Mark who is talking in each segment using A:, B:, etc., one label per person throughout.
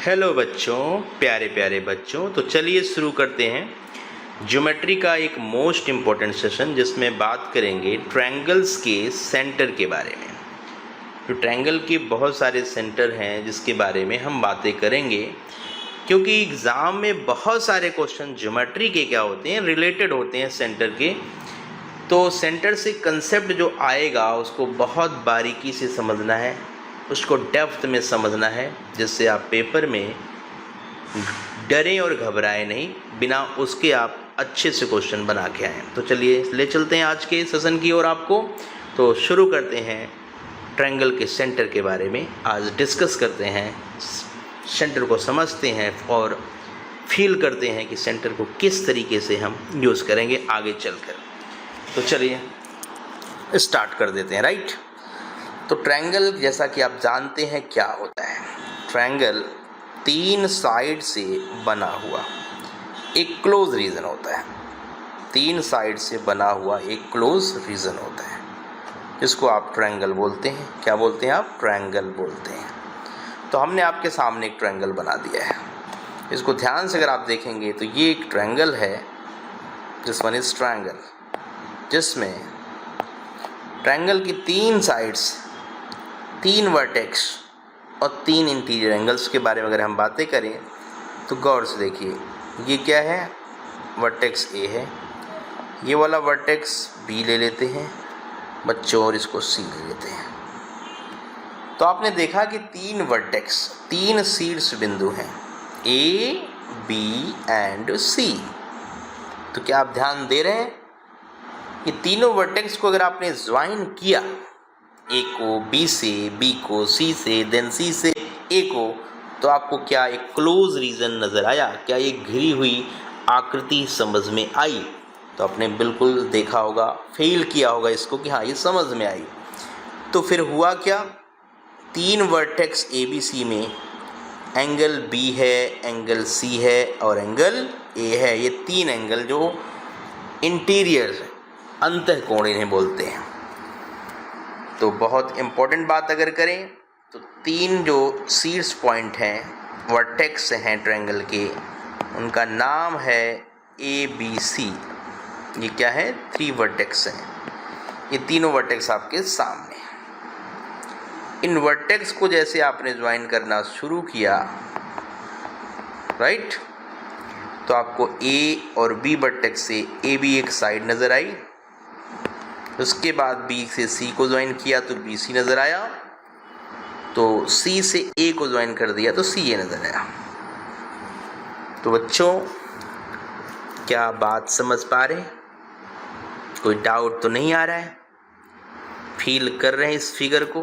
A: Hello बच्चों, प्यारे प्यारे बच्चों। तो चलिए शुरू करते हैं ज्योमेट्री का एक मोस्ट इम्पॉर्टेंट सेशन, जिसमें बात करेंगे ट्रायंगल्स के सेंटर के बारे में। तो ट्रायंगल के बहुत सारे सेंटर हैं जिसके बारे में हम बातें करेंगे, क्योंकि एग्ज़ाम में बहुत सारे क्वेश्चन ज्योमेट्री के क्या होते हैं, रिलेटेड होते हैं सेंटर के। तो सेंटर से कंसेप्ट जो आएगा उसको बहुत बारीकी से समझना है, उसको डेप्थ में समझना है, जिससे आप पेपर में डरें और घबराएं नहीं, बिना उसके आप अच्छे से क्वेश्चन बना के आएँ। तो चलिए ले चलते हैं आज के सेशन की ओर आपको। तो शुरू करते हैं ट्रायंगल के सेंटर के बारे में। आज डिस्कस करते हैं, सेंटर को समझते हैं और फील करते हैं कि सेंटर को किस तरीके से हम यूज़ करेंगे आगे चलकर। तो चलिए स्टार्ट कर देते हैं। राइट, तो ट्रायंगल जैसा कि आप जानते हैं क्या होता है। ट्रायंगल 3 साइड से बना हुआ एक क्लोज रीजन होता है। 3 साइड से बना हुआ एक क्लोज रीजन होता है, जिसको आप ट्रायंगल बोलते हैं। क्या बोलते हैं आप? ट्रायंगल बोलते हैं। तो हमने आपके सामने एक ट्रायंगल बना दिया है। इसको ध्यान से अगर आप देखेंगे तो ये एक ट्रायंगल है, दिस वन इज ट्रायंगल, जिसमें ट्रायंगल की 3 साइड्स, 3 वर्टेक्स और 3 इंटीरियर एंगल्स के बारे में अगर हम बातें करें तो गौर से देखिए। ये क्या है? वर्टेक्स ए है। ये वाला वर्टेक्स बी ले लेते हैं बच्चों, और इसको सी ले लेते हैं। तो आपने देखा कि 3 वर्टेक्स, 3 शीर्ष बिंदु हैं, ए, बी एंड सी। तो क्या आप ध्यान दे रहे हैं? ये तीनों वर्टेक्स को अगर आपने ज्वाइन किया, ए को बी से, बी को सी से, देन सी से ए को, तो आपको क्या एक क्लोज रीजन नज़र आया? क्या ये घिरी हुई आकृति समझ में आई? तो आपने बिल्कुल देखा होगा, फील किया होगा इसको कि हाँ ये समझ में आई। तो फिर हुआ क्या? 3 वर्टेक्स ए बी सी में एंगल बी है, एंगल सी है और एंगल ए है। ये 3 एंगल जो इंटीरियर, अंतःकोण इन्हें बोलते हैं। तो बहुत इम्पोर्टेंट बात अगर करें तो 3 जो शीर्ष पॉइंट हैं, वर्टेक्स हैं ट्रायंगल के, उनका नाम है ए बी सी। ये क्या है? 3 वर्टेक्स हैं। ये तीनों वर्टेक्स आपके सामने। इन वर्टेक्स को जैसे आपने ज्वाइन करना शुरू किया, राइट, तो आपको ए और बी वर्टेक्स से ए बी एक साइड नज़र आई। उसके बाद बी से सी को ज्वाइन किया तो बी सी नज़र आया। तो सी से ए को ज्वाइन कर दिया तो सी ए नज़र आया। तो बच्चों, क्या बात समझ पा रहे हैं? कोई डाउट तो नहीं आ रहा है? फील कर रहे हैं इस फिगर को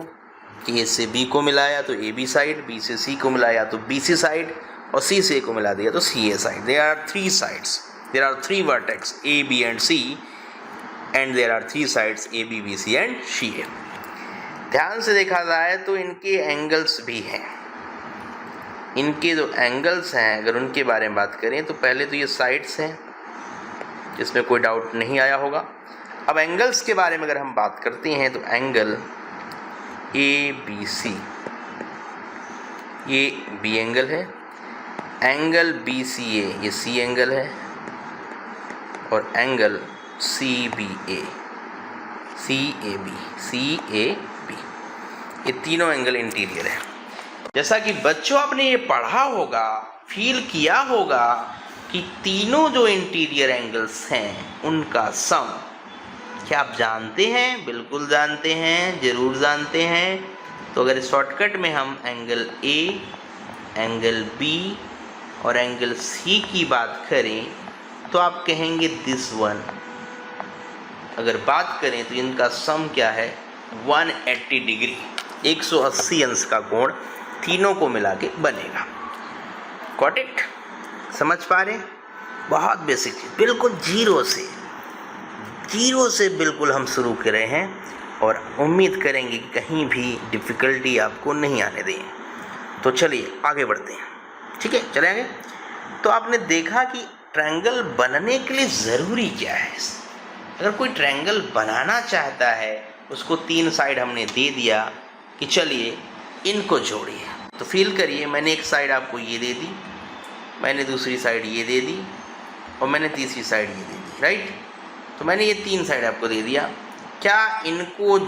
A: कि ए से बी को मिलाया तो ए बी साइड, बी से सी को मिलाया तो बी सी साइड, और सी से ए को मिला दिया तो C A side. There are 3 sides, there are 3 vertex A B and C, and there are 3 sides A B B C and C A. ध्यान से देखा जाए तो इनके एंगल्स भी हैं। इनके जो एंगल्स हैं, अगर उनके बारे में बात करें तो पहले तो ये साइड्स हैं, जिसमें कोई डाउट नहीं आया होगा। अब एंगल्स के बारे में अगर हम बात करते हैं तो एंगल ए बी सी, ये बी एंगल है। एंगल बी सी ए, ये सी एंगल है। और angle C B A, C A B, C A B, ये तीनों एंगल इंटीरियर है। जैसा कि बच्चों आपने ये पढ़ा होगा, फील किया होगा कि तीनों जो इंटीरियर एंगल्स हैं उनका सम, क्या आप जानते हैं? बिल्कुल जानते हैं, ज़रूर जानते हैं। तो अगर शॉर्टकट में हम एंगल ए, एंगल बी और एंगल सी की बात करें तो आप कहेंगे दिस वन। अगर बात करें तो इनका सम क्या है? 180 डिग्री, 180 अंश का कोण तीनों को मिला के बनेगा। Got it? समझ पा रहे? बहुत बेसिक चीज़, बिल्कुल जीरो से बिल्कुल हम शुरू कर रहे हैं, और उम्मीद करेंगे कि कहीं भी डिफ़िकल्टी आपको नहीं आने दें। तो चलिए आगे बढ़ते हैं। ठीक है, चले आगे। तो आपने देखा कि ट्रायंगल बनने के लिए ज़रूरी क्या है। अगर कोई ट्रायंगल बनाना चाहता है, उसको 3 साइड हमने दे दिया कि चलिए इनको जोड़िए। तो फील करिए, मैंने एक साइड आपको ये दे दी, मैंने दूसरी साइड ये दे दी और मैंने तीसरी साइड ये दे दी, राइट। तो मैंने ये 3 साइड आपको दे दिया। क्या इनको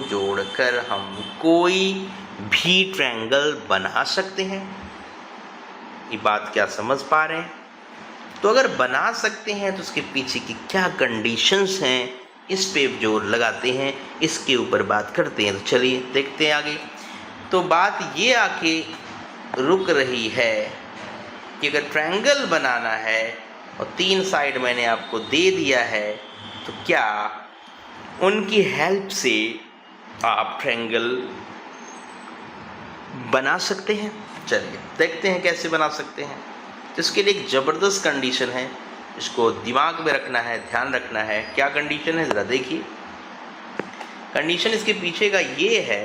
A: जोड़कर हम कोई भी ट्रायंगल बना सकते हैं? ये बात क्या समझ पा रहे हैं? तो अगर बना सकते हैं तो उसके पीछे की क्या कंडीशंस हैं, इस पे जो लगाते हैं, इसके ऊपर बात करते हैं। तो चलिए देखते हैं आगे। तो बात ये आके रुक रही है कि अगर ट्रायंगल बनाना है और 3 साइड मैंने आपको दे दिया है, तो क्या उनकी हेल्प से आप ट्रायंगल बना सकते हैं? चलिए देखते हैं कैसे बना सकते हैं। तो इसके लिए एक ज़बरदस्त कंडीशन है, इसको दिमाग में रखना है, ध्यान रखना है। क्या कंडीशन है ज़रा देखिए। कंडीशन इसके पीछे का ये है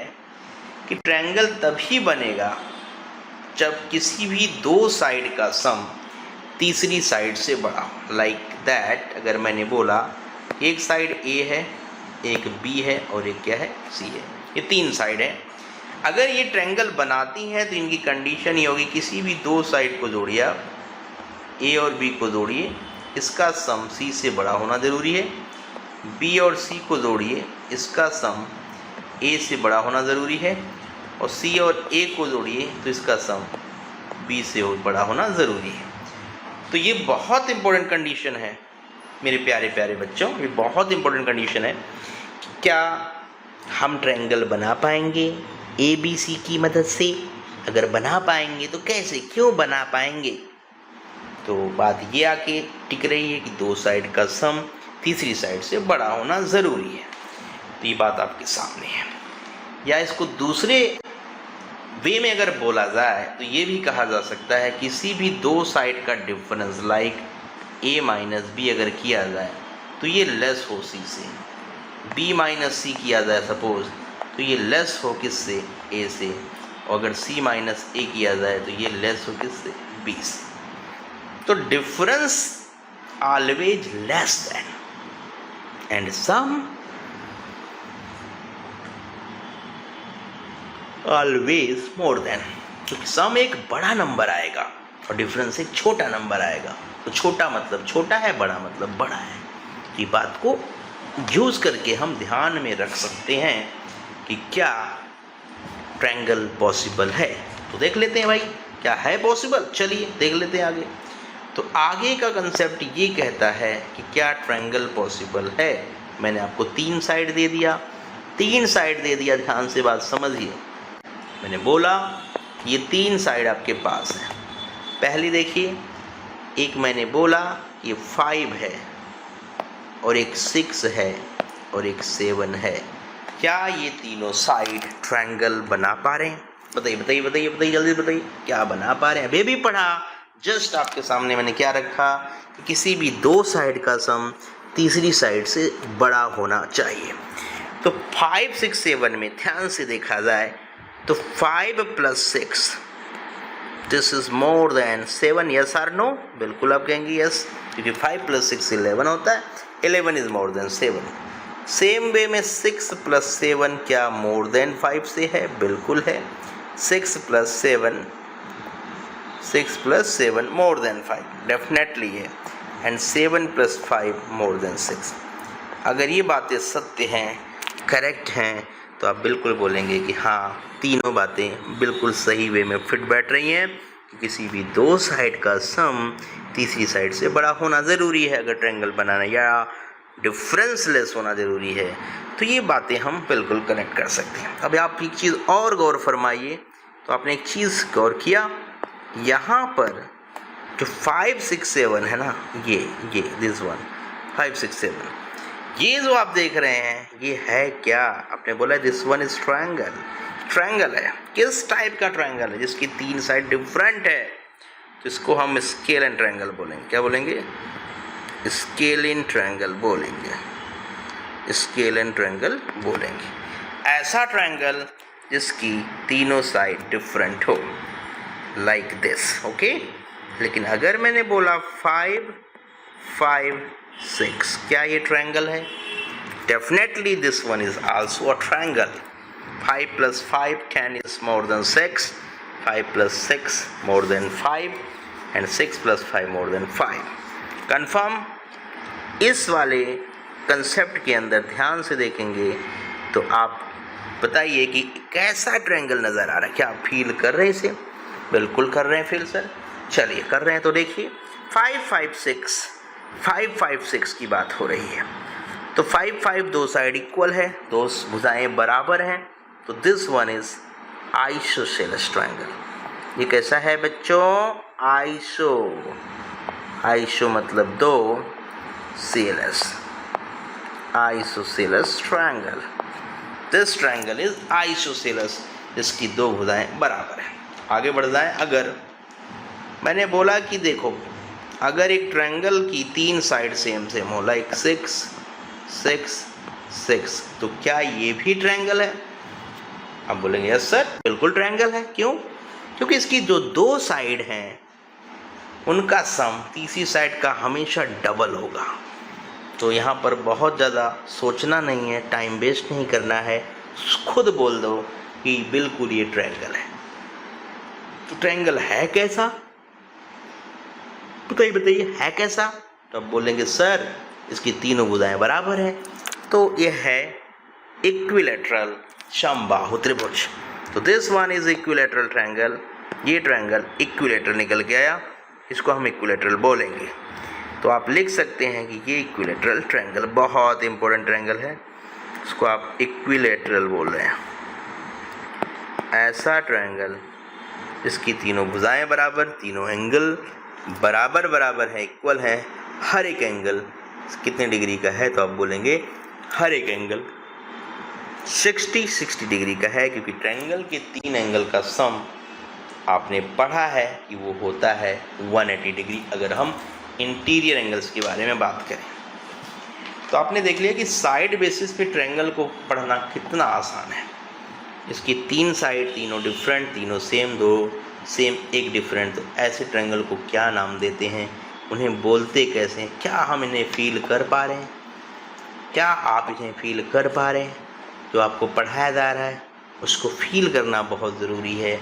A: कि ट्रायंगल तभी बनेगा जब किसी भी 2 साइड का सम तीसरी साइड से बड़ा हो। लाइक दैट, अगर मैंने बोला एक साइड ए है, एक बी है और एक क्या है, सी है, ये 3 साइड है। अगर ये ट्रायंगल बनाती हैं तो इनकी कंडीशन ये होगी, किसी भी 2 साइड को जोड़िए आप, ए और बी को जोड़िए, इसका सम सी से बड़ा होना ज़रूरी है। बी और सी को जोड़िए, इसका सम ए से बड़ा होना ज़रूरी है। और सी और ए को जोड़िए तो इसका सम बी से बड़ा होना ज़रूरी है। तो ये बहुत इम्पोर्टेंट कंडीशन है मेरे प्यारे प्यारे बच्चों, ये बहुत इम्पोर्टेंट कंडीशन है। क्या हम ट्रायंगल बना पाएंगे ए बी सी की मदद से? अगर बना पाएंगे तो कैसे, क्यों बना पाएंगे? तो बात ये आके टिक रही है कि 2 साइड का सम तीसरी साइड से बड़ा होना ज़रूरी है। तो ये बात आपके सामने है। या इसको दूसरे वे में अगर बोला जाए तो ये भी कहा जा सकता है, किसी भी 2 साइड का difference like a minus B अगर किया जाए तो ये लेस हो सी से, b माइनस सी किया जाए सपोज तो ये लेस हो किससे, a से, और अगर c माइनस a किया जाए तो ये लेस हो किससे, b से। तो difference always less than and sum always more than. क्योंकि सम एक बड़ा नंबर आएगा और डिफरेंस एक छोटा नंबर आएगा। तो छोटा मतलब छोटा है, बड़ा मतलब बड़ा है। ये बात को यूज़ करके हम ध्यान में रख सकते हैं कि क्या ट्रायंगल पॉसिबल है। तो देख लेते हैं भाई क्या है पॉसिबल, चलिए देख लेते हैं आगे। तो आगे का कंसेप्ट ये कहता है कि क्या ट्रायंगल पॉसिबल है। मैंने आपको 3 साइड दे दिया, 3 साइड दे दिया, ध्यान से बात समझिए। मैंने बोला ये 3 साइड आपके पास है। पहली देखिए, एक मैंने बोला ये 5 है और एक 6 है और एक 7 है। क्या ये तीनों साइड ट्रायंगल बना पा रहे हैं? बताइए बताइए बताइए बताइए, जल्दी बताइए, क्या बना पा रहे हैं? अभी भी पढ़ा, जस्ट आपके सामने मैंने क्या रखा कि किसी भी 2 साइड का सम तीसरी साइड से बड़ा होना चाहिए। तो 5, 6, 7 में ध्यान से देखा जाए तो 5 + 6 this is more than 7, yes और नो? बिल्कुल आप कहेंगे यस, क्योंकि 5 + 6 11 होता है, 11 is more than 7। Same way में 6 + 7 क्या मोर देन 5 से है? बिल्कुल है। 6 + 7 मोर देन 5 डेफिनेटली है, एंड 7 + 5 मोर देन 6। अगर ये बातें सत्य हैं, करेक्ट हैं, तो आप बिल्कुल बोलेंगे कि हाँ तीनों बातें बिल्कुल सही वे में फिट बैठ रही हैं कि किसी भी 2 साइड का सम तीसरी साइड से बड़ा होना ज़रूरी है अगर ट्रायंगल बनाना, या डिफरेंस लेस होना ज़रूरी है। तो ये बातें हम बिल्कुल कनेक्ट कर सकते हैं। अब आप एक चीज़ और गौर फरमाइए। तो आपने एक चीज़ गौर किया, यहाँ पर जो 5, 6, 7 है ना, ये दिस वन 5, 6, 7, ये जो आप देख रहे हैं ये है क्या? आपने बोला this one is triangle. Triangle है, किस टाइप का ट्रायंगल है? जिसकी 3 साइड डिफरेंट है, तो इसको हम स्केल एंड ट्रायंगल बोलेंगे। क्या बोलेंगे? स्केल इन ट्रायंगल बोलेंगे, स्केल एंड ट्रायंगल बोलेंगे। ऐसा ट्रायंगल जिसकी तीनों साइड डिफरेंट हो, लाइक दिस, ओके। लेकिन अगर मैंने बोला 5, 5, 6, क्या ये ट्रायंगल है? Definitely this one is also a triangle. 5 plus 5 10 is more than 6, 5 plus 6 more than 5 and 6 plus 5 more than 5. Confirm? इस वाले कंसेप्ट के अंदर ध्यान से देखेंगे तो आप बताइए कि कैसा ट्रायंगल नज़र आ रहा है। क्या आप फील कर रहे हैं इसे? बिल्कुल कर रहे हैं फील सर। चलिए कर रहे हैं तो देखिए 5 5 6 की बात हो रही है। तो 5 5 दो साइड इक्वल है, दो भुजाएं बराबर हैं, तो this one is isosceles triangle. ये कैसा है बच्चों? आइसो मतलब दो, सेलेस, isosceles triangle. This triangle is isosceles, इसकी दो भुजाएं बराबर हैं। आगे बढ़ जाएं। अगर मैंने बोला कि देखो अगर एक ट्रायंगल की 3 साइड सेम हो, लाइक 6 6 6, तो क्या ये भी ट्रायंगल है? आप बोलेंगे यस सर, बिल्कुल ट्रायंगल है। क्यों? क्योंकि इसकी जो दो साइड हैं उनका सम तीसरी साइड का हमेशा डबल होगा। तो यहाँ पर बहुत ज़्यादा सोचना नहीं है, टाइम वेस्ट नहीं करना है, खुद बोल दो कि बिल्कुल ये ट्रायंगल है। तो ट्रायंगल है कैसा? बताइए है कैसा? तो अब बोलेंगे सर इसकी तीनों भुजाएं बराबर हैं, तो यह है इक्विलैटरल समबाहु त्रिभुज। तो this one is equilateral triangle. ये ट्रायंगल इक्विलैटरल निकल के आया, इसको हम इक्विलैटरल बोलेंगे। तो आप लिख सकते हैं कि ये इक्विलैटरल ट्रायंगल बहुत इंपॉर्टेंट ट्रायंगल है, इसको आप इक्विलैटरल बोल रहे हैं। ऐसा ट्रायंगल इसकी तीनों भुजाएं बराबर, तीनों एंगल बराबर बराबर है, इक्वल है। हर एक एंगल कितने डिग्री का है? तो आप बोलेंगे हर एक एंगल 60 डिग्री का है, क्योंकि ट्रायंगल के 3 एंगल का सम आपने पढ़ा है कि वो होता है 180 डिग्री। अगर हम इंटीरियर एंगल्स के बारे में बात करें तो आपने देख लिया कि साइड बेसिस पे ट्रायंगल को पढ़ना कितना आसान है। इसकी 3 साइड, तीनों डिफरेंट, तीनों सेम, दो सेम एक डिफरेंट, तो ऐसे ट्रायंगल को क्या नाम देते हैं, उन्हें बोलते कैसे हैं? क्या हम इन्हें फील कर पा रहे हैं? क्या आप इन्हें फील कर पा रहे हैं? जो आपको पढ़ाया जा रहा है उसको फील करना बहुत ज़रूरी है।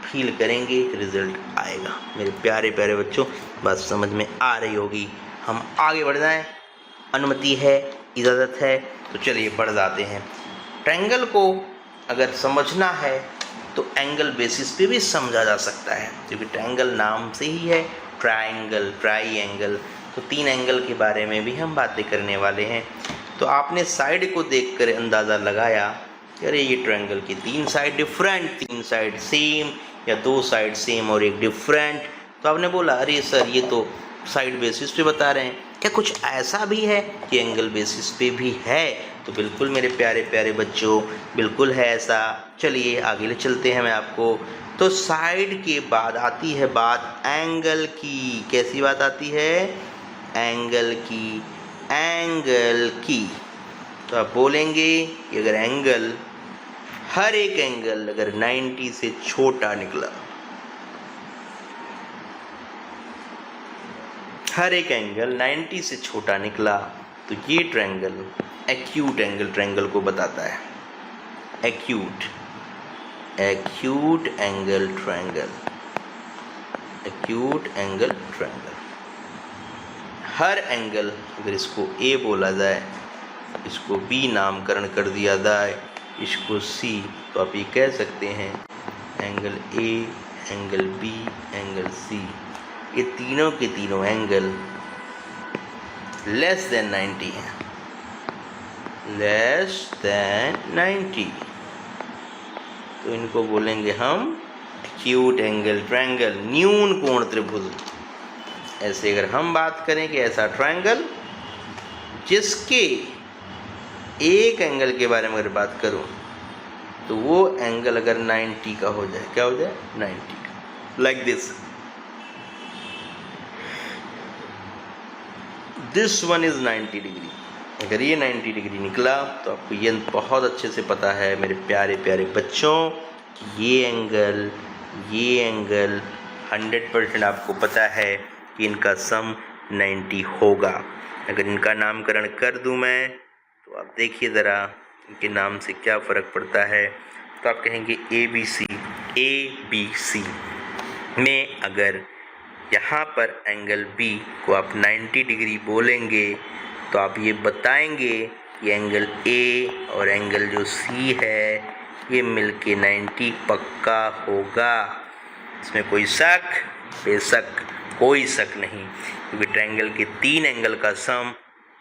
A: फील करेंगे रिजल्ट आएगा। मेरे प्यारे प्यारे बच्चों, बात समझ में आ रही होगी। हम आगे बढ़ जाएं, अनुमति है, इजाज़त है, तो चलिए बढ़ जाते हैं। ट्रायंगल को अगर समझना है तो एंगल बेसिस पे भी समझा जा सकता है, क्योंकि ट्रायंगल नाम से ही है ट्रायंगल, ट्राईएंगल। तो 3 एंगल के बारे में भी हम बातें करने वाले हैं। तो आपने साइड को देखकर अंदाज़ा लगाया कि अरे ये ट्रायंगल की 3 साइड डिफरेंट, 3 साइड सेम, या 2 साइड सेम और एक डिफरेंट। तो आपने बोला अरे सर ये तो साइड बेसिस पे बता रहे हैं, क्या कुछ ऐसा भी है कि एंगल बेसिस पे भी है? तो बिल्कुल मेरे प्यारे प्यारे बच्चों, बिल्कुल है ऐसा। चलिए आगे ले चलते हैं मैं आपको। तो साइड के बाद आती है बात एंगल की। कैसी बात आती है? एंगल की, एंगल की। तो आप बोलेंगे कि अगर एंगल, हर एक एंगल अगर 90 से छोटा निकला, हर एक एंगल 90 से छोटा निकला, तो ये ट्रायंगल एक्यूट एंगल ट्रायंगल को बताता है। Acute angle triangle, acute angle triangle. हर एंगल अगर इसको ए बोला जाए, इसको बी नामकरण कर दिया जाए, इसको सी, तो आप ये कह सकते हैं angle A, angle B, angle C, ये तीनों के तीनों एंगल लेस देन 90 हैं, लेस देन 90। तो इनको बोलेंगे हम एक्यूट एंगल ट्रायंगल, न्यून कोण त्रिभुज। ऐसे अगर हम बात करें कि ऐसा ट्रायंगल जिसके एक एंगल के बारे में अगर बात करूं तो वो एंगल अगर 90 का हो जाए, क्या हो जाए? 90 का, like this one is 90 degree. अगर ये 90 डिग्री निकला तो आपको ये बहुत अच्छे से पता है मेरे प्यारे प्यारे बच्चों कि ये एंगल 100% आपको पता है कि इनका सम 90 होगा। अगर इनका नामकरण कर दूं मैं तो आप देखिए ज़रा इनके नाम से क्या फ़र्क पड़ता है। तो आप कहेंगे ABC में अगर यहाँ पर एंगल B को आप 90 डिग्री बोलेंगे तो आप ये बताएंगे कि एंगल A और एंगल जो C है ये मिलके 90 पक्का होगा। इसमें कोई शक, बेशक कोई शक नहीं, क्योंकि ट्रायंगल के 3 एंगल का सम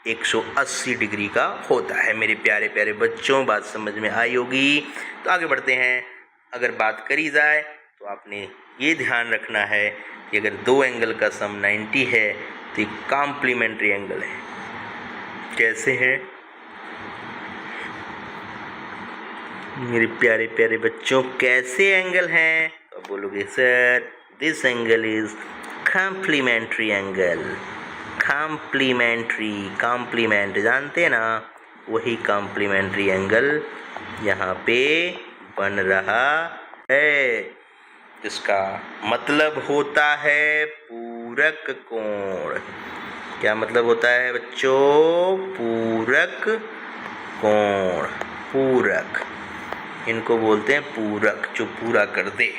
A: 180 डिग्री का होता है। मेरे प्यारे प्यारे बच्चों, बात समझ में आई होगी। तो आगे बढ़ते हैं। अगर बात करी जाए तो आपने ये ध्यान रखना है कि अगर 2 एंगल का सम 90 है तो ये कॉम्प्लीमेंट्री एंगल है। कैसे है मेरे प्यारे प्यारे बच्चों, कैसे एंगल हैं? तो बोलोगे sir this angle is complementary angle. Complement जानते हैं ना, वही कॉम्प्लीमेंट्री एंगल यहाँ पे बन रहा है। इसका मतलब होता है पूरक कोण। क्या मतलब होता है बच्चों? पूरक कोण। पूरक, इनको बोलते हैं पूरक, जो पूरा कर दे।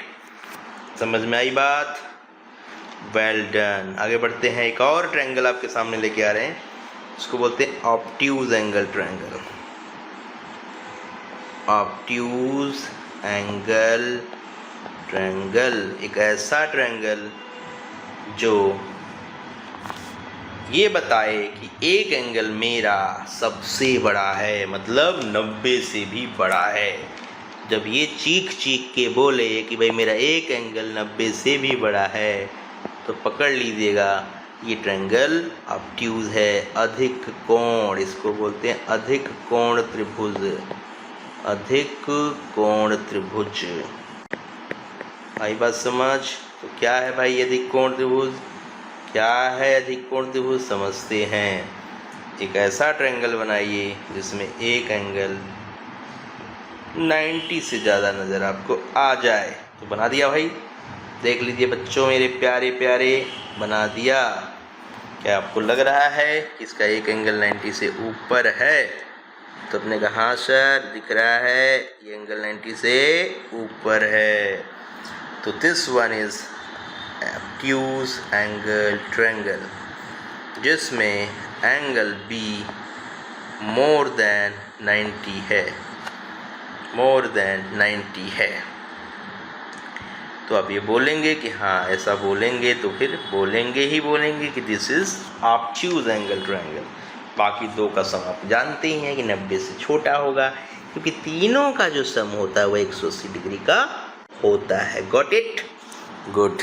A: समझ में आई बात? Well done. आगे बढ़ते हैं। एक और ट्रायंगल आपके सामने लेके आ रहे हैं, इसको बोलते हैं obtuse angle triangle. Obtuse angle triangle एक ऐसा ट्रायंगल जो ये बताए कि एक एंगल मेरा सबसे बड़ा है, मतलब 90 से भी बड़ा है। जब ये चीख के बोले कि भाई मेरा एक एंगल 90 से भी बड़ा है, तो पकड़ लीजिएगा ये ट्रायंगल ऑब्ट्यूज है, अधिक कोण। इसको बोलते हैं अधिक कोण त्रिभुज। अधिक कोण त्रिभुज। आई बात समझ? तो क्या है भाई अधिक कोण त्रिभुज? क्या है अधिक कोण त्रिभुज? समझते हैं। एक ऐसा ट्रायंगल बनाइए जिसमें एक एंगल 90 से ज़्यादा नज़र आपको आ जाए। तो बना दिया भाई, देख लीजिए बच्चों मेरे प्यारे प्यारे, बना दिया। क्या आपको लग रहा है कि इसका एक एंगल 90 से ऊपर है? तो अपने कहा हाँ सर दिख रहा है, ये एंगल 90 से ऊपर है। तो this one is obtuse angle triangle, जिसमें एंगल B मोर देन 90 है। मोर देन 90 है। तो आप ये बोलेंगे कि हाँ ऐसा बोलेंगे तो फिर बोलेंगे कि this is obtuse angle triangle. बाकी 2 का सम आप जानते ही हैं कि 90 से छोटा होगा, क्योंकि तीनों का जो सम होता है वो 180 डिग्री का होता है। Got it? गुड।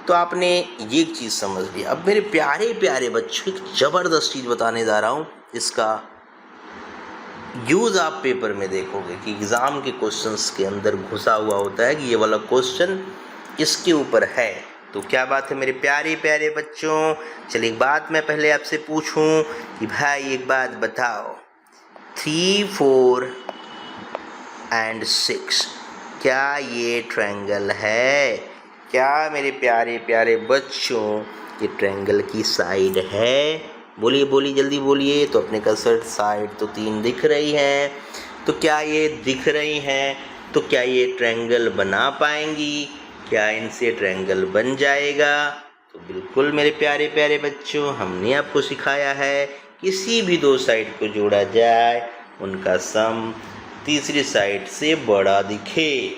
A: तो आपने ये चीज़ समझ ली। अब मेरे प्यारे प्यारे बच्चों एक ज़बरदस्त चीज़ बताने जा रहा हूँ। इसका यूज़ आप पेपर में देखोगे कि एग्ज़ाम के क्वेश्चंस के अंदर घुसा हुआ होता है कि ये वाला क्वेश्चन इसके ऊपर है। तो क्या बात है मेरे प्यारे प्यारे बच्चों? चलिए एक बात मैं पहले आपसे पूछूं कि भाई एक बात बताओ, 3, 4 and 6 क्या ये ट्रायंगल है? क्या मेरे प्यारे प्यारे बच्चों ये ट्रायंगल की साइड है? बोलिए बोलिए जल्दी बोलिए। तो अपने कसर साइड तो 3 दिख रही हैं, तो क्या ये दिख रही हैं? तो क्या ये ट्रायंगल बना पाएंगी? क्या इनसे ट्रायंगल बन जाएगा? तो बिल्कुल मेरे प्यारे प्यारे बच्चों, हमने आपको सिखाया है किसी भी 2 साइड को जोड़ा जाए उनका सम तीसरी साइड से बड़ा दिखे।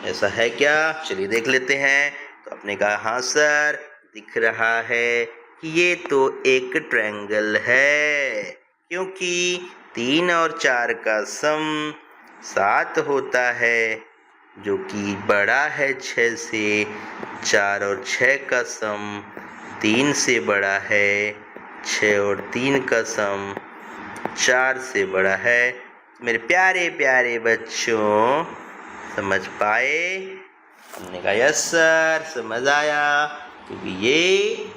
A: ऐसा है क्या? चलिए देख लेते हैं। तो आपने कहा हाँ सर दिख रहा है कि ये तो एक ट्रायंगल है, क्योंकि 3 और 4 का सम 7 होता है, जो कि बड़ा है 6 से। 4 और 6 का सम 3 से बड़ा है। 6 और 3 का सम 4 से बड़ा है। मेरे प्यारे प्यारे बच्चों समझ पाए? हमने कहा यस सर समझ आया, क्योंकि ये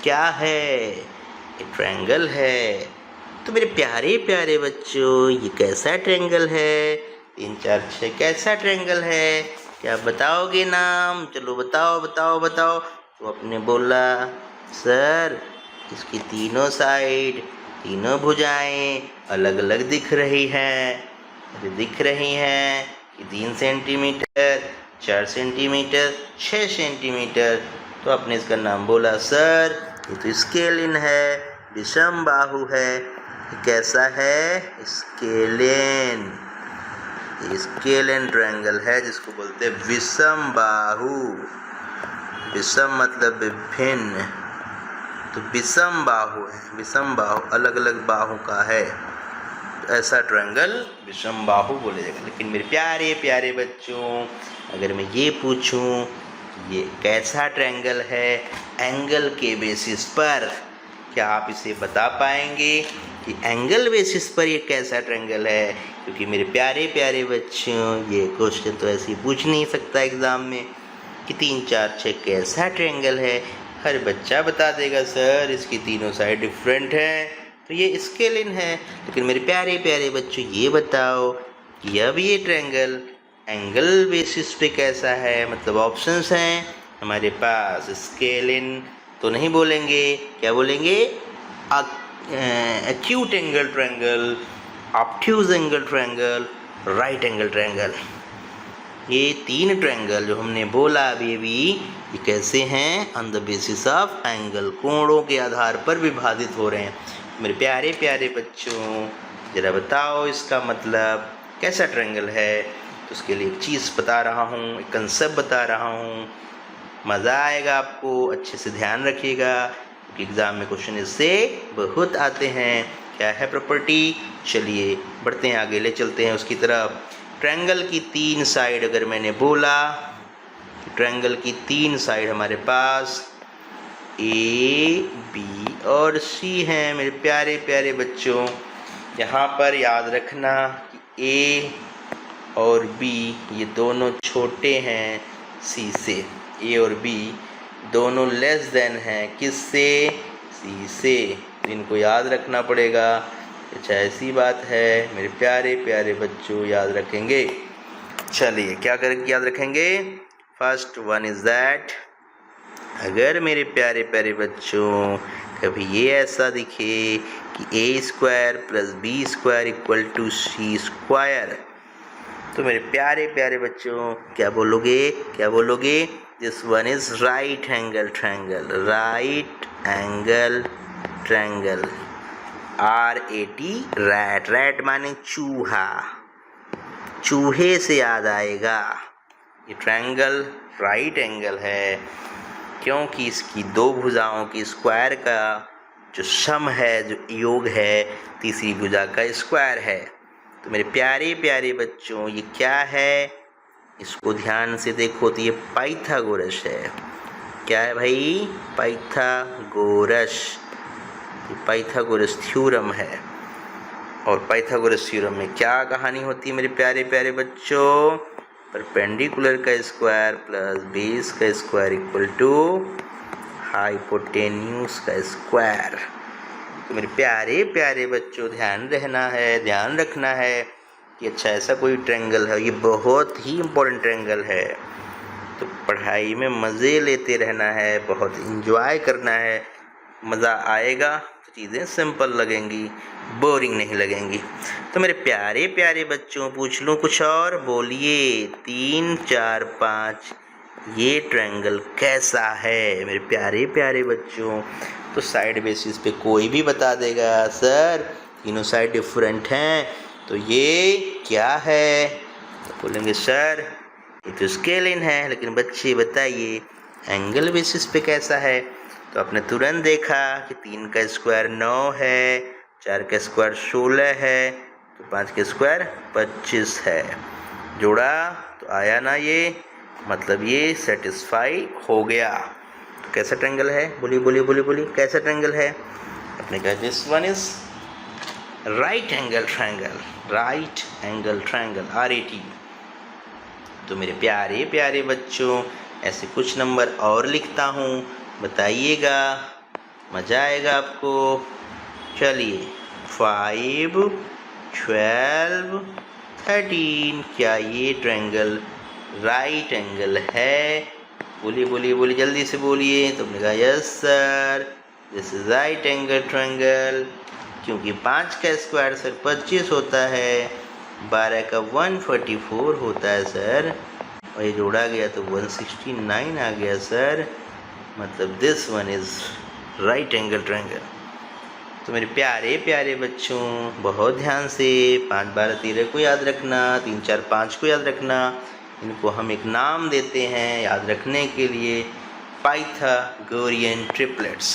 A: क्या है? ये ट्रायंगल है। तो मेरे प्यारे प्यारे बच्चों ये कैसा ट्रायंगल है? 3, 4, 6 कैसा ट्रायंगल है? क्या बताओगे नाम? चलो बताओ बताओ बताओ। तो आपने बोला सर इसकी तीनों साइड, तीनों भुजाएं अलग अलग दिख रही हैं। मुझे दिख रही हैं कि 3 सेंटीमीटर, 4 सेंटीमीटर, 6 सेंटीमीटर। तो आपने इसका नाम बोला सर ये तो स्केलिन है, विषम बाहु है। ये कैसा है? स्केलिन। ये स्केलिन ट्रायंगल है जिसको बोलते हैं विषम बाहु। विषम मतलब विभिन्न, तो विषम बाहु है। विषम बाहु अलग अलग बाहु का है, तो ऐसा ट्रायंगल विषम बाहु बोले जाएगा। लेकिन मेरे प्यारे प्यारे बच्चों, अगर मैं ये पूछूं ये कैसा ट्रायंगल है एंगल के बेसिस पर, क्या आप इसे बता पाएंगे कि एंगल बेसिस पर ये कैसा ट्रायंगल है? क्योंकि मेरे प्यारे प्यारे बच्चों, ये क्वेश्चन तो ऐसे ही पूछ नहीं सकता एग्ज़ाम में कि 3, 4, 6 कैसा ट्रायंगल है। हर बच्चा बता देगा सर इसकी तीनों साइड डिफरेंट हैं, तो ये स्केलिन है। लेकिन मेरे प्यारे प्यारे बच्चों ये बताओ कि अब ये ट्रायंगल एंगल बेसिस पे कैसा है? मतलब ऑप्शंस हैं हमारे पास, स्केलिन तो नहीं बोलेंगे, क्या बोलेंगे? Acute angle triangle, obtuse angle triangle, right angle triangle. ये 3 ट्रायंगल जो हमने बोला अभी ये कैसे हैं? On the basis of angle, कोणों के आधार पर विभाजित हो रहे हैं। मेरे प्यारे प्यारे बच्चों ज़रा बताओ इसका मतलब कैसा ट्रायंगल है? तो उसके लिए एक चीज़ बता रहा हूँ, एक कंसेप्ट बता रहा हूँ, मज़ा आएगा आपको, अच्छे से ध्यान रखिएगा क्योंकि एग्ज़ाम में क्वेश्चन इससे बहुत आते हैं। क्या है प्रॉपर्टी? चलिए बढ़ते हैं आगे, ले चलते हैं उसकी तरफ। ट्रायंगल की 3 साइड अगर मैंने बोला, ट्रायंगल की 3 साइड हमारे पास ए, बी और सी हैं। मेरे प्यारे प्यारे बच्चों यहाँ पर याद रखना कि ए और बी ये दोनों छोटे हैं सी से। ए और बी दोनों लेस देन हैं किससे? सी से। तो इनको याद रखना पड़ेगा। अच्छा ऐसी बात है मेरे प्यारे प्यारे बच्चों, याद रखेंगे। चलिए क्या करेंगे, याद रखेंगे। फर्स्ट वन इज़ दैट, अगर मेरे प्यारे प्यारे बच्चों कभी ये ऐसा दिखे कि A square plus B square equal to C square, तो मेरे प्यारे प्यारे बच्चों क्या बोलोगे? क्या बोलोगे? This one is right angle triangle. Right angle triangle, RAT, rat. Rat माने चूहा, चूहे से याद आएगा। ये ट्रायंगल राइट एंगल है क्योंकि इसकी 2 भुजाओं की स्क्वायर का जो सम है, जो योग है, तीसरी भुजा का स्क्वायर है। तो मेरे प्यारे प्यारे बच्चों ये क्या है? इसको ध्यान से देखो तो ये पाइथागोरस है। क्या है भाई? पाइथागोरस। ये पाइथागोरस थ्योरम है। और पाइथागोरस थ्योरम में क्या कहानी होती है मेरे प्यारे प्यारे बच्चों? परपेंडिकुलर का स्क्वायर प्लस बेस का स्क्वायर इक्वल टू हाइपोटेन्यूज का स्क्वायर। तो मेरे प्यारे प्यारे बच्चों ध्यान रहना है, ध्यान रखना है कि अच्छा ऐसा कोई ट्रायंगल है, ये बहुत ही इम्पोर्टेंट ट्रायंगल है। तो पढ़ाई में मज़े लेते रहना है, बहुत इंजॉय करना है, मज़ा आएगा तो चीज़ें सिंपल लगेंगी, बोरिंग नहीं लगेंगी। तो मेरे प्यारे प्यारे बच्चों पूछ लूँ कुछ और? बोलिए 3, 4, 5 ये ट्रायंगल कैसा है मेरे प्यारे प्यारे बच्चों? तो साइड बेसिस पे कोई भी बता देगा सर तीनों साइड डिफरेंट हैं, तो ये क्या है? तो बोलेंगे सर ये तो स्केलिन है। लेकिन बच्चे बताइए एंगल बेसिस पे कैसा है? तो आपने तुरंत देखा कि 3 का स्क्वायर 9 है, 4 का स्क्वायर 16 है, तो 5 का स्क्वायर 25 है। जोड़ा तो आया ना ये, मतलब ये सेटिस्फाई हो गया। तो कैसा ट्रायंगल है? बोलिए बोलिए बोलिए बोलिए, कैसा ट्रायंगल है? आपने कहा this one is right angle triangle. Right angle triangle, RAT। तो मेरे प्यारे प्यारे बच्चों ऐसे कुछ नंबर और लिखता हूँ, बताइएगा, मज़ा आएगा आपको। चलिए 5, 12, 13 क्या ये ट्रायंगल राइट एंगल है? बोलिए बोलिए बोलिए, जल्दी से बोलिए। तुमने कहा yes sir this is right angle triangle, क्योंकि 5 का स्क्वायर सर 25 होता है, 12 का 144 होता है सर, और ये जोड़ा गया तो 169 आ गया सर, मतलब this one is right angle triangle. तो मेरे प्यारे प्यारे बच्चों, बहुत ध्यान से 5 12 13 को याद रखना, 3 4 5 को याद रखना। इनको हम एक नाम देते हैं याद रखने के लिए, पाइथागोरियन ट्रिपलेट्स।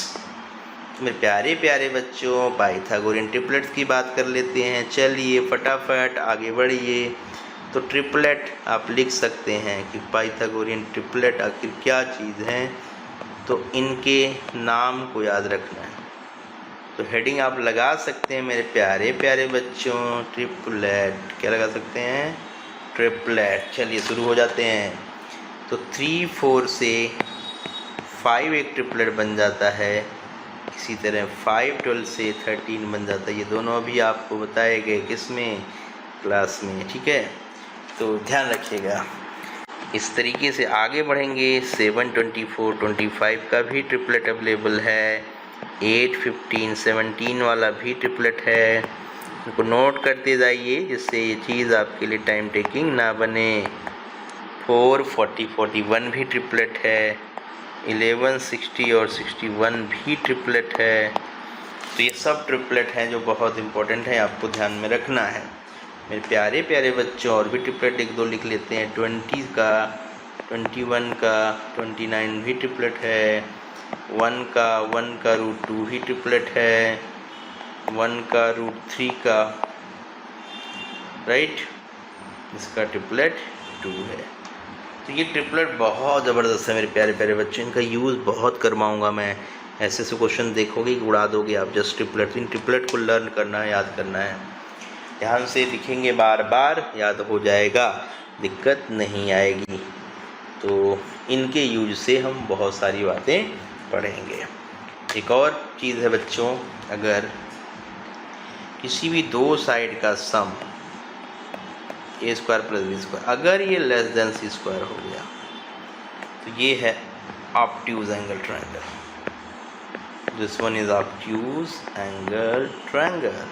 A: तो मेरे प्यारे प्यारे बच्चों, पाइथागोरियन ट्रिपलेट्स की बात कर लेते हैं। चलिए फटाफट आगे बढ़िए। तो ट्रिपलेट आप लिख सकते हैं कि पाइथागोरियन ट्रिपलेट आखिर क्या चीज़ है, तो इनके नाम को याद रखना है। तो हेडिंग आप लगा सकते हैं मेरे प्यारे प्यारे बच्चों, ट्रिपलेट। क्या लगा सकते हैं? ट्रिपलेट। चलिए शुरू हो जाते हैं। तो 3 4 से 5 एक ट्रिपलेट बन जाता है, इसी तरह 5 12 से 13 बन जाता है। ये दोनों अभी आपको बताए गए किसमें? क्लास में, ठीक है। तो ध्यान रखिएगा। इस तरीके से आगे बढ़ेंगे। 7 24 25 का भी ट्रिपलेट अवेलेबल है, 8 15 17 वाला भी ट्रिपलेट है। इनको नोट करते जाइए जिससे ये चीज़ आपके लिए टाइम टेकिंग ना बने। 4 40 41 भी ट्रिपलेट है, 11 60 और 61 भी ट्रिपलेट है। तो ये सब ट्रिपलेट हैं जो बहुत इंपॉर्टेंट है, आपको ध्यान में रखना है मेरे प्यारे प्यारे बच्चों। और भी ट्रिपलेट एक दो लिख लेते हैं। 20 का, 21 का, 29 भी ट्रिपलेट है। 1 का रूट 2 भी ट्रिपलेट है। 1 का रूट 3 का, राइट, इसका ट्रिपलेट 2 है। तो ये ट्रिपलेट बहुत ज़बरदस्त है मेरे प्यारे प्यारे बच्चों। इनका यूज़ बहुत करवाऊँगा मैं। ऐसे से क्वेश्चन देखोगे कि उड़ा दोगे आप। जस्ट ट्रिपलेट, इन ट्रिपलेट को लर्न करना है, याद करना है। ध्यान से लिखेंगे, बार बार याद हो जाएगा, दिक्कत नहीं आएगी। तो इनके यूज से हम बहुत सारी बातें पढ़ेंगे। एक और चीज़ है बच्चों, अगर किसी भी दो साइड का सम ए स्क्वायर प्लस बी स्क्वायर, अगर ये लेस देन सी स्क्वायर हो गया, तो ये है obtuse angle triangle. This one is obtuse angle triangle.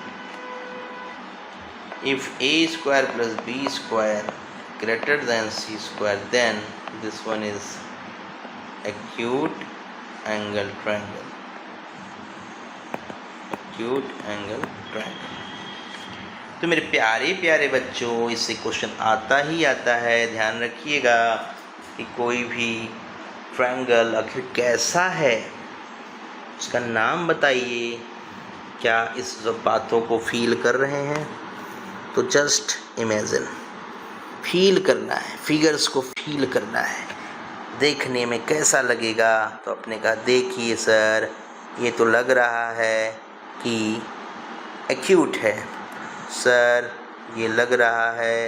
A: If a square plus b square greater than c square, then this one is acute angle triangle. Acute angle triangle. तो मेरे प्यारे प्यारे बच्चों, इससे क्वेश्चन आता ही आता है। ध्यान रखिएगा कि कोई भी ट्रायंगल आखिर कैसा है, उसका नाम बताइए। क्या इस सब बातों को फील कर रहे हैं? तो जस्ट इमेजिन, फील करना है, फिगर्स को फील करना है, देखने में कैसा लगेगा। तो आपने कहा देखिए सर, ये तो लग रहा है कि एक्यूट है। सर ये लग रहा है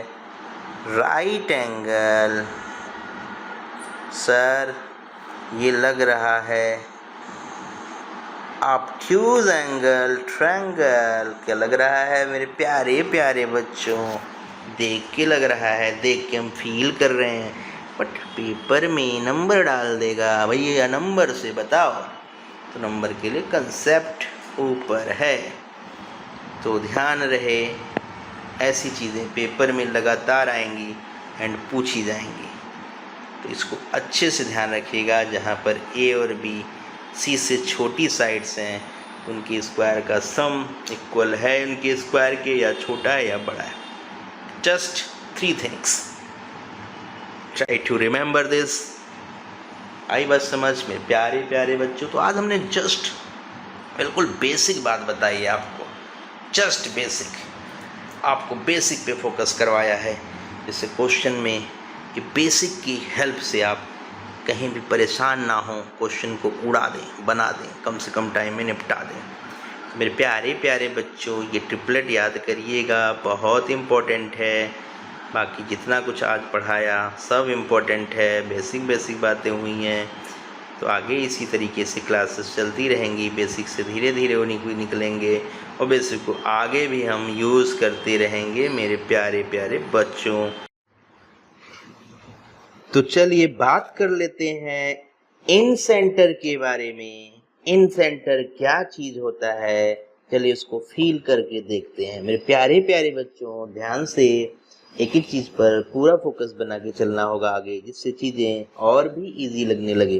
A: राइट एंगल। सर ये लग रहा है ऑब्ट्यूज एंगल ट्रायंगल। क्या लग रहा है मेरे प्यारे प्यारे बच्चों? देख के लग रहा है, देख के हम फील कर रहे हैं, बट पेपर में नंबर डाल देगा भैया, नंबर से बताओ। तो नंबर के लिए कंसेप्ट ऊपर है। तो ध्यान रहे, ऐसी चीज़ें पेपर में लगातार आएंगी एंड पूछी जाएंगी। तो इसको अच्छे से ध्यान रखिएगा। जहाँ पर ए और बी सी से छोटी साइड्स हैं, उनके स्क्वायर का सम इक्वल है उनके स्क्वायर के, या छोटा है या बड़ा है। Just 3 things, try to remember this. आई बात समझ में प्यारे प्यारे बच्चों? तो आज हमने जस्ट बिल्कुल बेसिक बात बताई है आपको, जस्ट बेसिक, आपको बेसिक पे फोकस करवाया है, जिससे क्वेश्चन में ये बेसिक की हेल्प से आप कहीं भी परेशान ना हो, क्वेश्चन को उड़ा दें, बना दें, कम से कम टाइम में निपटा दें। तो मेरे प्यारे प्यारे बच्चों, ये ट्रिपलेट याद करिएगा, बहुत इम्पोर्टेंट है। बाकी जितना कुछ आज पढ़ाया सब इम्पोर्टेंट है, बेसिक बेसिक बातें हुई हैं। तो आगे इसी तरीके से क्लासेस चलती रहेंगी। बेसिक से धीरे धीरे वो निकलेंगे और बेसिक को आगे भी हम यूज़ करते रहेंगे मेरे प्यारे प्यारे बच्चों। तो चलिए बात कर लेते हैं इन सेंटर के बारे में। इन सेंटर क्या चीज़ होता है, चलिए इसको फील करके देखते हैं। मेरे प्यारे प्यारे बच्चों, ध्यान से एक एक चीज पर पूरा फोकस बना के चलना होगा आगे, जिससे चीजें और भी इजी लगने लगे।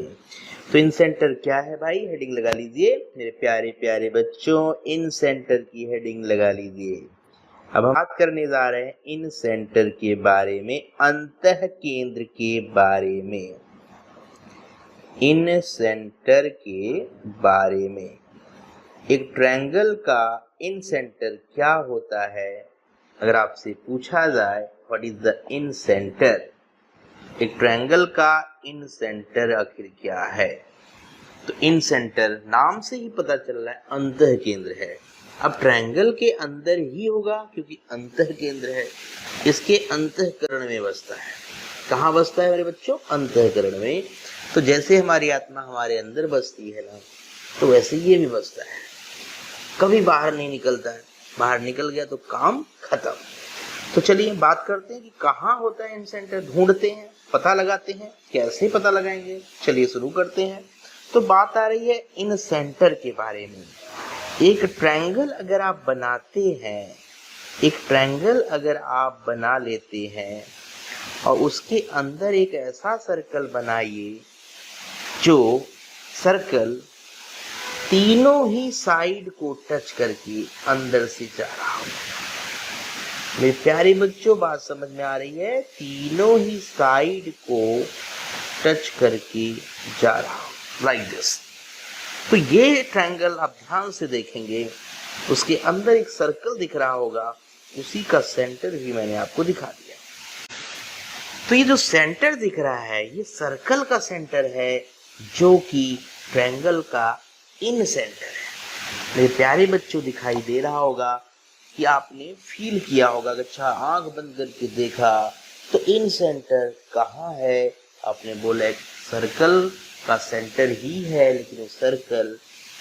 A: तो इन सेंटर क्या है भाई, हेडिंग लगा लीजिए मेरे प्यारे प्यारे बच्चों, इन सेंटर की हेडिंग लगा लीजिए। अब हम बात करने जा रहे हैं इन सेंटर के बारे में, अंतः केंद्र के बारे में, इन सेंटर के बारे में। एक ट्रायंगल का इन सेंटर क्या होता है, अगर आपसे पूछा जाए what is the in centre, एक ट्रायंगल का इन सेंटर आखिर क्या है, तो इन सेंटर नाम से ही पता चल रहा है अंतः केंद्र है। अब ट्रायंगल के अंदर ही होगा क्योंकि अंतः केंद्र है, इसके अंतःकरण में बसता है। कहाँ बसता है मेरे बच्चों, अंतःकरण में। तो जैसे हमारी आत्मा हमारे अंदर बसती है ना, तो वैसे ये भी बसता है, कभी बाहर नहीं निकलता है। बाहर निकल गया तो काम खत्म। तो चलिए बात करते हैं कि कहाँ होता है इन सेंटर, ढूंढते हैं, पता लगाते हैं। कैसे पता लगाएंगे, चलिए शुरू करते हैं। तो बात आ रही है इन सेंटर के बारे में। एक ट्रायंगल अगर आप बनाते हैं, एक ट्रायंगल अगर आप बना लेते हैं और उसके अंदर एक ऐसा सर्कल बनाइए जो सर्कल तीनों ही साइड को टच करके अंदर से जा रहा हो। मेरे प्यारे बच्चों बात समझ में आ रही है, तीनों ही साइड को टच करके जा रहा हो, लाइक दिस। तो ये ट्रायंगल आप ध्यान से देखेंगे, उसके अंदर एक सर्कल दिख रहा होगा, उसी का सेंटर भी मैंने आपको दिखा दिया। तो ये जो सेंटर दिख रहा है ये सर्कल का सेंटर है, जो कि ट्रायंगल का इन सेंटर है। मेरे प्यारे बच्चों दिखाई दे रहा होगा कि आपने फील किया होगा, अच्छा आंख बंद करके देखा तो इन सेंटर कहाँ है, आपने बोला एक सर्कल का सेंटर ही है, लेकिन वो सर्कल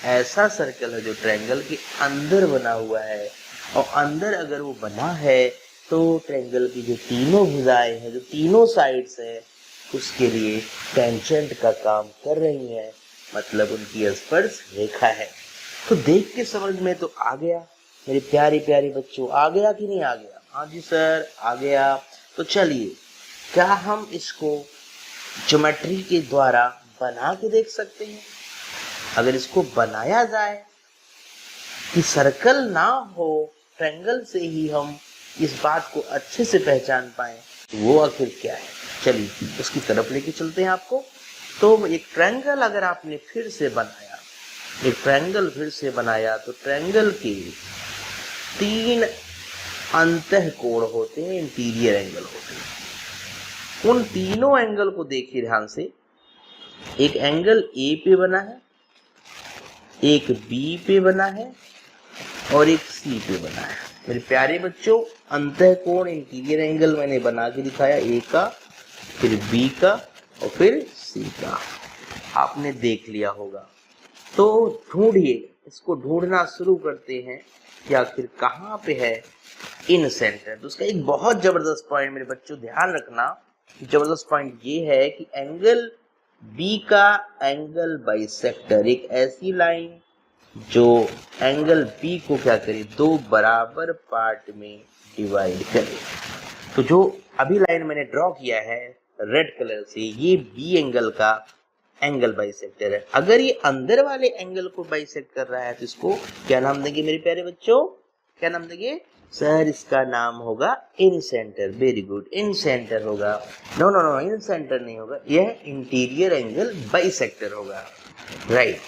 A: ऐसा सर्कल है जो ट्रायंगल के अंदर बना हुआ है। और अंदर अगर वो बना है तो ट्रायंगल की जो तीनों भुजाएं हैं, जो तीनों साइड्स है, उसके लिए टेंजेंट का काम कर रही है, मतलब उनकी स्पर्श रेखा है। तो देख के समझ में तो आ गया मेरे प्यारे प्यारे बच्चों, आ गया कि नहीं आ गया? हाँ जी सर आ गया। तो चलिए क्या हम इसको ज्योमेट्री के द्वारा बना के देख सकते हैं? अगर इसको बनाया जाए कि सर्कल ना हो, ट्रायंगल से ही हम इस बात को अच्छे से पहचान पाए, वो आखिर क्या है, चलिए उसकी तरफ लेके चलते हैं आपको। तो एक ट्रायंगल अगर आपने फिर से बनाया, एक ट्रायंगल फिर से बनाया, तो ट्रायंगल के 3 अंतः कोण होते हैं, इंटीरियर एंगल होते हैं। उन तीनों एंगल को देखिए ध्यान से, एक एंगल ए पे बना है, एक बी पे बना है और एक सी पे बना है। मेरे प्यारे बच्चों अंतः कोण इंटीरियर एंगल मैंने बना के दिखाया, ए का, फिर बी का और फिर सी का, आपने देख लिया होगा। तो ढूंढिए, इसको ढूंढना शुरू करते हैं कि आखिर कहाँ पे है इन सेंटर। तो उसका एक बहुत जबरदस्त पॉइंट मेरे बच्चों ध्यान रखना, जबरदस्त पॉइंट ये है कि एंगल बी का एंगल बाइसेक्टर, एक ऐसी लाइन जो एंगल बी को क्या करे, 2 बराबर पार्ट में डिवाइड करे। तो जो अभी लाइन मैंने ड्रॉ किया है रेड कलर से, ये बी एंगल का एंगल बाइसेक्टर है। अगर ये अंदर वाले एंगल को बाइसेक्ट कर रहा है तो इसको क्या नाम देंगे मेरे प्यारे बच्चों, क्या नाम देंगे सर? इसका नाम होगा इन सेंटर। वेरी गुड, इन सेंटर होगा। नो नो नो, इन सेंटर नहीं होगा, यह इंटीरियर एंगल बाइसेक्टर होगा, राइट।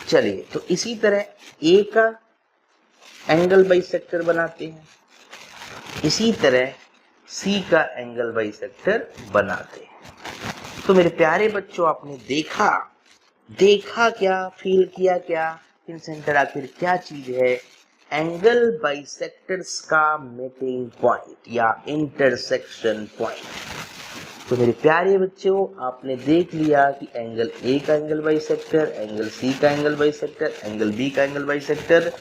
A: चलिए तो इसी तरह ए का एंगल बाइसेक्टर बनाते हैं, इसी तरह सी का एंगल बाइसेक्टर बनाते हैं। तो मेरे प्यारे बच्चों आपने देखा क्या, फील किया क्या, इन सेंटर आखिर क्या चीज है? एंगल बाइसेक्टर्स का मीटिंग पॉइंट या इंटरसेक्शन पॉइंट। तो मेरे प्यारे बच्चों आपने देख लिया कि एंगल ए का एंगल बाइसेक्टर, एंगल सी का एंगल बाइसेक्टर, एंगल बी का एंगल बाइसेक्टर,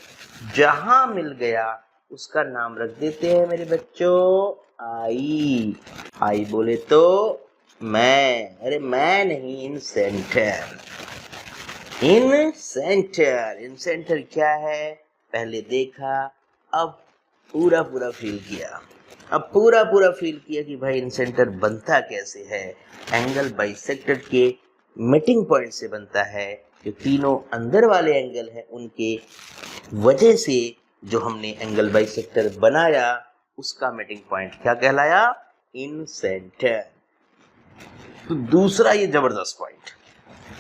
A: जहां मिल गया उसका नाम रख देते हैं मेरे बच्चों आई। आई बोले तो मैं, अरे मैं नहीं, इन सेंटर। इन सेंटर, इन सेंटर क्या है? पहले देखा, अब पूरा पूरा फील किया। अब पूरा पूरा फील किया कि भाई इन सेंटर बनता कैसे है। एंगल बाइसेक्टर के मीटिंग पॉइंट से बनता है। जो तीनों अंदर वाले एंगल हैं उनके वजह से जो हमने एंगल बाइसेक्टर बनाया उसका मीटिंग पॉइंट क्या कहलाया? इन सेंटर। तो दूसरा ये जबरदस्त पॉइंट।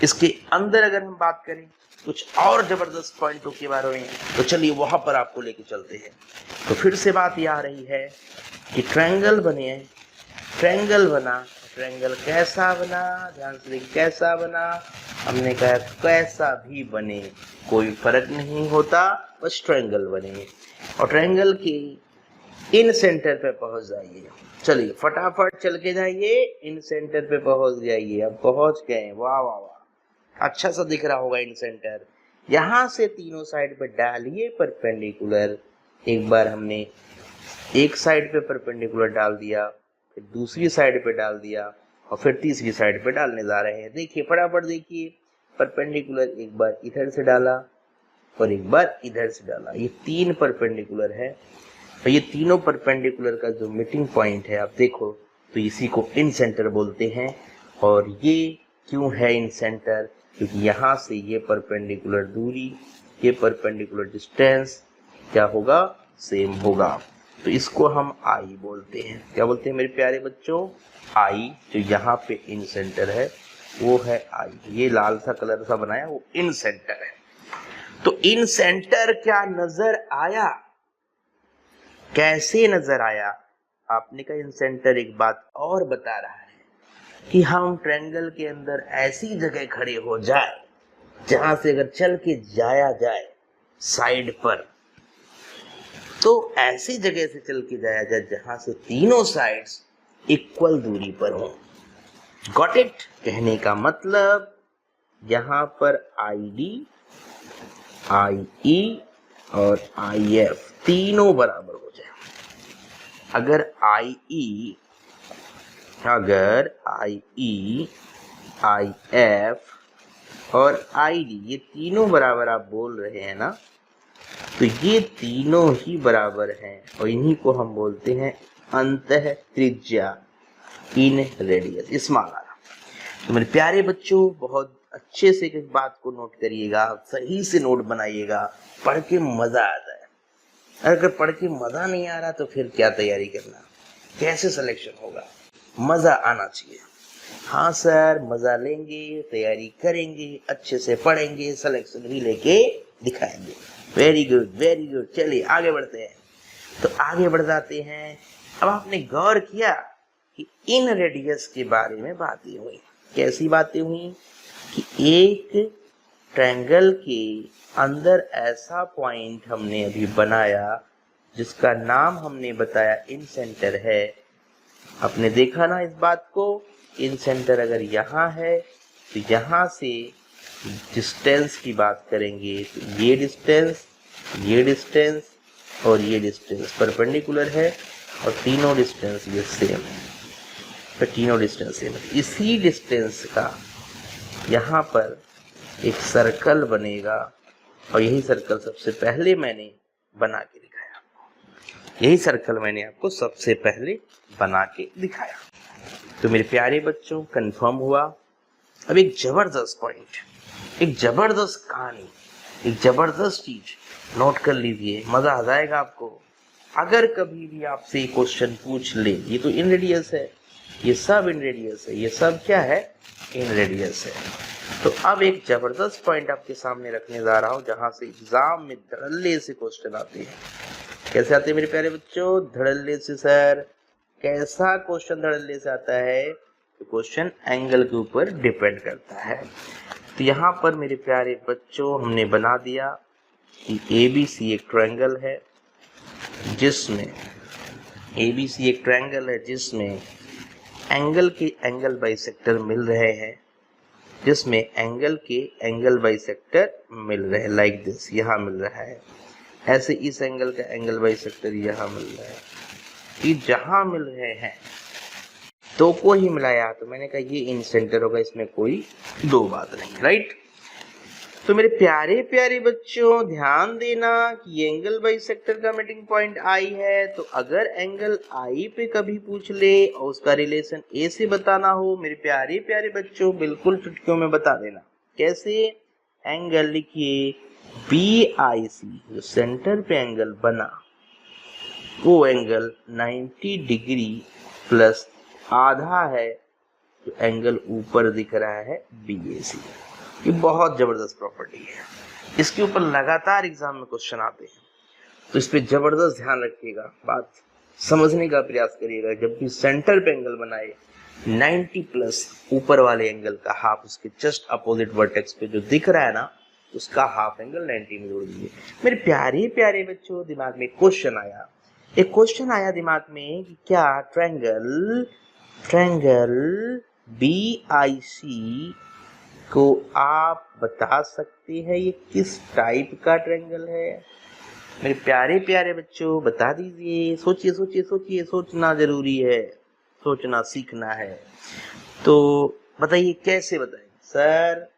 A: इसके अंदर अगर हम बात करें कुछ और जबरदस्त पॉइंटों के बारे में, तो चलिए वहां पर आपको लेके चलते हैं। तो फिर से बात यह आ रही है कि ट्रायंगल बने, ट्रायंगल बना, ट्रायंगल कैसा बना? ध्यान से देखिए, कैसा बना? हमने कहा कैसा भी बने कोई फर्क नहीं होता, बस ट्रायंगल बने। और ट्रायंगल के इन सेंटर पे पहुंच जाइए। चलिए फटाफट चल के जाइए, इन सेंटर पे पहुंच जाइए। अब पहुंच गए, वाह वाह वाह, अच्छा सा दिख रहा होगा इन सेंटर। यहां से तीनों साइड पे डालिए परपेंडिकुलर। एक बार हमने एक साइड पे परपेंडिकुलर डाल दिया, फिर दूसरी साइड पे डाल दिया और फिर तीसरी साइड पे डालने जा रहे हैं। देखिए फटाफट देखिए, परपेंडिकुलर एक बार इधर से डाला और एक बार इधर से डाला। ये 3 परपेंडिकुलर है और ये तीनों परपेंडिकुलर का जो मीटिंग पॉइंट है आप देखो तो इसी को इन सेंटर बोलते हैं। और ये क्यों है इन सेंटर? क्योंकि यहाँ से ये परपेंडिकुलर दूरी, ये परपेंडिकुलर डिस्टेंस क्या होगा? सेम होगा। तो इसको हम आई बोलते हैं। क्या बोलते हैं मेरे प्यारे बच्चों? आई। जो यहाँ पे इन सेंटर है वो है आई। ये लाल सा कलर सा बनाया वो इन सेंटर है। तो इन सेंटर क्या नजर आया? कैसे नजर आया? आपने कहा इन सेंटर एक बात और बता रहा है कि हम ट्रायंगल के अंदर ऐसी जगह खड़े हो जाए जहां से अगर चल के जाया जाए साइड पर, तो ऐसी जगह से चल के जाया जाए जहां से तीनों साइड्स इक्वल दूरी पर हो। Got it? कहने का मतलब यहां पर ID, IE और IF तीनों बराबर हो जाए। अगर IE, IF और ID ये तीनों बराबर आप बोल रहे हैं ना, तो ये तीनों ही बराबर हैं और इन्हीं को हम बोलते हैं अंतः त्रिज्या, इन रेडियस, स्मॉल आर। तो मेरे प्यारे बच्चों बहुत अच्छे से इस बात को नोट करिएगा, सही से नोट बनाइएगा, पढ़ के मजा आता है। अगर पढ़ के मजा नहीं आ रहा तो फिर क्या तैयारी करना, कैसे सिलेक्शन होगा? मजा आना चाहिए। हाँ सर, मजा लेंगे, तैयारी करेंगे, अच्छे से पढ़ेंगे, सिलेक्शन भी लेके दिखाएंगे। Very good very good. चलिए आगे बढ़ते हैं। तो आगे बढ़ जाते हैं। अब आपने गौर किया कि इन रेडियस के बारे में बातें हुई। कैसी बातें हुई? कि एक ट्रायंगल के अंदर ऐसा पॉइंट हमने अभी बनाया जिसका नाम हमने बताया इन सेंटर है। आपने देखा ना इस बात को? इन सेंटर अगर यहाँ है तो यहाँ से डिस्टेंस की बात करेंगे तो ये डिस्टेंस और ये डिस्टेंस परपेंडिकुलर है और तीनों डिस्टेंस ये सेम है। तो तीनों डिस्टेंस सेम है। इसी डिस्टेंस का यहाँ पर एक सर्कल बनेगा और यही सर्कल सबसे पहले मैंने बना के दिखाया। यही सर्कल मैंने आपको सबसे पहले बना के दिखाया। तो मेरे प्यारे बच्चों कंफर्म हुआ। अब एक जबरदस्त पॉइंट, एक जबरदस्त कहानी, एक जबरदस्त चीज नोट कर लीजिए, मजा आ जाएगा आपको। अगर कभी भी आपसे क्वेश्चन पूछ ले, ये तो इन रेडियस है, ये सब इन रेडियस है, ये सब क्या है? इन रेडियस है। तो अब एक जबरदस्त पॉइंट आपके सामने रखने जा रहा हूं जहां से एग्जाम में धड़ल्ले से क्वेश्चन आते हैं। कैसे आते हैं मेरे प्यारे बच्चों? धड़ल्ले से। सर कैसा क्वेश्चन धड़ल्ले से आता है? तो क्वेश्चन एंगल के ऊपर डिपेंड करता है। तो यहाँ पर मेरे प्यारे बच्चों हमने बना दिया कि ABC एक ट्रायंगल है जिसमें एंगल के एंगल बाइसेक्टर मिल रहे हैं, लाइक दिस, यहाँ मिल रहा है। ऐसे इस एंगल का एंगल बाइसेक्टर यहाँ मिल रहा है। ये जहां मिल रहे हैं दो को ही मिलाया तो मैंने कहा ये इन सेंटर होगा, इसमें कोई दो बात नहीं, राइट? तो मेरे प्यारे प्यारे बच्चों ध्यान देना कि ये एंगल बाइसेक्टर का मीटिंग पॉइंट आई है, तो अगर एंगल आई पे कभी पूछ ले और उसका रिलेशन ए से बताना हो, मेरे प्यारे प्यारे बच्चों बिल्कुल चुटकियों में बता देना। कैसे? एंगल लिखिए BIC, जो सेंटर पे एंगल बना वो एंगल 90 डिग्री प्लस आधा है, तो एंगल ऊपर दिख रहा है BAC। ये बहुत जबरदस्त प्रॉपर्टी है, इसके ऊपर लगातार एग्जाम में क्वेश्चन आते हैं, तो इस पे जबरदस्त ध्यान रखिएगा, बात समझने का प्रयास करिएगा। जब भी सेंटर पे एंगल बनाए 90 प्लस ऊपर वाले एंगल का हाफ उसके जस्ट अपोजिट वर्टेक्स पे जो दिख रहा है ना, उसका हाफ एंगल 90 में जोड़ दीजिए। मेरे प्यारे प्यारे बच्चों दिमाग में क्वेश्चन आया, एक क्वेश्चन आया दिमाग में कि क्या ट्रायंगल BIC को आप बता सकते हैं ये किस टाइप का ट्रायंगल है? मेरे प्यारे प्यारे बच्चों बता दीजिए, सोचिए सोचिए सोचिए, सोचना जरूरी है, सोचना सीखना है। तो बताइए कैसे बताएं? सर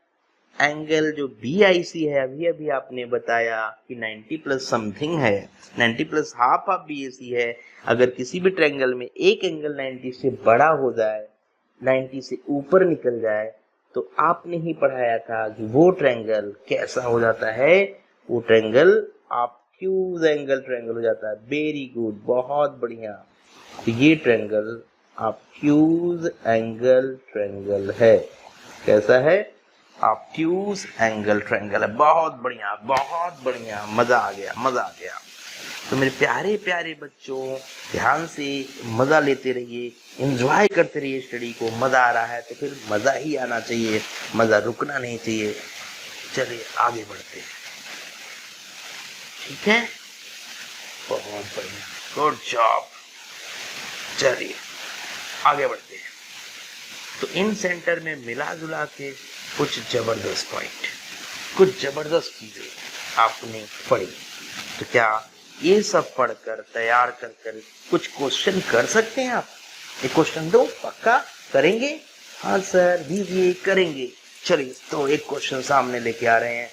A: एंगल जो BIC है अभी अभी आपने बताया कि 90 प्लस समथिंग है, 90 प्लस हाफ ऑफ BAC है। अगर किसी भी ट्रायंगल में एक एंगल 90 से बड़ा हो जाए, 90 से ऊपर निकल जाए, तो आपने ही पढ़ाया था कि वो ट्रायंगल कैसा हो जाता है, वो ट्रायंगल ऑब्ट्यूज एंगल ट्रायंगल हो जाता है। वेरी गुड, बहुत बढ़िया। तो ये ट्रायंगल ऑब्ट्यूज एंगल ट्रायंगल है। कैसा है? ऑब्ट्यूज एंगल ट्रायंगल है। बहुत बढ़िया बहुत बढ़िया, मजा आ गया मजा आ गया। तो मेरे प्यारे प्यारे बच्चों ध्यान से मजा लेते रहिए, एंजॉय करते रहिए स्टडी को। मजा आ रहा है तो फिर मजा ही आना चाहिए, मजा रुकना नहीं चाहिए। चलिए आगे बढ़ते हैं, ठीक है? बहुत बढ़िया, गुड जॉब। चलिए आगे बढ़ते हैं। तो इन सेंटर में मिला जुला के कुछ जबरदस्त पॉइंट, कुछ जबरदस्त चीजें आपने पढ़ी। तो क्या ये सब पढ़कर तैयार कर कुछ क्वेश्चन कर सकते हैं आप? एक क्वेश्चन दो, पक्का करेंगे? हाँ सर दीजिए, करेंगे। चलिए तो एक क्वेश्चन सामने लेके आ रहे हैं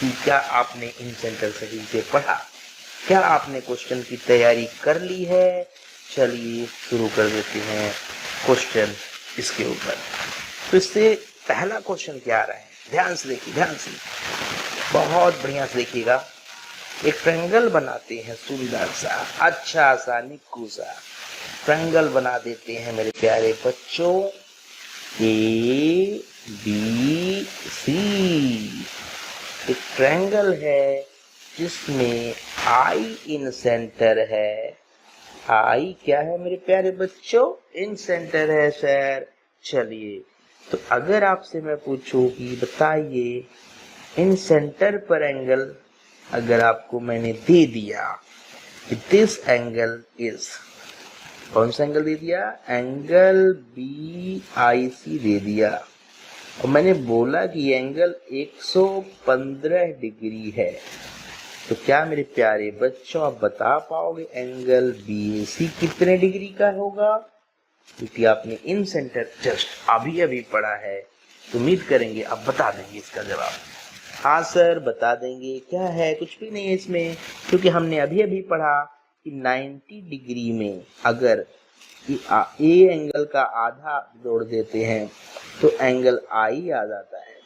A: कि क्या आपने इन सेंटर सही से पढ़ा, क्या आपने क्वेश्चन की तैयारी कर ली है? चलिए शुरू कर देते हैं क्वेश्चन इसके ऊपर। तो इससे पहला क्वेश्चन क्या आ रहा है, ध्यान से देखिए, ध्यान से बहुत बढ़िया से देखिएगा। एक ट्रायंगल बनाते हैं सुंदर सा, अच्छा सा, निक्कू सा ट्रायंगल बना देते हैं मेरे प्यारे बच्चों। ABC एक ट्रायंगल है जिसमें I इन सेंटर है। I क्या है मेरे प्यारे बच्चों? इन सेंटर है सर। चलिए तो अगर आपसे मैं पूछूं कि बताइए इन सेंटर पर एंगल, अगर आपको मैंने दे दिया कि दिस एंगल इज, कौन सा एंगल दे दिया? एंगल BIC दे दिया, और मैंने बोला कि एंगल 115 डिग्री है, तो क्या मेरे प्यारे बच्चों आप बता पाओगे एंगल BAC कितने डिग्री का होगा? क्योंकि आपने इन सेंटर जस्ट अभी अभी पढ़ा है, तो उम्मीद करेंगे आप बता देंगे इसका जवाब। हाँ सर बता देंगे। क्या है? कुछ भी नहीं है इसमें, क्योंकि हमने अभी अभी पढ़ा कि 90 डिग्री में अगर ए एंगल का आधा जोड़ देते हैं तो एंगल I आ जाता है,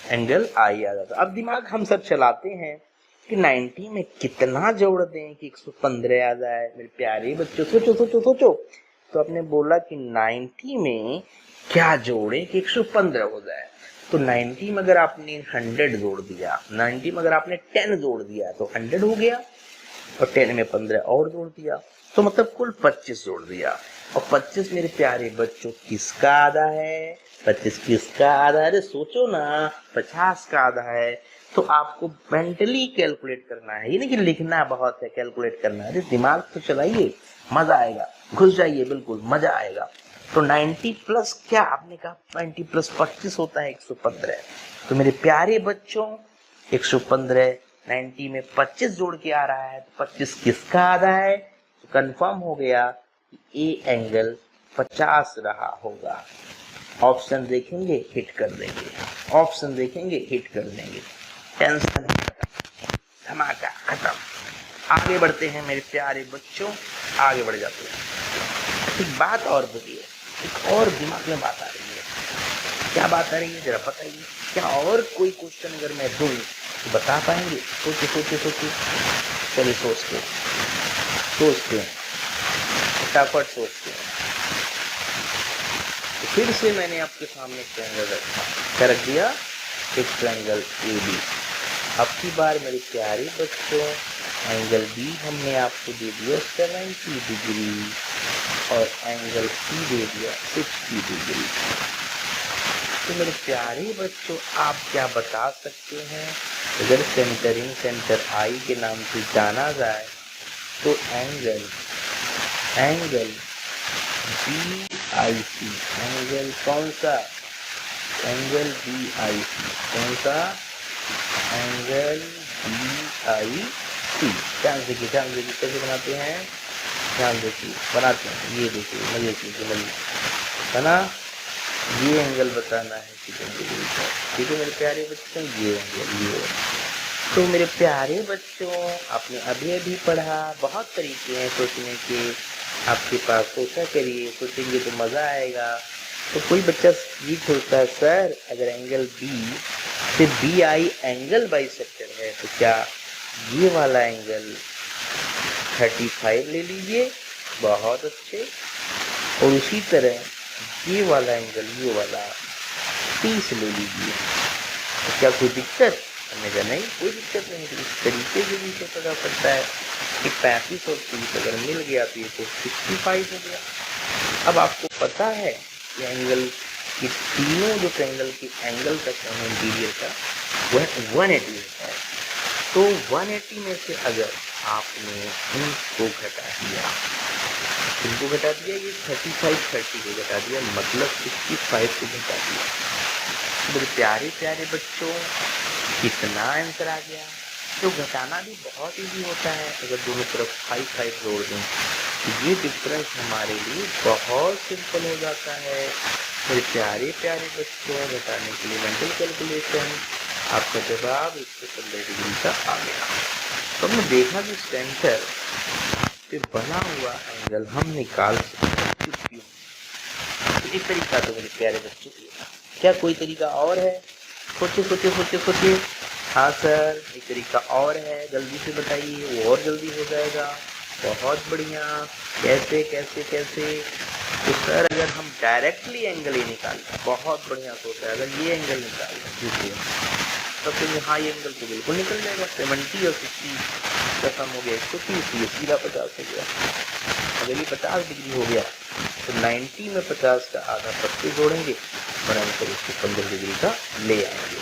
A: एंगल I आ जाता है। अब दिमाग हम सब चलाते हैं कि 90 में कितना जोड़ दें कि 115 आ जाए। मेरे प्यारे बच्चों सोचो सोचो सोचो। तो आपने बोला कि 90 में क्या जोड़े कि 115 हो जाए। तो 90 में अगर आपने 100 जोड़ दिया, 90 में अगर आपने 10 जोड़ दिया तो 100 हो गया, और 10 में 15 और जोड़ दिया, तो मतलब कुल 25 जोड़ दिया। और 25 मेरे प्यारे बच्चों किसका आधा है? 25 किसका आधा है? अरे सोचो ना, 50 का आधा है। तो आपको मेंटली कैलकुलेट करना है, ये नहीं कि लिखना बहुत है, कैलकुलेट करना है। अरे दिमाग तो चलाइए, मजा आएगा, घुस जाइए, बिल्कुल मजा आएगा। तो 90 प्लस क्या आपने कहा? 90 प्लस 25 होता है 115। तो मेरे प्यारे बच्चों 115, 90 में 25 जोड़ के आ रहा है, तो 25 किसका आधा है? तो कंफर्म हो गया कि ए एंगल 50 रहा होगा। ऑप्शन देखेंगे, हिट कर देंगे। ऑप्शन देखेंगे, हिट कर देंगे, टेंशन खत्म, धमाका खत्म। आगे बढ़ते हैं मेरे प्यारे बच्चों, आगे बढ़ जाते हैं। एक बात और बताइए, एक और दिमाग में बात आ रही है, क्या बात आ रही है जरा बताइए। क्या और कोई क्वेश्चन अगर मैं दूं तो बता पाएंगे? सोचिए सोचिए सोचिए, चलिए सोचते हैं, फटाफट सोचते हैं। तो फिर से मैंने आपके सामने ट्रायंगल रखा, क्या रख दिया? एक ट्रायंगल AB। अब की बार मेरे प्यारे बच्चों, एंगल B हमने आपको दे दिया 70 डिग्री और एंगल C दे दिया 60 डिग्री। तो मेरे प्यारे बच्चों, आप क्या बता सकते हैं? अगर सेंटरिंग सेंटर I के नाम से जाना जाए तो एंगल BIC, एंगल कौन सा? एंगल BIC कौन सा? Angle BIC। ध्यान देखिए कैसे बनाते हैं, ध्यान देखिए बनाते हैं। ये देखिए, मजे कीजिए, बना। ये एंगल बताना है कितने डिग्री का, ठीक है मेरे प्यारे बच्चों? ये एंगल, ये। तो मेरे प्यारे बच्चों, आपने अभी पढ़ा, बहुत तरीके हैं सोचने के आपके पास। सोचा करिए, सोचेंगे तो मजा आएगा। तो कोई बच्चा ये सोचता है, सर अगर एंगल B से BI एंगल बाइसेक्टर है तो क्या ये वाला एंगल 35 ले लीजिए, बहुत अच्छे। और उसी तरह ये वाला एंगल, ये वाला 30 ले लीजिए, तो क्या कोई दिक्कत? हमने कहा नहीं, कोई दिक्कत नहीं। तो इस तरीके से भी पता पड़ता है कि 35 और 30 अगर मिल गया तो ये तो 65 हो गया। अब आपको पता है कि एंगल की तीनों जो ट्रायंगल की एंगल का है इंटीरियर का, वह 180 होता है। तो 180 में से अगर आपने इनको घटा दिया, ये 35 को घटा दिया, मतलब 65 को घटा दिया। मेरे प्यारे बच्चों, कितना आंसर आ गया? तो घटाना भी बहुत ईजी होता है, अगर दोनों तरफ 5 जोड़ दें तो ये डिफरेंस हमारे लिए बहुत सिंपल हो जाता है। मेरे प्यारे बच्चों, घटाने के लिए मेंटल कैलकुलेशन, आपका जवाब 115 डिग्री का आ गया। तो हमने देखा कि सेंटर पे बना हुआ एंगल हम निकाल सकते हैं। तो एक तरीका तो मेरे प्यारे बच्चों, क्या कोई तरीका और है? सोचिए। हाँ सर, एक तरीका और है, जल्दी से बताइए, वो और जल्दी हो जाएगा। बहुत बढ़िया। कैसे? तो सर अगर हम डायरेक्टली एंगल ही निकालें, बहुत बढ़िया सोचा है, अगर ये एंगल निकालें देखिए, तब तो यहाँ ये एंगल तो बिल्कुल निकल जाएगा। 70 और 60 का सम हो गया 130, ये सीधा 50 हो गया। अगर ये 50 डिग्री हो गया तो 90 में 50 का आधा 25 जोड़ेंगे और आंसर 115 डिग्री का ले आएंगे।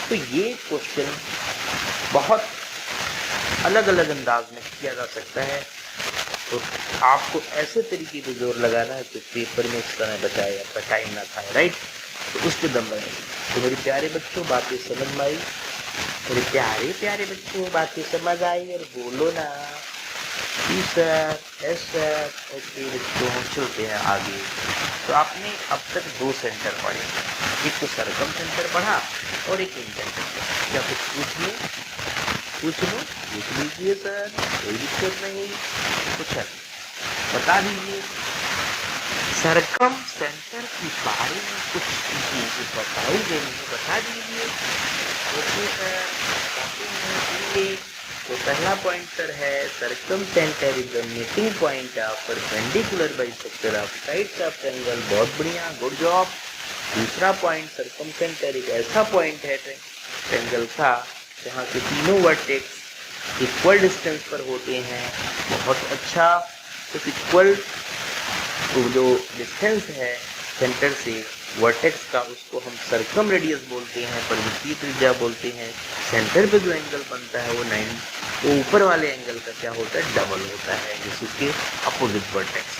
A: तो ये क्वेश्चन बहुत अलग अंदाज में किया जा सकता है। तो आपको ऐसे तरीके पे जोर लगाना है तो पेपर में समय बचाए, आपका टाइम ना खाए, राइट? तो उसके दम लगाइए। तो मेरे प्यारे बच्चों, बातें समझ में आई? मेरे प्यारे बच्चों, बातें समझ आई? और बोलो ना सर, यस सर। ओके बच्चों, चलते हैं आगे। तो आपने अब तक 2 सेंटर पढ़े, एक तो सर्कम सेंटर पढ़ा और एक इंटेंशन। क्या कुछ पूछ लीजिए सर, कोई दिक्कत नहीं, कुछ बता दीजिए। सर्कम सेंटर के बारे में कुछ चीजें बताई गई है, बता दीजिए। ओके सर, बताते हैं। तो पहला पॉइंट सर है, circum centre is the meeting point of perpendicular bisector of sides of triangle. बहुत बढ़िया, गुड जॉब। दूसरा पॉइंट, सर्कम सेंटर एक ऐसा पॉइंट है ट्रायंगल का जहाँ से तीनों वर्टेक्स इक्वल डिस्टेंस पर होते हैं। बहुत अच्छा। तो इक्वल जो डिस्टेंस है सेंटर से वर्टेक्स का, उसको हम सर्कम रेडियस बोलते हैं, परिवृत्तीय त्रिज्या बोलते हैं। सेंटर पे जो एंगल बनता है वो ऊपर वाले एंगल का क्या होता है? डबल होता है, जिस उसके अपोजिट वर्टेक्स।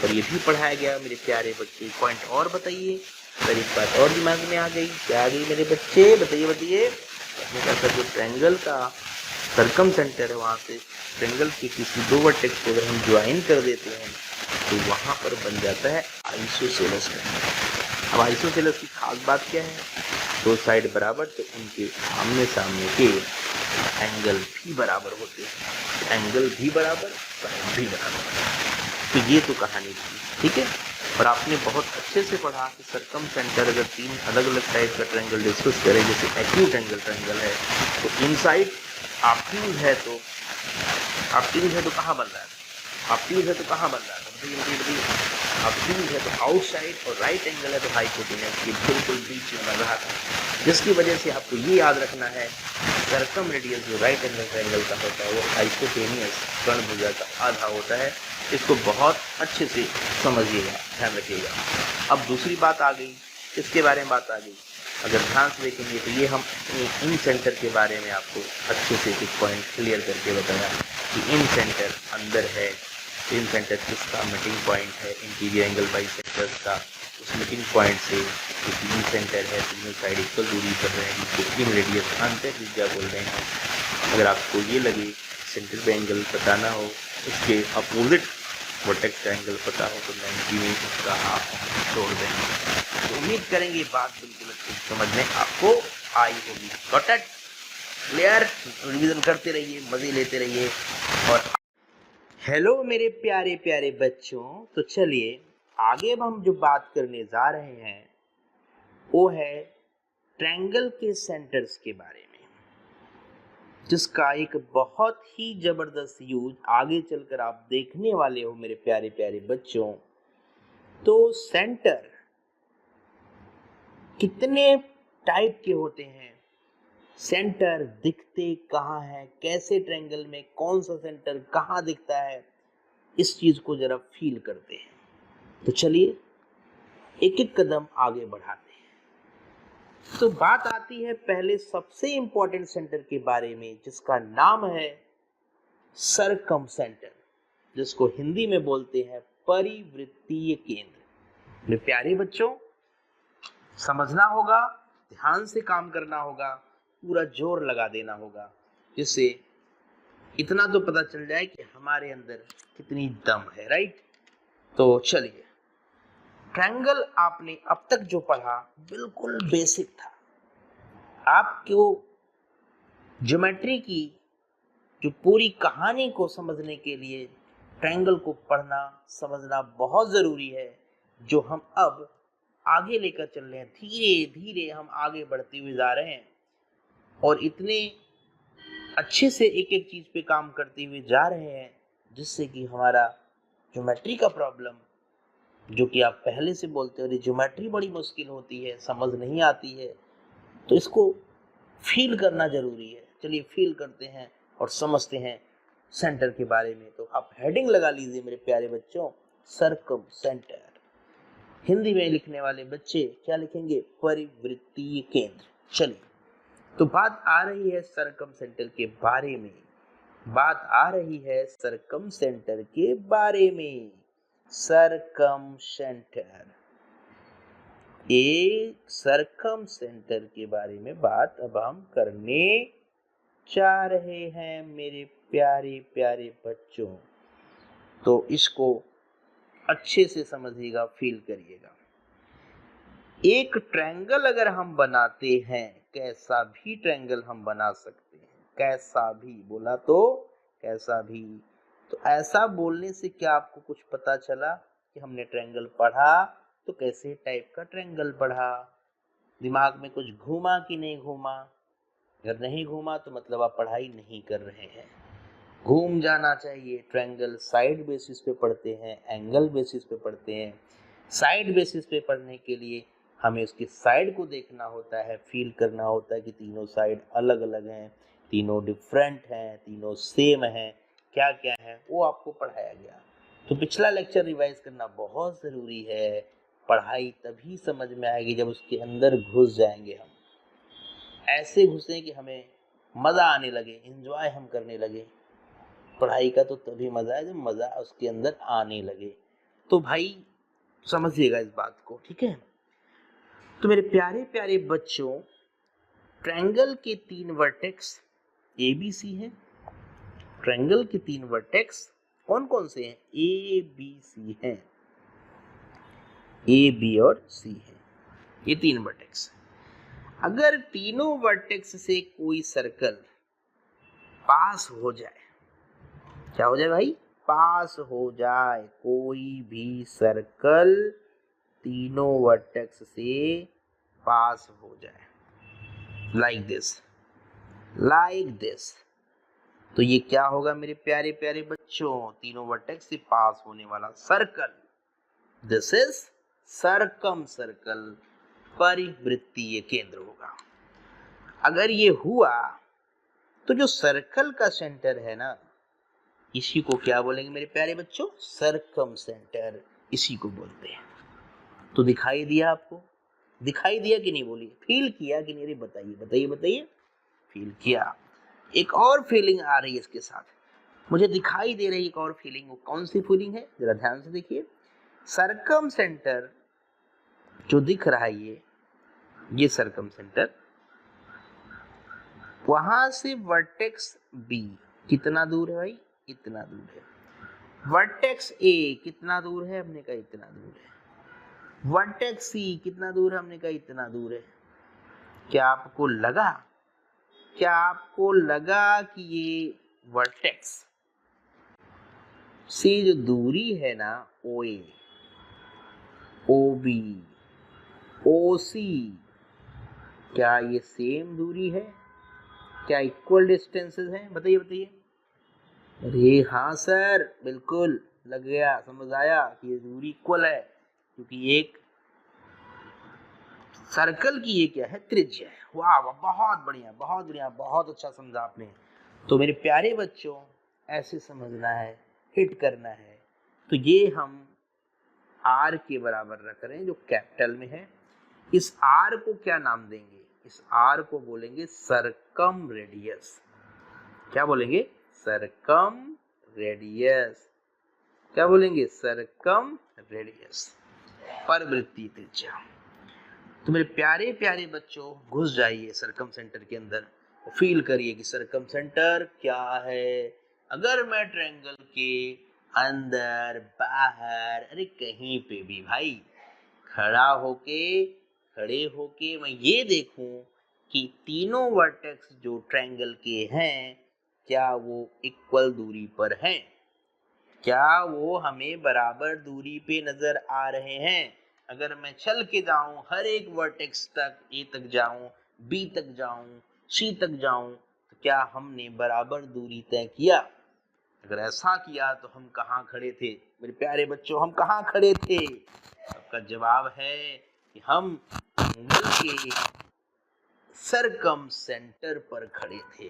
A: और ये भी पढ़ाया गया मेरे प्यारे बच्चे। पॉइंट और बताइए सर, एक बात और दिमाग में आ गई, क्या आ गई मेरे बच्चे? बताइए। जो ट्रायंगल का सर्कम सेंटर है, वहाँ से ट्रायंगल के किसी 2 वर्टेक्स को अगर हम ज्वाइन कर देते हैं तो वहाँ पर बन जाता है आइसोसेलेस ट्रायंगल। अब आइसोसेलेस की खास बात क्या है? दो साइड बराबर तो उनके आमने सामने के एंगल भी बराबर होते हैं, एंगल भी बराबर, साइड भी बराबर। तो ये तो कहानी थी, ठीक है। और आपने बहुत अच्छे से पढ़ा कि सर्कमसेंटर अगर तीन अलग अलग टाइप का ट्रायंगल डिस्कस करें, जैसे एक्यूट एंगल ट्रायंगल है तो इनसाइड ऑब्ट्यूज है, तो ऑब्ट्यूज है तो कहाँ बन रहा है, ऑब्ट्यूज है तो कहाँ बन रहा है, बताइए। ऑब्ट्यूज है तो आउटसाइड, और राइट एंगल है तो हाइपोटेनस, ये बिल्कुल बीच में बन रहा था, जिसकी वजह से आपको ये याद रखना है सर्कम रेडियस जो राइट एंगल ट्रायंगल का होता है वो हाइपोटेनियस कर्णभुजा का आधा होता है। इसको बहुत अच्छे से समझिएगा, ध्यान रखिएगा। अब दूसरी बात आ गई, इसके बारे में बात आ गई, अगर ध्यान से देखेंगे तो ये हम इन सेंटर के बारे में आपको अच्छे से एक पॉइंट क्लियर करके बताया कि इन सेंटर अंदर है, इन सेंटर किसका मीटिंग पॉइंट है, इंटीरियर एंगल बाइसेक्टर्स का, उस मीटिंग पॉइंट से जो तीन सेंटर है तीनों साइड इक्वल दूरी पर रहे हैं, जिसको इन रेडियस अंतःत्रिज्या बोल रहे हैं। अगर आपको ये लगे सेंटर पे एंगल पता ना हो, उसके अपोजिट वर्टेक्स का एंगल पता हो, तो 90 में उसका आप छोड़ देंगे। तो उम्मीद करेंगे बात बिल्कुल अच्छी समझ में आपको आई होगी। Got it? क्लियर? रिवीजन करते रहिए, मजे लेते रहिए। और हेलो मेरे प्यारे प्यारे बच्चों, तो चलिए आगे अब हम जो बात करने जा रहे हैं वो है ट्रायंगल के सेंटर्स के बारे में, जिसका एक बहुत ही जबरदस्त यूज आगे चलकर आप देखने वाले हो मेरे प्यारे प्यारे बच्चों। तो सेंटर कितने टाइप के होते हैं, सेंटर दिखते कहाँ है, कैसे ट्रायंगल में कौन सा सेंटर कहाँ दिखता है, इस चीज को जरा फील करते हैं। तो चलिए एक एक कदम आगे बढ़ाते हैं। तो बात आती है पहले सबसे इंपॉर्टेंट सेंटर के बारे में, जिसका नाम है सरकम सेंटर, जिसको हिंदी में बोलते हैं परिवृत्तीय केंद्र। मेरे प्यारे बच्चों, समझना होगा, ध्यान से काम करना होगा, पूरा जोर लगा देना होगा, जिससे इतना तो पता चल जाए कि हमारे अंदर कितनी दम है, राइट। तो चलिए, ट्रायंगल आपने अब तक जो पढ़ा बिल्कुल बेसिक था। आपको ज्योमेट्री की जो पूरी कहानी को समझने के लिए ट्रायंगल को पढ़ना समझना बहुत जरूरी है, जो हम अब आगे लेकर चल रहे हैं। धीरे धीरे हम आगे बढ़ते हुए जा रहे हैं और इतने अच्छे से एक एक चीज पे काम करते हुए जा रहे हैं, जिससे कि हमारा ज्योमेट्री का प्रॉब्लम, जो कि आप पहले से बोलते हो ज्योमेट्री बड़ी मुश्किल होती है, समझ नहीं आती है, तो इसको फील करना जरूरी है। चलिए फील करते हैं और समझते हैं सेंटर के बारे में। तो आप हेडिंग लगा लीजिए मेरे प्यारे बच्चों, सरकम सेंटर। हिंदी में लिखने वाले बच्चे क्या लिखेंगे? परिवृत्तीय केंद्र। चलिए, तो बात आ रही है सरकम सेंटर के बारे में, बात आ रही है सरकम सेंटर के बारे में। सरकम सेंटर, एक सरकम सेंटर के बारे में बात अब हम करने जा रहे हैं मेरे प्यारे प्यारे बच्चों। तो इसको अच्छे से समझिएगा, फील करिएगा। एक ट्रायंगल अगर हम बनाते हैं, कैसा भी ट्रायंगल हम बना सकते हैं, कैसा भी बोला तो कैसा भी। तो ऐसा बोलने से क्या आपको कुछ पता चला कि हमने ट्रायंगल पढ़ा तो कैसे टाइप का ट्रायंगल पढ़ा, दिमाग में कुछ घूमा कि नहीं घूमा? अगर नहीं घूमा तो मतलब आप पढ़ाई नहीं कर रहे हैं। घूम जाना चाहिए। ट्रायंगल साइड बेसिस पे पढ़ते हैं, एंगल बेसिस पे पढ़ते हैं। साइड बेसिस पे पढ़ने के लिए हमें उसकी साइड को देखना होता है, फील करना होता है कि तीनों साइड अलग अलग हैं, तीनों डिफरेंट हैं, तीनों सेम हैं, क्या क्या है वो आपको पढ़ाया गया। तो पिछला लेक्चर रिवाइज करना बहुत ज़रूरी है। पढ़ाई तभी समझ में आएगी जब उसके अंदर घुस जाएंगे हम, ऐसे घुसें कि हमें मज़ा आने लगे, एंजॉय हम करने लगे। पढ़ाई का तो तभी मज़ा है जब मज़ा उसके अंदर आने लगे। तो भाई समझिएगा इस बात को, ठीक है। तो मेरे प्यारे प्यारे बच्चों, ट्रायंगल के तीन वर्टेक्स ए बी सी हैं। ट्रायंगल के तीन वर्टेक्स कौन कौन से हैं? ए बी सी हैं, ए बी और सी हैं, ये तीन वर्टेक्स। अगर तीनों वर्टेक्स से कोई सर्कल पास हो जाए, क्या हो जाए भाई? पास हो जाए कोई भी सर्कल तीनों वर्टेक्स से पास हो जाए, लाइक दिस, तो ये क्या होगा मेरे प्यारे प्यारे बच्चों? तीनों वर्टेक्स से पास होने वाला circle, this is circumcircle, परिवृत्तीय केंद्र होगा। अगर ये हुआ तो जो सर्कल का सेंटर है ना, इसी को क्या बोलेंगे मेरे प्यारे बच्चों? सर्कम सेंटर, इसी को बोलते हैं। तो दिखाई दिया आपको? दिखाई दिया कि नहीं? बोलिए, फील किया कि नहीं? बताइए बताइए बताइए। फील किया। एक और फीलिंग आ रही है इसके साथ, मुझे दिखाई दे रही एक और फीलिंग। वो कौन सी फीलिंग है? जरा ध्यान से देखिए। सर्कम सेंटर जो दिख रहा है, ये सर्कम सेंटर, वहां से वर्टेक्स बी कितना दूर है भाई? इतना दूर है। वर्टेक्स ए कितना दूर है? हमने कहा इतना दूर है। वर्टेक्स सी कितना दूर है? हमने कहा इतना दूर है। क्या आपको लगा कि ये वर्टेक्स से जो दूरी है ना, ओ ए, ओ बी, ओ सी, क्या ये सेम दूरी है? क्या इक्वल डिस्टेंसेस हैं? बताइए बताइए। अरे हाँ सर, बिल्कुल लग गया, समझ आया कि ये दूरी इक्वल है, क्योंकि एक सर्कल की ये क्या है? त्रिज्या है। वाह वाह, बहुत बढ़िया बहुत बढ़िया, बहुत अच्छा समझा आपने। तो मेरे प्यारे बच्चों, ऐसे समझना है, हिट करना है। तो ये हम आर के बराबर रख रहे हैं, जो कैपिटल में है। इस आर को क्या नाम देंगे? इस आर को बोलेंगे सरकम रेडियस। क्या बोलेंगे? सरकम रेडियस। क्या बोलेंगे? सरकम रेडियस, परिवृत्तीय त्रिज्या। तो मेरे प्यारे प्यारे बच्चों, घुस जाइए सरकम सेंटर के अंदर, फील करिए कि सरकम सेंटर क्या है। अगर मैं ट्रायंगल के अंदर, बाहर, अरे कहीं पे भी भाई खड़े होके मैं ये देखूं कि तीनों वर्टेक्स जो ट्रायंगल के हैं, क्या वो इक्वल दूरी पर हैं? क्या वो हमें बराबर दूरी पे नजर आ रहे हैं? अगर मैं चल के जाऊं, हर एक वर्टेक्स तक, ए तक जाऊं, बी तक जाऊं, सी तक जाऊं, तो क्या हमने बराबर दूरी तय किया? अगर ऐसा किया तो हम कहाँ खड़े थे मेरे प्यारे बच्चों? हम कहाँ खड़े थे? आपका जवाब है कि हम एंगल के सरकम सेंटर पर खड़े थे।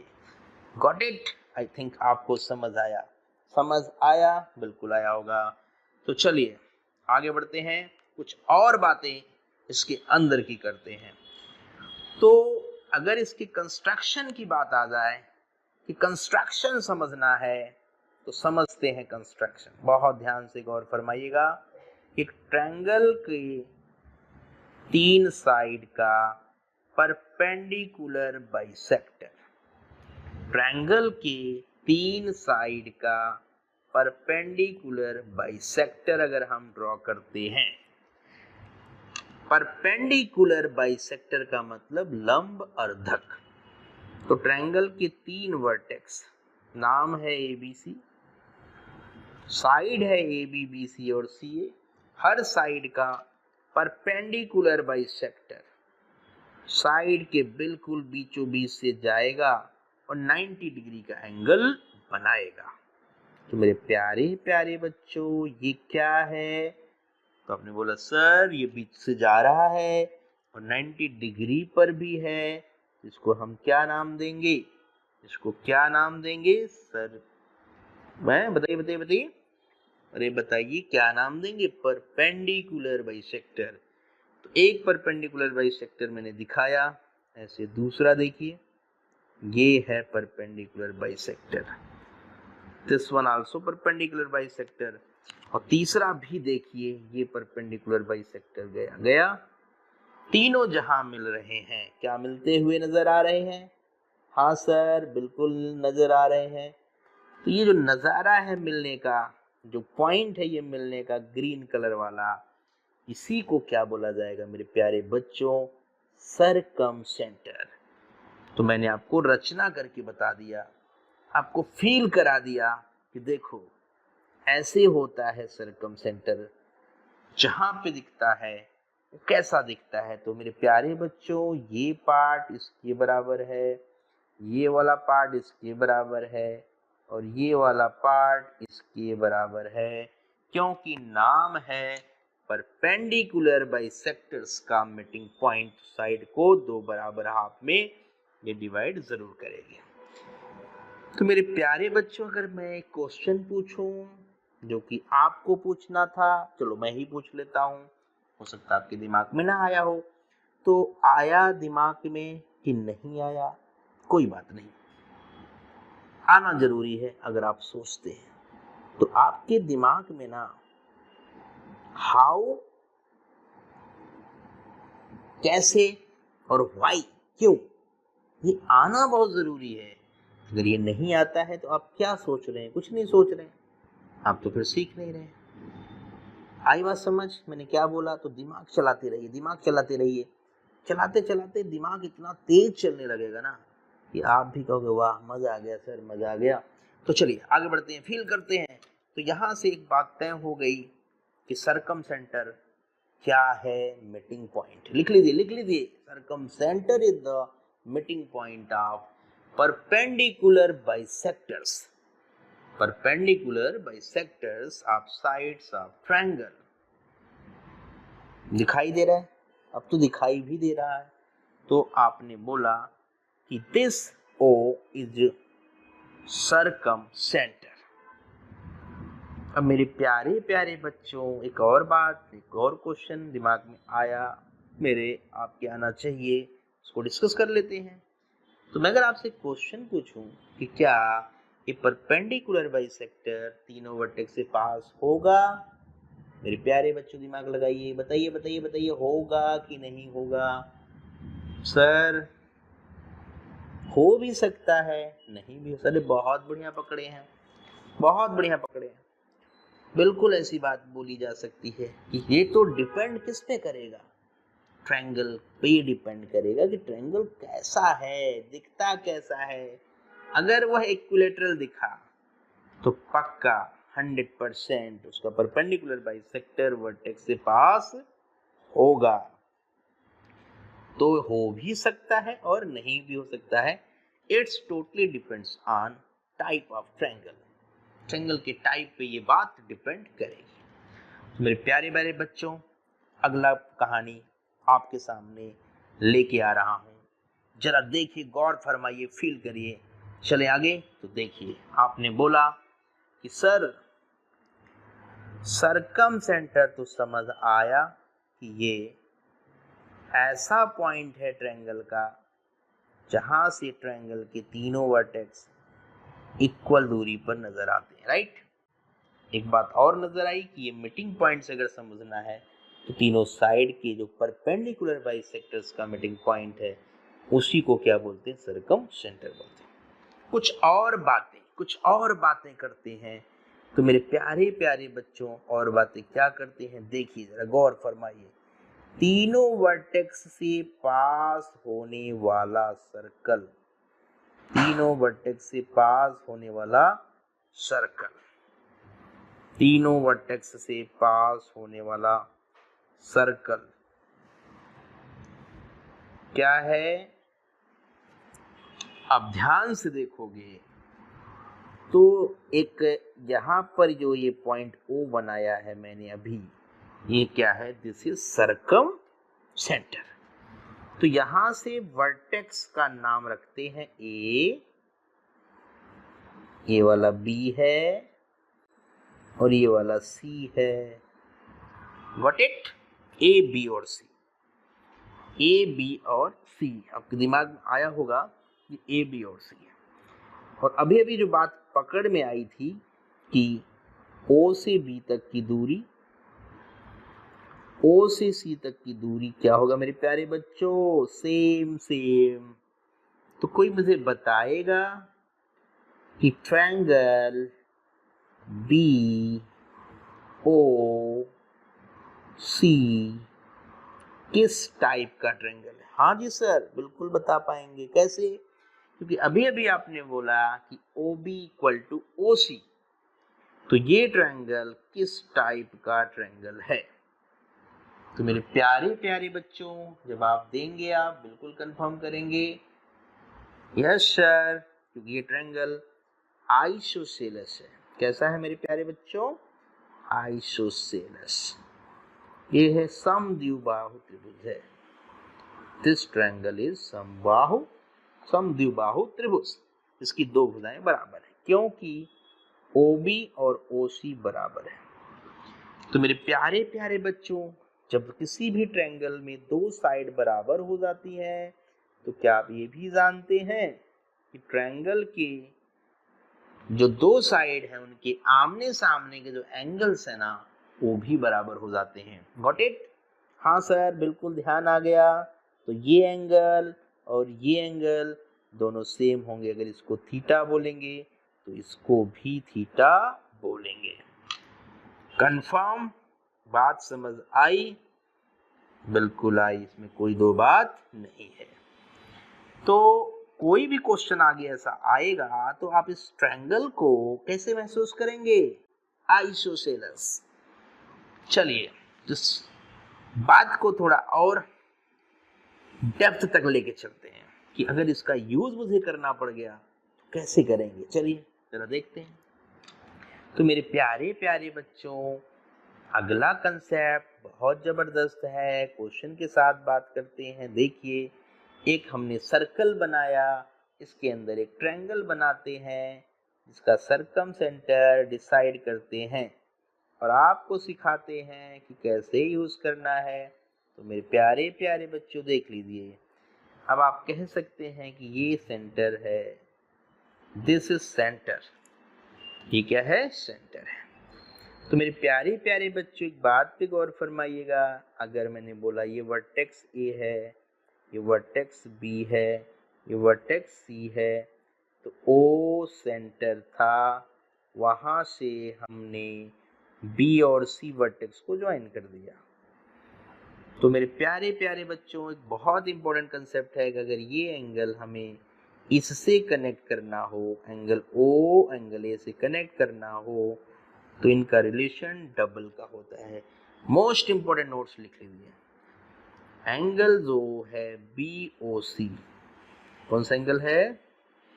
A: Got it? आई थिंक आपको समझ आया, बिल्कुल आया होगा। तो चलिए आगे बढ़ते हैं, कुछ और बातें इसके अंदर की करते हैं। तो अगर इसकी कंस्ट्रक्शन की बात आ जाए कि कंस्ट्रक्शन समझना है, तो समझते हैं कंस्ट्रक्शन। बहुत ध्यान से गौर फरमाइएगा। एक ट्रायंगल के 3 साइड का परपेंडिकुलर बाइसेक्टर, ट्रायंगल के 3 साइड का परपेंडिकुलर बाइसेक्टर अगर हम ड्रॉ करते हैं, परपेंडिकुलर बाइसेक्टर का मतलब लंब अर्धक। तो ट्रायंगल के 3 वर्टेक्स, नाम है ABC, साइड है AB, BC और CA, हर साइड का परपेंडिकुलर बाइसेक्टर साइड के बिल्कुल बीचों बीच से जाएगा और 90 डिग्री का एंगल बनाएगा। तो मेरे प्यारे प्यारे बच्चों, ये क्या है? तो आपने बोला सर ये बीच से जा रहा है और 90 डिग्री पर भी है, इसको हम क्या नाम देंगे? सर बताइए बताइए बताइए। अरे बताइए क्या नाम देंगे? Perpendicular bisector. तो एक परपेंडिकुलर बाइसेक्टर मैंने दिखाया, ऐसे दूसरा देखिए, ये है perpendicular bisector, this one also perpendicular bisector. और तीसरा भी देखिए, ये परपेंडिकुलर बाइसेक्टर गया। तीनों जहां मिल रहे हैं, क्या मिलते हुए नजर आ रहे हैं? हाँ सर, बिल्कुल नजर आ रहे हैं। तो ये जो नजारा है मिलने का, जो पॉइंट है ये मिलने का, ग्रीन कलर वाला, इसी को क्या बोला जाएगा मेरे प्यारे बच्चों? सरकम सेंटर। तो मैंने आपको रचना करके बता दिया, आपको फील करा दिया कि देखो ऐसे होता है सरकम सेंटर, जहां पे दिखता है वो कैसा दिखता है। तो मेरे प्यारे बच्चों, ये पार्ट इसके बराबर है, ये वाला पार्ट इसके बराबर है, और ये वाला पार्ट इसके बराबर है, क्योंकि नाम है परपेंडिकुलर बाइसेक्टर्स का मीटिंग पॉइंट साइड को दो बराबर हाफ में ये डिवाइड जरूर करेंगे। तो मेरे प्यारे बच्चों, अगर मैं एक क्वेश्चन पूछूं जो कि आपको पूछना था, चलो मैं ही पूछ लेता हूं, हो सकता है आपके दिमाग में ना आया हो। तो आया दिमाग में कि नहीं आया, कोई बात नहीं, आना जरूरी है। अगर आप सोचते हैं तो आपके दिमाग में ना हाउ, कैसे और व्हाई, क्यों, ये आना बहुत जरूरी है। अगर ये नहीं आता है तो आप क्या सोच रहे हैं? कुछ नहीं सोच रहे हैं, आप तो फिर सीख नहीं रहे। आई बात समझ? मैंने क्या बोला? तो दिमाग चलाते रहिए, दिमाग चलाते रहिए। चलाते चलाते दिमाग इतना तेज चलने लगेगा ना कि आप भी कहोगे वाह मजा आ गया सर, मजा आ गया। तो चलिए आगे बढ़ते हैं, फील करते हैं। तो यहाँ से एक बात तय हो गई कि सरकम सेंटर क्या है, मीटिंग पॉइंट। लिख लीजिए, लिख लीजिए, circumcentre is the meeting point of perpendicular bisectors, perpendicular bisectors of sides of triangle. दिखाई दे रहा है? अब तो दिखाई भी दे रहा है। तो आपने बोला कि दिस ओ इज सरकम सेंटर। अब मेरे प्यारे प्यारे बच्चों, एक और बात, एक और क्वेश्चन दिमाग में आया मेरे, आपके आना चाहिए, उसको डिस्कस कर लेते हैं। तो मैं अगर आपसे क्वेश्चन पूछूं कि क्या ये परपेंडिकुलर बाइसेक्टर तीनों वर्टेक्स से पास होगा, मेरे प्यारे बच्चों दिमाग लगाइए, बताइए बताइए बताइए, होगा कि नहीं होगा? सर हो भी सकता है, नहीं भी हो सकता। बहुत बढ़िया पकड़े हैं, बहुत बढ़िया पकड़े हैं। बिल्कुल ऐसी बात बोली जा सकती है कि ये तो डिपेंड किस पे करेगा? ट्रायंगल पे डिपेंड करेगा कि ट्रायंगल कैसा है, दिखता कैसा है। अगर वह इक्विलेटरल दिखा तो पक्का 100% उसका परपेंडिकुलर बाइसेक्टर वर्टेक्स से पास होगा। तो हो भी सकता है और नहीं भी हो सकता है। It's totally depends on type of triangle, triangle के टाइप पे ये बात डिपेंड करेगी। मेरे प्यारे प्यारे बच्चों, अगला कहानी आपके सामने लेके आ रहा हूं, जरा देखिए, गौर फरमाइए, फील करिए। चले आगे। तो देखिए, आपने बोला कि सर सरकम सेंटर तो समझ आया कि ये ऐसा पॉइंट है ट्रायंगल का जहां से ट्रायंगल के तीनों वर्टेक्स इक्वल दूरी पर नजर आते हैं, राइट। एक बात और नजर आई कि ये मीटिंग पॉइंट्स अगर समझना है तो तीनों साइड के जो परपेंडिकुलर बाइसेक्टर्स का मीटिंग पॉइंट है उसी को क्या बोलते हैं? सरकम सेंटर बोलते हैं। कुछ और बातें करते हैं। तो मेरे प्यारे प्यारे बच्चों, और बातें क्या करते हैं देखिए, जरा गौर फरमाइए। तीनों वर्टेक्स से पास होने वाला सर्कल, तीनों वर्टेक्स से पास होने वाला सर्कल, तीनों वर्टेक्स से पास होने वाला सर्कल क्या है? अब ध्यान से देखोगे तो एक यहां पर जो ये पॉइंट ओ बनाया है मैंने अभी, ये क्या है? This is circumcentre. तो यहां से वर्टेक्स का नाम रखते हैं ए, ये वाला बी है और ये वाला सी है। Got it? ए बी और सी, ए बी और सी। आपके दिमाग में आया होगा कि ए बी और सी है। और अभी अभी जो बात पकड़ में आई थी कि ओ से बी तक की दूरी, ओ से सी तक की दूरी क्या होगा मेरे प्यारे बच्चों? Same same. तो कोई मुझे बताएगा कि ट्रायंगल बी ओ सी किस टाइप का ट्रायंगल है? हाँ जी सर, बिल्कुल बता पाएंगे। कैसे? क्योंकि अभी अभी आपने बोला कि OB इक्वल टू OC, तो ये ट्रायंगल किस टाइप का ट्रायंगल है? तो मेरे प्यारे प्यारे बच्चों, जब आप देंगे आप बिल्कुल कंफर्म करेंगे यस सर, क्योंकि ये ट्रायंगल आइसोसेलेस है। कैसा है मेरे प्यारे बच्चों? आइसोसेलेस। ये है समद्विबाहु त्रिभुज है। दिस ट्रायंगल इज समद्विबाहु त्रिभुज। इसकी दो भुजाएं बराबर है क्योंकि OB और OC बराबर है। तो मेरे प्यारे प्यारे बच्चों, जब किसी भी ट्रायंगल में दो साइड बराबर हो जाती है तो क्या आप ये भी जानते हैं कि ट्रायंगल के जो दो साइड है उनके आमने सामने के जो एंगल्स है ना वो भी बराबर हो जाते हैं। Got it? हाँ सर, बिल्कुल ध्यान आ गया। तो ये एंगल और ये एंगल दोनों सेम होंगे। अगर इसको थीटा बोलेंगे तो इसको भी थीटा बोलेंगे। कंफर्म? बात समझ आई? बिल्कुल आई, इसमें कोई दो बात नहीं है। तो कोई भी क्वेश्चन आगे ऐसा आएगा तो आप इस ट्रायंगल को कैसे महसूस करेंगे? आइसोसेलेस। चलिए इस बात को थोड़ा और डेप्थ तक लेके चलते हैं कि अगर इसका यूज मुझे करना पड़ गया तो कैसे करेंगे। चलिए जरा देखते हैं। तो मेरे प्यारे प्यारे बच्चों, अगला कंसेप्ट बहुत जबरदस्त है। क्वेश्चन के साथ बात करते हैं। देखिए, एक हमने सर्कल बनाया, इसके अंदर एक ट्रायंगल बनाते हैं जिसका सरकम सेंटर डिसाइड करते हैं और आपको सिखाते हैं कि कैसे यूज करना है। तो मेरे प्यारे प्यारे बच्चों देख लीजिए, अब आप कह सकते हैं कि ये सेंटर है, दिस इज सेंटर। ये क्या है? सेंटर है। तो मेरे प्यारे प्यारे बच्चों एक बात पे गौर फरमाइएगा, अगर मैंने बोला ये वर्टेक्स A है, ये वर्टेक्स B है, ये वर्टेक्स C है, तो O सेंटर था, वहां से हमने B और C वर्टेक्स को ज्वाइन कर दिया। तो मेरे प्यारे प्यारे बच्चों एक बहुत इंपॉर्टेंट कंसेप्ट है कि अगर ये एंगल हमें इससे कनेक्ट करना हो, एंगल O एंगल A से कनेक्ट करना हो, तो इनका रिलेशन डबल का होता है। मोस्ट इंपॉर्टेंट नोट्स लिख लीजिए। एंगल जो है BOC, कौन सा एंगल है?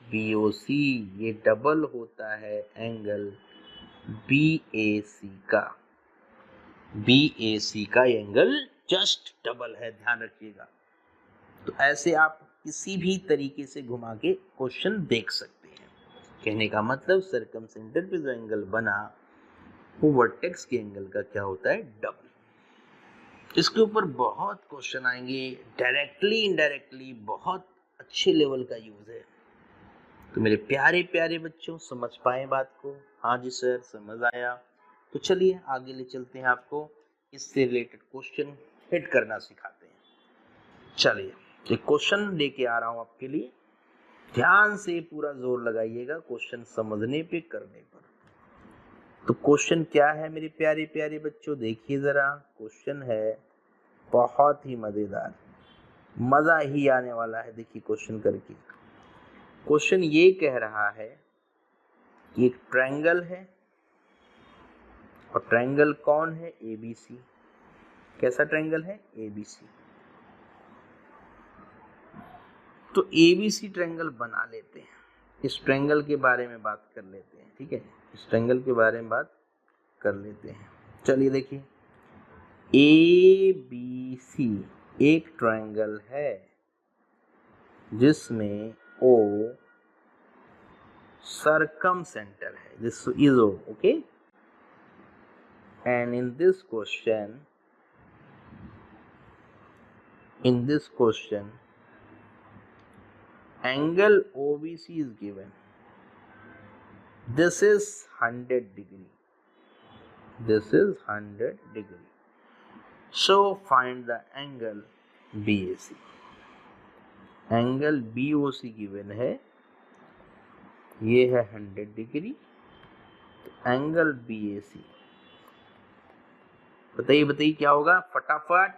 A: BOC, ये डबल होता है एंगल BAC का। BAC का एंगल जस्ट डबल है, ध्यान रखिएगा। तो ऐसे आप किसी भी तरीके से घुमा के क्वेश्चन देख सकते हैं। कहने का मतलब सरकम सेंटर पे जो एंगल बना वो वर्टेक्स के एंगल का क्या होता है? डबल। इसके ऊपर बहुत क्वेश्चन आएंगे, डायरेक्टली इनडायरेक्टली बहुत अच्छे लेवल का यूज है। तो मेरे प्यारे प्यारे बच्चों, समझ पाए बात को? हाँ जी सर, समझ आया। तो चलिए आगे ले चलते हैं, आपको इससे रिलेटेड क्वेश्चन हिट करना सिखाते हैं। चलिए एक क्वेश्चन लेके आ रहा हूं आपके लिए, ध्यान से पूरा जोर लगाइएगा क्वेश्चन समझने पे, करने पर। तो क्वेश्चन क्या है मेरे प्यारे प्यारे बच्चों? देखिए जरा, क्वेश्चन है बहुत ही मजेदार, मजा ही आने वाला है। देखिए क्वेश्चन करके, क्वेश्चन ये कह रहा है कि एक ट्रायंगल है और ट्रायंगल कौन है? ABC। कैसा ट्रायंगल है? ABC। तो ABC ट्रायंगल बना लेते हैं, इस ट्रायंगल के बारे में बात कर लेते हैं। ठीक है, इस ट्रायंगल के बारे में बात कर लेते हैं। चलिए देखिए, ABC एक ट्रायंगल है जिसमें O सरकम सेंटर है, this is O, okay. And in this question, angle OBC is given. This is 100 degree. This is 100 degree. So find the angle BAC. Angle BOC given है, ये है 100 डिग्री। एंगल BAC बताइए बताइए क्या होगा? फटाफट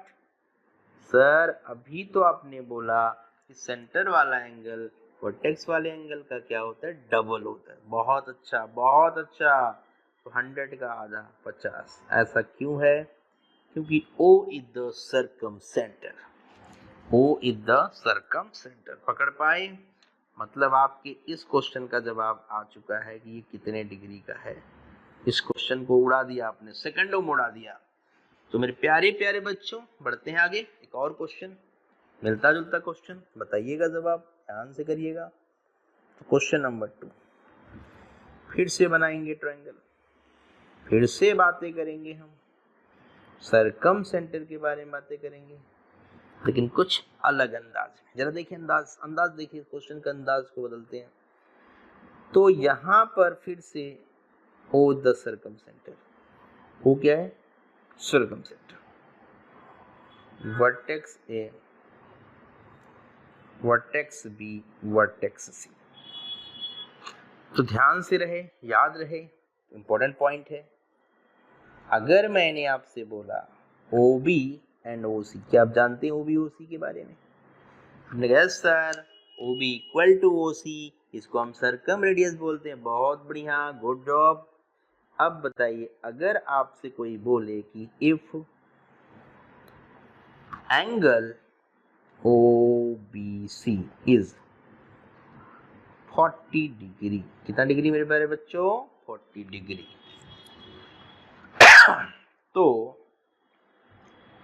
A: sir अभी तो आपने बोला कि सेंटर वाला एंगल वर्टेक्स वाले एंगल का क्या होता है, डबल होता है। बहुत अच्छा बहुत अच्छा। तो 100 का आधा 50। ऐसा क्यों है? क्योंकि O is the circum centre. O is the circum centre. पकड़ पाए? मतलब आपके इस क्वेश्चन का जवाब आ चुका है कि ये कितने डिग्री का है। इस क्वेश्चन को उड़ा दिया आपने, सेकंडों में उड़ा दिया। तो मेरे प्यारे प्यारे बच्चों बढ़ते हैं आगे। एक और क्वेश्चन, मिलता जुलता क्वेश्चन, बताइएगा जवाब, ध्यान से करिएगा। तो क्वेश्चन नंबर 2, फिर से बनाएंगे ट्रायंगल, फिर से बातें करेंगे हम, सरकम सेंटर के बारे में बातें करेंगे, लेकिन कुछ अलग अंदाज में। जरा देखिए अंदाज देखिए, क्वेश्चन का अंदाज को बदलते हैं। तो यहां पर फिर से O the circum centre. O क्या है? Circum centre. Vertex A, vertex B, vertex C। तो ध्यान से रहे, याद रहे, इंपॉर्टेंट पॉइंट है। अगर मैंने आपसे बोला OB एंड OC, क्या आप जानते हैं OB OC के बारे में? आपने कहा sir OB equal to OC, इसको हम सर्कम रेडियस बोलते हैं। बहुत बढ़िया, गुड जॉब। अब बताइए, अगर आपसे कोई बोले कि if angle OBC is 40 degree, कितना डिग्री मेरे प्यारे बच्चों? 40 डिग्री। तो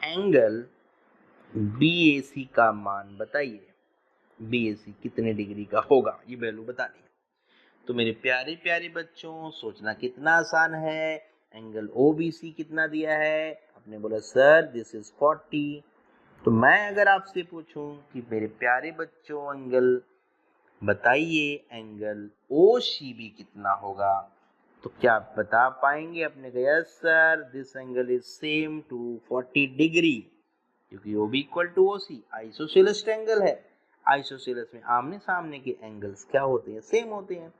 A: एंगल BAC का मान बताइए, BAC कितने डिग्री का होगा, ये वैल्यू बतानी है। तो मेरे प्यारे प्यारे बच्चों सोचना कितना आसान है। एंगल OBC कितना दिया है? आपने बोला सर दिस इज 40। तो मैं अगर आपसे पूछूं कि मेरे प्यारे बच्चों एंगल बताइए, एंगल OCB कितना होगा, तो क्या आप बता पाएंगे? आपने कहा yes sir this angle is same to 40 degree, क्योंकि OB equal to OC isosceles angle है। आइसोसेलेस में आमने सामने के एंगल्स क्या होते हैं? सेम होते हैं।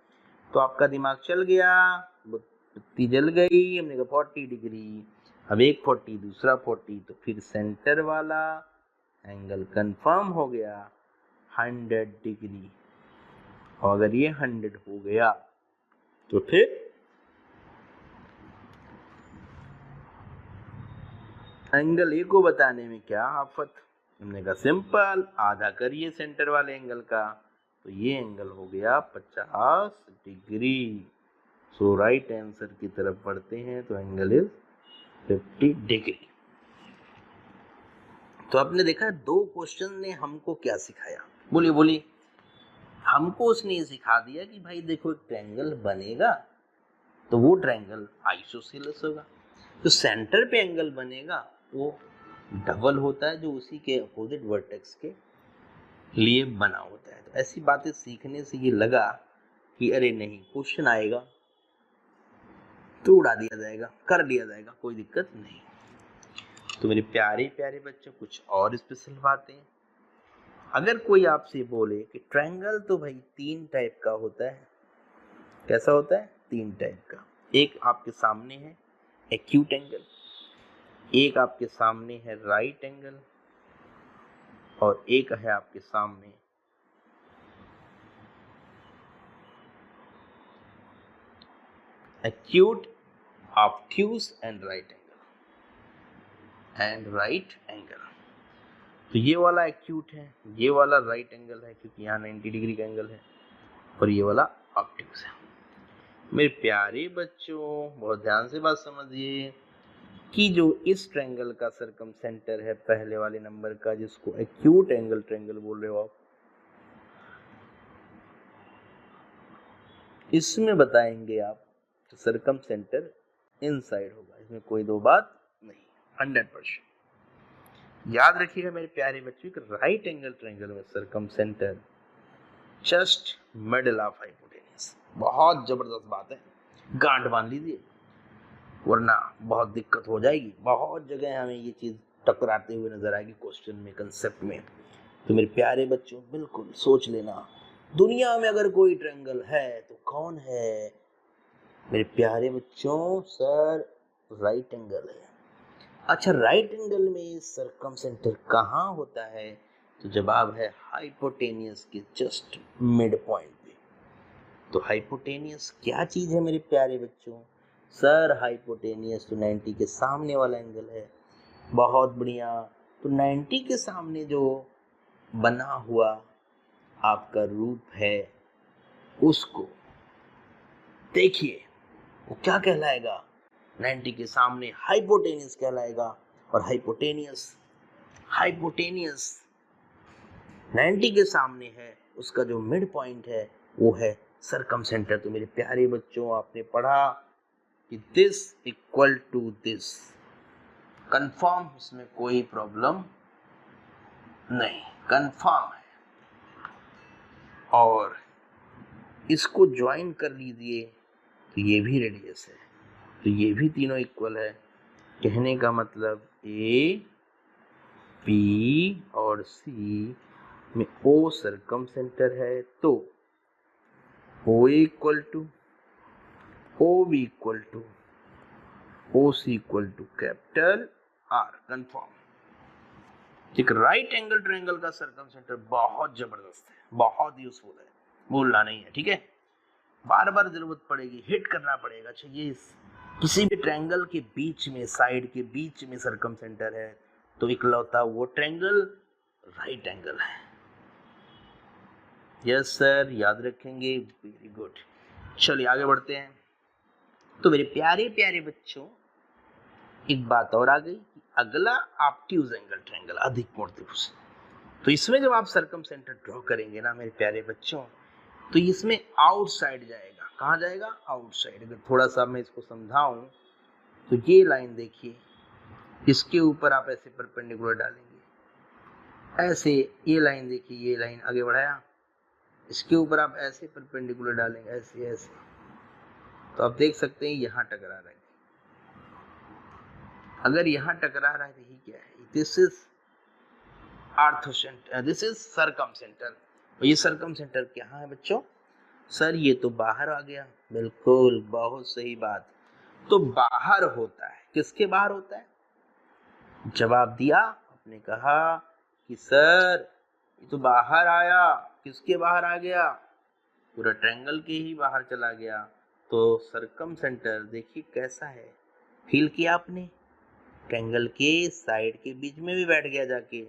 A: तो आपका दिमाग चल गया, बत्ती जल गई। हमने कहा 40 डिग्री, अब एक 40 दूसरा 40, तो फिर सेंटर वाला एंगल कंफर्म हो गया 100 डिग्री। और अगर ये 100 हो गया तो फिर एंगल ए को बताने में क्या आफत। हमने कहा सिंपल, आधा करिए सेंटर वाले एंगल का, तो ये एंगल हो गया 50 डिग्री। सो राइट आंसर की तरफ बढ़ते हैं, तो एंगल इज 50 डिग्री। तो आपने देखा दो क्वेश्चन ने हमको क्या सिखाया, बोलिए बोलिए। हमको उसने ये सिखा दिया कि भाई देखो एक ट्रायंगल बनेगा तो वो ट्रायंगल आइसोसेलेस होगा, तो सेंटर पे एंगल बनेगा वो डबल होता है, जो उसी के अपोजिट वर्टेक्स के लिए बना होता है। तो ऐसी बातें सीखने से ये लगा कि अरे नहीं, क्वेश्चन आएगा तो उड़ा दिया जाएगा, कर लिया जाएगा, कोई दिक्कत नहीं। तो मेरे प्यारे प्यारे बच्चों कुछ और स्पेशल बातें, अगर कोई आपसे बोले कि ट्रायंगल तो भाई 3 टाइप का होता है, कैसा होता है? 3 टाइप का। एक आपके सामने है एक्यूट एंगल, एक आपके सामने है राइट एंगल, और एक है आपके सामने acute, obtuse and right angle. तो ये वाला एक्यूट है, ये वाला राइट एंगल है क्योंकि यहाँ 90 डिग्री का एंगल है, और ये वाला ऑब्ट्यूज है। मेरे प्यारे बच्चों बहुत ध्यान से बात समझिए कि जो इस ट्रायंगल का सर्कम सेंटर है पहले वाले नंबर का, जिसको एक्यूट एंगल ट्रायंगल बोल रहे हो आप, इसमें बताएंगे आप तो सर्कम सेंटर इनसाइड होगा, इसमें कोई दो बात नहीं, 100%। याद रखिएगा मेरे प्यारे बच्चों कि राइट एंगल ट्रायंगल में circum centre just middle of hypotenuse. बहुत जबरदस्त बात है, गांठ बांध लीजिए वरना बहुत दिक्कत हो जाएगी। बहुत जगह हमें ये चीज टकराते हुए नजर आएगी क्वेश्चन में, कंसेप्ट में। तो मेरे प्यारे बच्चों बिल्कुल सोच लेना, दुनिया में अगर कोई ट्रायंगल है तो कौन है? मेरे प्यारे बच्चों सर राइट एंगल है। अच्छा, राइट एंगल में सरकमसेंटर कहाँ होता है? तो जवाब है हाइपोटेनियस के जस्ट मिड पॉइंट पे। तो हाइपोटेनियस क्या चीज़ है मेरे प्यारे बच्चों? सर हाइपोटेनियस तो 90 के सामने वाला एंगल है। बहुत बढ़िया। तो 90 के सामने जो बना हुआ आपका रूप है उसको देखिए, वो क्या कहलाएगा? 90 के सामने हाइपोटेनियस कहलाएगा। और हाइपोटेनियस 90 के सामने है, उसका जो मिड पॉइंट है वो है सरकमसेंटर। तो मेरे प्यारे बच्चों, आपने पढ़ा कि this equal to this, confirm, इसमें कोई प्रॉब्लम नहीं, कंफर्म है। और इसको ज्वाइन कर लीजिए तो ये भी रेडियस है, तो ये भी तीनों इक्वल है। कहने का मतलब ए, बी और सी में ओ सरकमसेंटर है, तो O equal to O B equal to O C equal to capital R, confirm. एक राइट एंगल ट्रायंगल का सरकमसेंटर बहुत जबरदस्त है, बहुत यूजफुल है, भूलना नहीं है, ठीक है? बार बार जरूरत पड़ेगी, हिट करना पड़ेगा। अच्छा, ये किसी भी ट्रायंगल के बीच में, साइड के बीच में सरकमसेंटर है तो इकलौता वो ट्रायंगल राइट एंगल है। यस सर, याद रखेंगे, वेरी गुड। चलिए आगे बढ़ते हैं। तो मेरे प्यारे प्यारे बच्चों, एक बात और आ गई, अगला ऑब्ट्यूज एंगल ट्रायंगल, अधिक कोण त्रिभुज। तो इसमें जब आप सरकमसेंटर ड्रॉ करेंगे ना मेरे प्यारे बच्चों, तो इसमें आउटसाइड जाएगा। कहाँ जाएगा? आउटसाइड। अगर थोड़ा सा मैं इसको समझाऊं तो ये लाइन देखिए, इसके ऊपर आप ऐसे परपेंडिकुलर डालेंगे, ऐसे ये लाइन देखिए, ये लाइन आगे बढ़ाया, इसके ऊपर आप ऐसे परपेंडिकुलर डालेंगे, ऐसे ऐसे, तो आप देख सकते हैं यहाँ टकरा रहा है। अगर यहाँ टकरा रहा है तो ये क्या है? This is orthocentre, this is circumcentre. ये सरकमसेंटर क्या है बच्चों? सर ये तो बाहर आ गया। बिल्कुल, बहुत सही बात। तो बाहर होता है, किसके बाहर होता है? जवाब दिया, आपने कहा कि सर ये तो बाहर आया। किसके बाहर आ गया? पूरा ट्रायंगल के ही बाहर चला गया। तो सरकमसेंटर देखिए कैसा है, फील किया आपने? ट्रायंगल के साइड के बीच में भी बैठ गया जाके।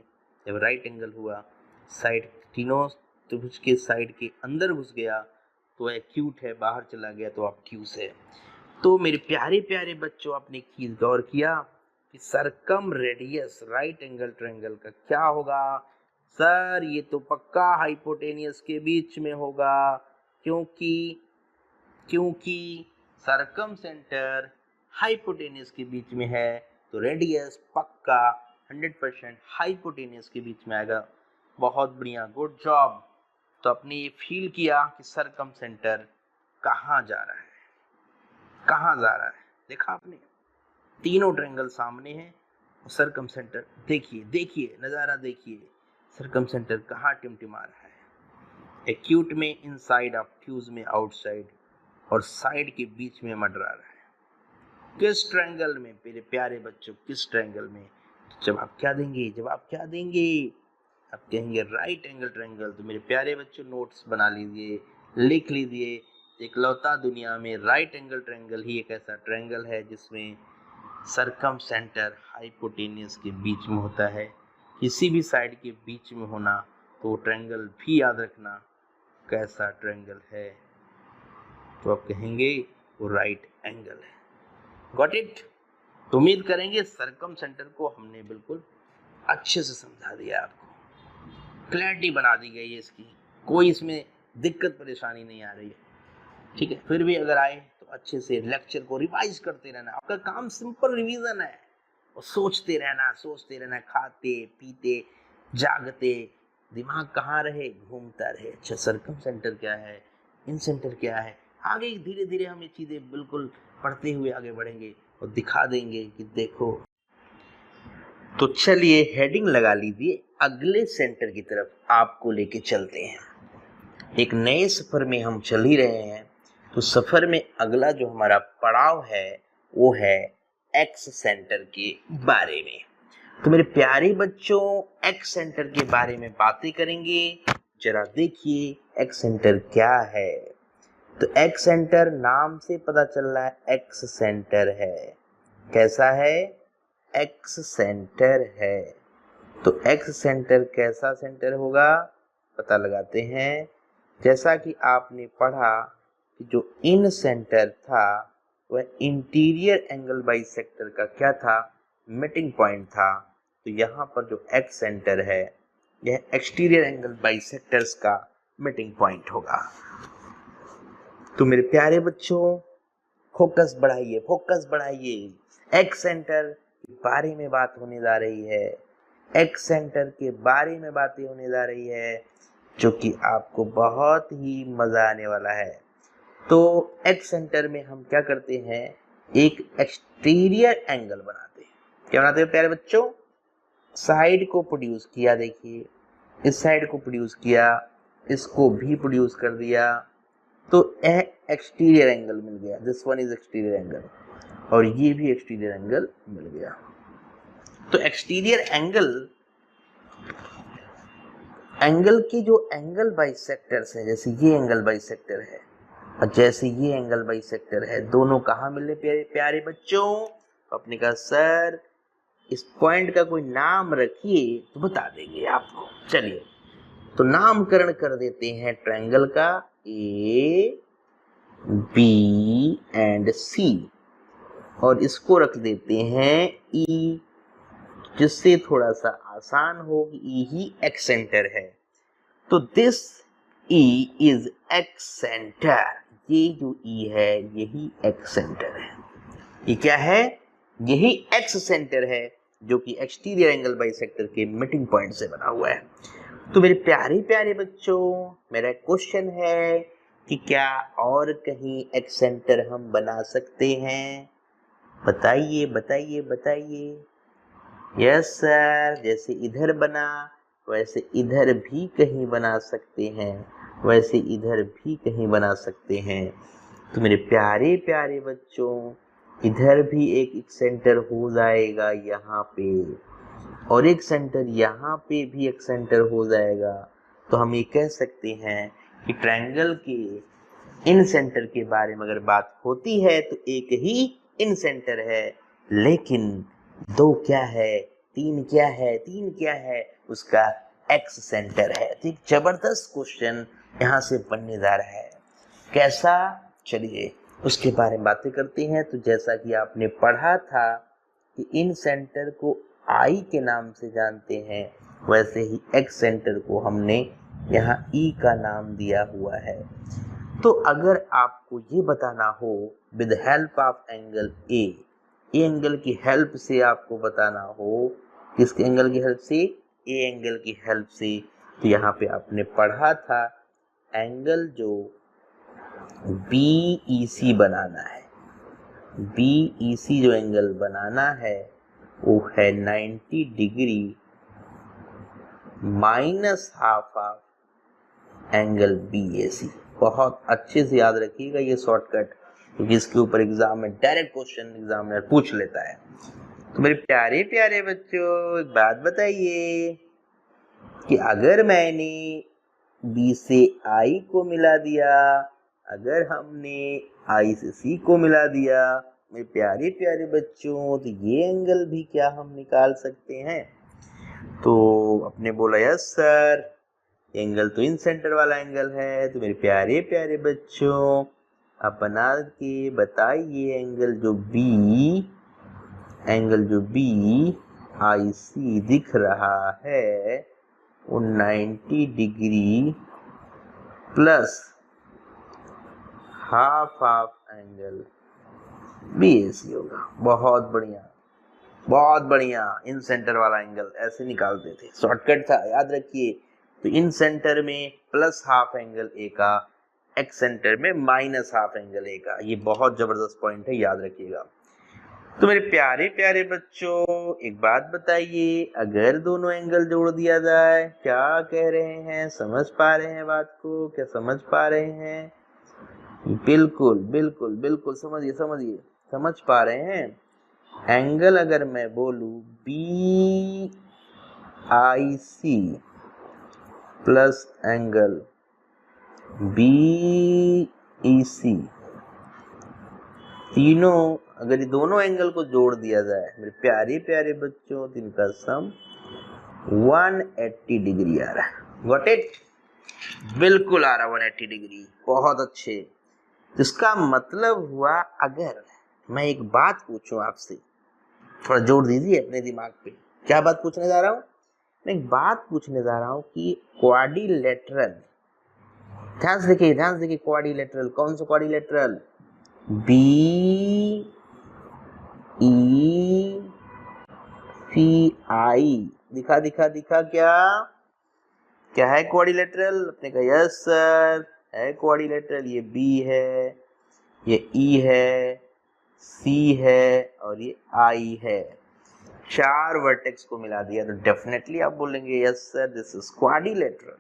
A: जब राइट एंगल हुआ, साइड तीनों त्रिभुज के साइड के अंदर घुस गया तो एक्यूट है, बाहर चला गया तो ऑब्ट्यूज है। तो मेरे प्यारे प्यारे बच्चों, आपने चीज गौर किया कि सरकम रेडियस राइट एंगल ट्रायंगल का क्या होगा? सर ये तो पक्का हाइपोटेनियस के बीच में होगा, क्योंकि सरकमसेंटर हाइपोटेनियस के बीच में है, तो रेडियस पक्का 100% हाइपोटेनियस के बीच में आएगा। बहुत बढ़िया, गुड जॉब। तो आपने ये फील किया कि सरकमसेंटर कहाँ जा रहा है, कहाँ जा रहा है। देखा आपने, तीनों ट्रायंगल सामने हैं, सरकमसेंटर देखिए, देखिए नज़ारा देखिए, सरकमसेंटर कहाँ टिमटिमा रहा है। एक्यूट में इनसाइड, ऑब्ट्यूज में आउटसाइड, और साइड के बीच में मंडरा रहा है। किस ट्रायंगल में मेरे प्यारे बच्चों, किस ट्रायंगल में? जवाब क्या देंगे? जवाब क्या देंगे? आप कहेंगे राइट एंगल ट्रायंगल। तो मेरे प्यारे बच्चों, नोट्स बना लीजिए, लिख लीजिए, इकलौता दुनिया में राइट एंगल ट्रायंगल ही एक ऐसा ट्रायंगल है जिसमें सरकमसेंटर हाइपोटेनियस के बीच में होता है। किसी भी साइड के बीच में होना तो ट्रायंगल भी याद रखना कैसा ट्रायंगल है, तो आप कहेंगे वो राइट एंगल है। Got it? तो उम्मीद करेंगे सरकमसेंटर को हमने बिल्कुल अच्छे से समझा दिया, आपको क्लैरिटी बना दी गई है इसकी, कोई इसमें दिक्कत परेशानी नहीं आ रही है, ठीक है? फिर भी अगर आए तो अच्छे से लेक्चर को रिवाइज करते रहना। आपका काम सिंपल रिवीजन है, और सोचते रहना, खाते पीते जागते दिमाग कहाँ रहे? घूमता रहे। अच्छा, सरकमसेंटर क्या है, इनसेंटर क्या है, आगे धीरे धीरे हम ये चीज़ें बिल्कुल पढ़ते हुए आगे बढ़ेंगे और दिखा देंगे कि देखो। तो चलिए हेडिंग लगा लीजिए, अगले सेंटर की तरफ आपको लेके चलते हैं। एक नए सफर में हम चल ही रहे हैं, तो सफर में अगला जो हमारा पड़ाव है वो है एक्स सेंटर के बारे में। तो मेरे प्यारे बच्चों, एक्स सेंटर के बारे में बातें करेंगे। जरा देखिए एक्स सेंटर क्या है। तो एक्स सेंटर नाम से पता चल रहा है एक्स सेंटर है। कैसा है? एक्स सेंटर है। तो एक्स सेंटर कैसा सेंटर होगा, पता लगाते हैं। जैसा कि आपने पढ़ा कि जो इन सेंटर था वह इंटीरियर एंगल बाइसेक्टर का क्या था, मीटिंग पॉइंट था। तो यहाँ पर जो एक्स सेंटर है यह एक्सटीरियर एंगल बाइसेक्टर्स का मीटिंग पॉइंट होगा। तो मेरे प्यारे बच्चों, फोकस बढ़ाइए, फोकस बढ़ाइए। एक्स सेंटर के बारे में बात होने जा रही है। एक्स सेंटर के बारे में बातें होने जा रही है, जो कि आपको बहुत ही मजा आने वाला है। तो एक्स सेंटर में हम क्या करते हैं, एक एक्सटीरियर एंगल बनाते हैं। क्या बनाते हैं प्यारे बच्चों? साइड को प्रोड्यूस किया, देखिए इस साइड को प्रोड्यूस किया, इसको भी प्रोड्यूस कर दिया, तो एक्सटीरियर एंगल मिल गया। This one is exterior angle, और ये भी एक्सटीरियर एंगल मिल गया। तो एक्सटीरियर एंगल की जो एंगल बाइसेक्टर्स है, जैसे ये एंगल बाइसेक्टर है और जैसे ये एंगल बाइसेक्टर है, दोनों कहाँ मिल रहे प्यारे बच्चों? तो आपने कहा सर इस पॉइंट का कोई नाम रखिए, तो बता देंगे आपको। चलिए तो नामकरण कर देते हैं ट्रायंगल का, ए बी एंड सी, और इसको रख देते हैं ई, जिससे थोड़ा सा आसान हो कि ई ही एक्स सेंटर है। तो this E is x centre. ये जो ई है यही एक्स सेंटर है। ये क्या है? यही एक्स सेंटर है, जो कि एक्सटीरियर एंगल बाइसेक्टर के मीटिंग पॉइंट से बना हुआ है। तो मेरे प्यारे प्यारे बच्चों, मेरा क्वेश्चन है कि क्या और कहीं एक्स सेंटर हम बना सकते हैं? बताइए बताइए बताइए। यस सर, जैसे इधर बना वैसे इधर भी कहीं बना सकते हैं, वैसे इधर भी कहीं बना सकते हैं। तो मेरे प्यारे प्यारे बच्चों, इधर भी एक सेंटर हो जाएगा यहाँ पे, और एक सेंटर यहाँ पे भी एक सेंटर हो जाएगा। तो हम ये कह सकते हैं कि ट्रायंगल के इन सेंटर के बारे में अगर बात होती है तो एक ही इन सेंटर है, लेकिन दो क्या है, तीन क्या है, तीन क्या है, उसका एक्स सेंटर है। तो एक जबरदस्त क्वेश्चन यहाँ से बनने जा रहा है। कैसा? चलिए उसके बारे में बातें करते हैं। तो जैसा कि आपने पढ़ा था कि इन सेंटर को आई के नाम से जानते हैं, वैसे ही एक्स सेंटर को हमने यहाँ ई का नाम दिया हुआ है। तो अगर आपको ये बताना हो with help of angle A angle की हेल्प से आपको बताना हो, किसके एंगल की हेल्प से? ए एंगल की हेल्प से। तो यहाँ पे आपने पढ़ा था एंगल जो BEC बनाना है, BEC जो एंगल बनाना है वो है 90 degree minus half of angle BAC। बहुत अच्छे से याद रखिएगा ये शॉर्टकट, क्योंकि इसके ऊपर एग्जाम में डायरेक्ट क्वेश्चन एग्जामिनर पूछ लेता है। तो मेरे प्यारे प्यारे बच्चों, एक बात बताइए कि अगर मैंने B से I को मिला दिया, अगर हमने I से C को मिला दिया, मेरे प्यारे प्यारे बच्चों, तो ये एंगल भी क्या हम निकाल सकते हैं? तो आपने बोला यस सर, एंगल तो इन सेंटर वाला एंगल है। तो मेरे प्यारे प्यारे बच्चों, आप बना के बताइए एंगल जो IC दिख रहा है वो 90 degree plus half of angle BAC होगा। बहुत बढ़िया, बहुत बढ़िया। इन सेंटर वाला एंगल ऐसे निकालते थे, शॉर्टकट था, याद रखिए। तो इन सेंटर में प्लस हाफ एंगल ए का, एक्स सेंटर में माइनस हाफ एंगल ए का। ये बहुत जबरदस्त पॉइंट है, याद रखिएगा। तो मेरे प्यारे प्यारे बच्चों, एक बात बताइए, अगर दोनों एंगल जोड़ दिया जाए, क्या कह रहे हैं? समझ पा रहे हैं बात को? क्या समझ पा रहे हैं? बिल्कुल बिल्कुल बिल्कुल, समझिए समझिए, समझ पा रहे हैं। एंगल अगर मैं बोलूं BIC प्लस एंगल BEC, तीनों अगर ये दोनों एंगल को जोड़ दिया जाए मेरे प्यारे प्यारे बच्चों, तो इनका सम 180 डिग्री आ रहा है। Got it? बिल्कुल आ रहा 180 डिग्री। बहुत अच्छे। इसका मतलब हुआ, अगर मैं एक बात पूछूं आपसे, थोड़ा जोर दीजिए अपने दिमाग पे। क्या बात पूछने जा रहा हूं? मैं एक बात पूछने जा रहा हूं कि क्वाड्रिलेटरल, ध्यान से देखिए क्वाड्रिलेटरल, कौन सा क्वाड्रिलेटरल? BECI, दिखा क्या है क्वाड्रिलेटरल? अपने कहा यस सर है क्वाड्रिलेटरल। ये B है, ये E है, C है और ये I है। 4 वर्टेक्स को मिला दिया तो डेफिनेटली आप बोलेंगे yes sir this is quadrilateral.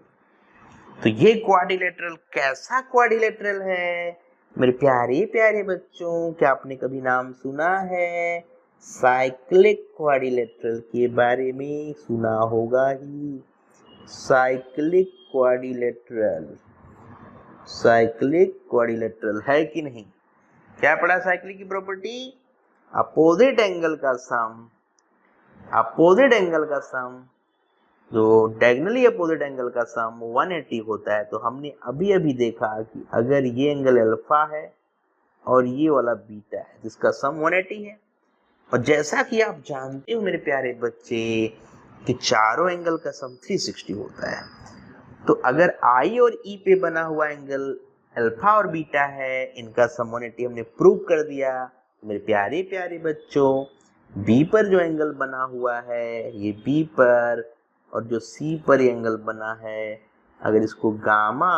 A: तो ये क्वाड्रिलेटरल कैसा क्वाड्रिलेटरल है मेरे प्यारे प्यारे बच्चों? क्या आपने कभी नाम सुना है? साइक्लिक क्वाड्रिलेटरल के बारे में सुना होगा ही। साइक्लिक क्वाड्रिलेटरल है कि नहीं? क्या पढ़ा साइक्लिक की प्रॉपर्टी? अपोजिट एंगल का सम जो डायगोनली अपोजिट एंगल का सम 180 होता है। तो हमने अभी अभी देखा कि अगर ये एंगल अल्फा है और ये वाला बीटा है जिसका सम 180 है, और जैसा कि आप जानते हो मेरे प्यारे बच्चे कि चारों एंगल का सम 360 होता है। तो अगर I और E पे बना हुआ एंगल अल्फा और बीटा है, इनका सम 180 हमने प्रूव कर दिया। मेरे प्यारे प्यारे बच्चों, B पर जो एंगल बना हुआ है ये B पर, और जो C पर एंगल बना है, अगर इसको गामा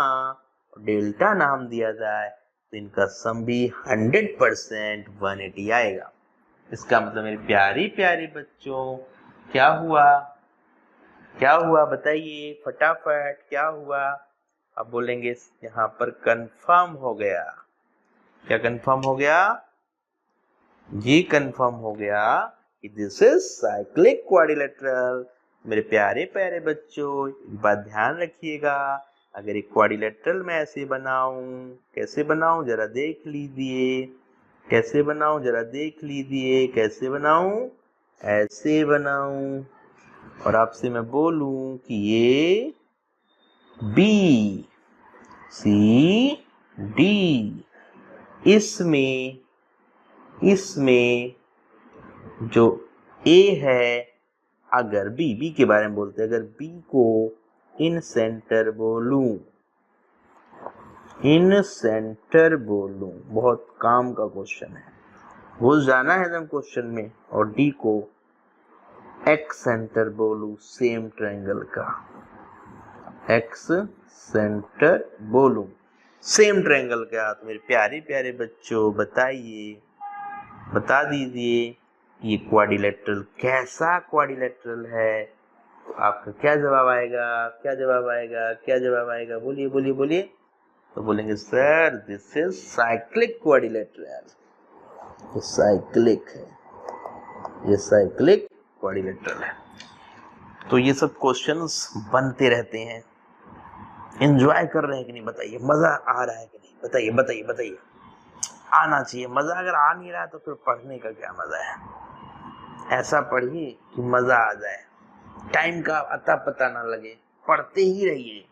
A: और डेल्टा नाम दिया जाए तो इनका सम भी 100% 180 आएगा। इसका मतलब मेरे प्यारे प्यारे बच्चों क्या हुआ बताइए फटाफट, क्या हुआ? आप बोलेंगे यहाँ पर कंफर्म हो गया। क्या कंफर्म हो गया? ये कंफर्म हो गया कि दिस इज साइक्लिक क्वाड्रिलेटरल। मेरे प्यारे प्यारे बच्चों, बात ध्यान रखिएगा। अगर एक क्वाड्रिलेटरल मैं ऐसे बनाऊं, कैसे बनाऊं जरा देख लीजिए। कैसे बनाऊं जरा देख लीजिए। कैसे बनाऊं? ऐसे बनाऊं। और आपसे मैं बोलूं कि ये BCD, इसमें जो A है, अगर B के बारे में बोलते हैं, अगर B को इन सेंटर बोलूं, बहुत काम का क्वेश्चन है, घुस जाना है एकदम क्वेश्चन में। और D को X सेंटर बोलूं, सेम ट्रायंगल का X सेंटर बोलूं, सेम ट्रायंगल का, तो मेरे प्यारे प्यारे बच्चों बताइए, बता दीजिए ये क्वाड्रिलेटरल कैसा क्वाड्रिलेटरल है? तो आपका क्या जवाब आएगा? बोलिए। तो बोलेंगे sir this is cyclic quadrilateral. ये साइक्लिक है, ये साइक्लिक क्वाड्रिलेटरल है। तो ये सब क्वेश्चंस बनते रहते हैं। एंजॉय कर रहे हैं कि नहीं बताइए? मजा आ रहा है कि नहीं? बताइए। आना चाहिए मजा। अगर आ नहीं रहा तो फिर पढ़ने का क्या मजा है? ऐसा पढ़िए कि मजा आ जाए, टाइम का अता पता ना लगे, पढ़ते ही रहिए।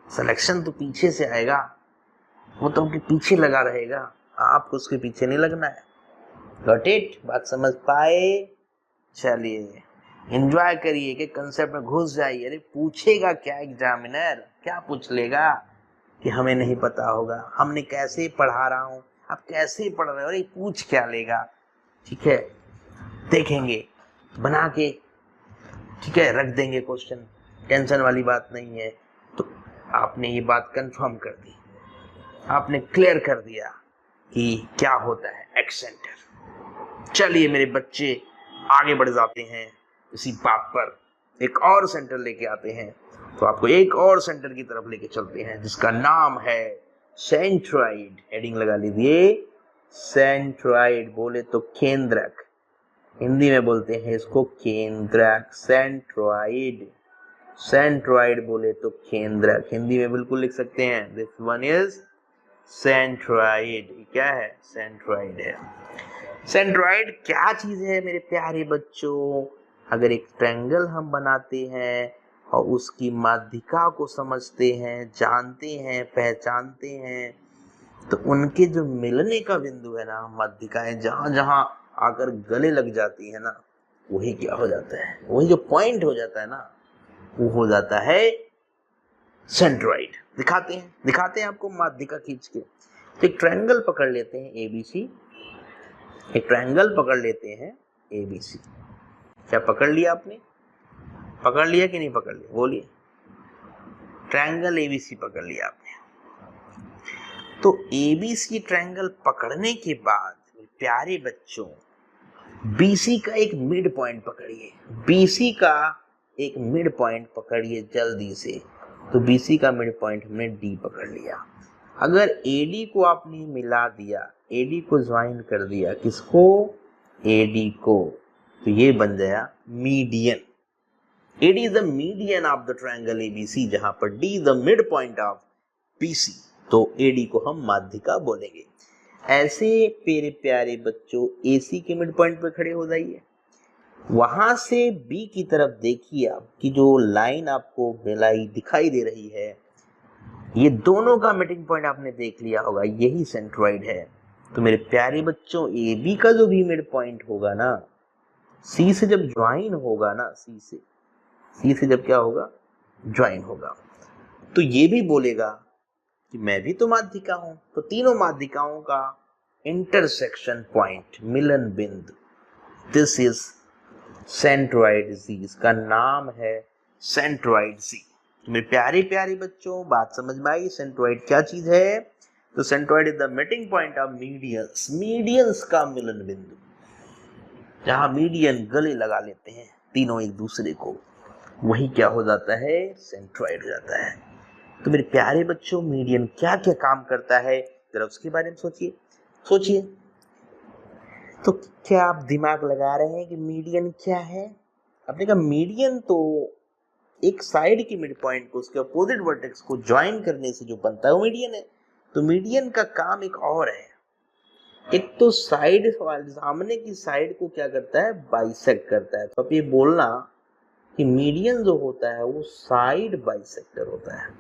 A: सिलेक्शन तो पीछे से आएगा, वो तो उनके पीछे लगा रहेगा, आपको उसके पीछे नहीं लगना है। Got it? बात समझ पाए? चलिए एंजॉय करिए कि कंसेप्ट में घुस जाइए। अरे पूछेगा क्या एग्जामिनर? क्या पूछ लेगा कि हमें नहीं पता होगा, हमने कैसे पढ़ा रहा हूँ, आप कैसे पढ़ रहे हो, अरे पूछ क्या लेगा? ठीक है, देखेंगे बना के, ठीक है, रख देंगे क्वेश्चन, टेंशन वाली बात नहीं है। तो आपने ये बात कंफर्म कर दी, आपने क्लियर कर दिया कि क्या होता है एक्स सेंटर। चलिए मेरे बच्चे आगे बढ़ जाते हैं, इसी बात पर एक और सेंटर लेके आते हैं। तो आपको एक और सेंटर की तरफ लेके चलते हैं जिसका नाम है सेंट्रॉइड। हेडिंग लगा लीजिए, सेंट्रॉइड। बोले तो केंद्रक, हिंदी में बोलते हैं इसको केंद्रक, सेंट्रॉइड। सेंट्रॉइड बोले तो केंद्रक, हिंदी में बिल्कुल लिख सकते हैं दिस वन इज सेंट्रॉइड। क्या है? सेंट्रॉइड है। सेंट्रॉइड क्या चीज है मेरे प्यारे बच्चों? अगर एक ट्रायंगल हम बनाते हैं और उसकी माध्यिका को समझते हैं, जानते हैं, पहचानते हैं, तो उनके जो मिलने का बिंदु है ना, माध्यिकाएं जहां जहां आकर गले लग जाती है ना, वही क्या हो जाता है, वही जो पॉइंट हो जाता है ना, वो हो जाता है सेंट्रॉइड। दिखाते हैं आपको माध्यिका खींच के। एक ट्रायंगल पकड़ लेते हैं एबीसी, एक ट्रायंगल पकड़ लेते हैं एबीसी। क्या पकड़ लिया आपने? पकड़ लिया कि नहीं पकड़ लिया? बोलिए। ट्रायंगल एबीसी पकड़ लिया आपने। तो एबीसी ट्रायंगल पकड़ने के बाद प्यारे बच्चों, बीसी का एक मिड पॉइंट पकड़िए। बीसी का एक मिड पॉइंट पकड़िए जल्दी से। तो बीसी का मिड पॉइंट हमने डी पकड़ लिया। अगर एडी को आपने मिला दिया, एडी को ज्वाइन कर दिया, किसको? एडी को, तो ये बन गया median. AD is the median of the triangle ABC, जहां पर D is the mid point of BC, तो एडी को हम माध्यिका बोलेंगे। ऐसे मेरे प्यारे बच्चों एसी के मिड पॉइंट पर खड़े हो जाइए। वहां से बी की तरफ देखिए आप कि जो लाइन आपको मिलाई दिखाई दे रही है, ये दोनों का मीटिंग पॉइंट आपने देख लिया होगा, यही सेंट्रॉइड है। तो मेरे प्यारे बच्चों ए बी का जो भी मिड पॉइंट होगा ना, सी से जब ज्वाइन होगा ना, सी से जब क्या होगा? ज्वाइन होगा, तो ये भी बोलेगा कि मैं भी तो माध्यिका हूं। तो तीनों माध्यिकाओं का इंटरसेक्शन पॉइंट, मिलन बिंदु, दिस इज सेंट्रॉइड सी। इसका नाम है सेंट्रॉइड सी। मेरे प्यारे प्यारे बच्चों, बात समझ में आई? सेंट्रॉइड क्या चीज है? तो centroid is the meeting point of medians, medians का मिलन बिंदु, जहां मीडियन गले लगा लेते हैं तीनों एक दूसरे को, वही क्या हो जाता है? सेंट्रॉइड हो जाता है। तो मेरे प्यारे बच्चों, मीडियन क्या क्या काम करता है, जरा उसके बारे में सोचिए। तो क्या आप दिमाग लगा रहे हैं कि मीडियन क्या है? आपने कहा मीडियन तो एक साइड के मिड पॉइंट को उसके अपोजिट वर्टेक्स को ज्वाइन करने से जो बनता है वो मीडियन है। तो मीडियन का काम एक और है, एक तो साइड, सामने की साइड को क्या करता है? बाइसेक्ट करता है। तो आप ये बोलना कि मीडियन जो होता है वो साइड बाइसेक्टर होता है।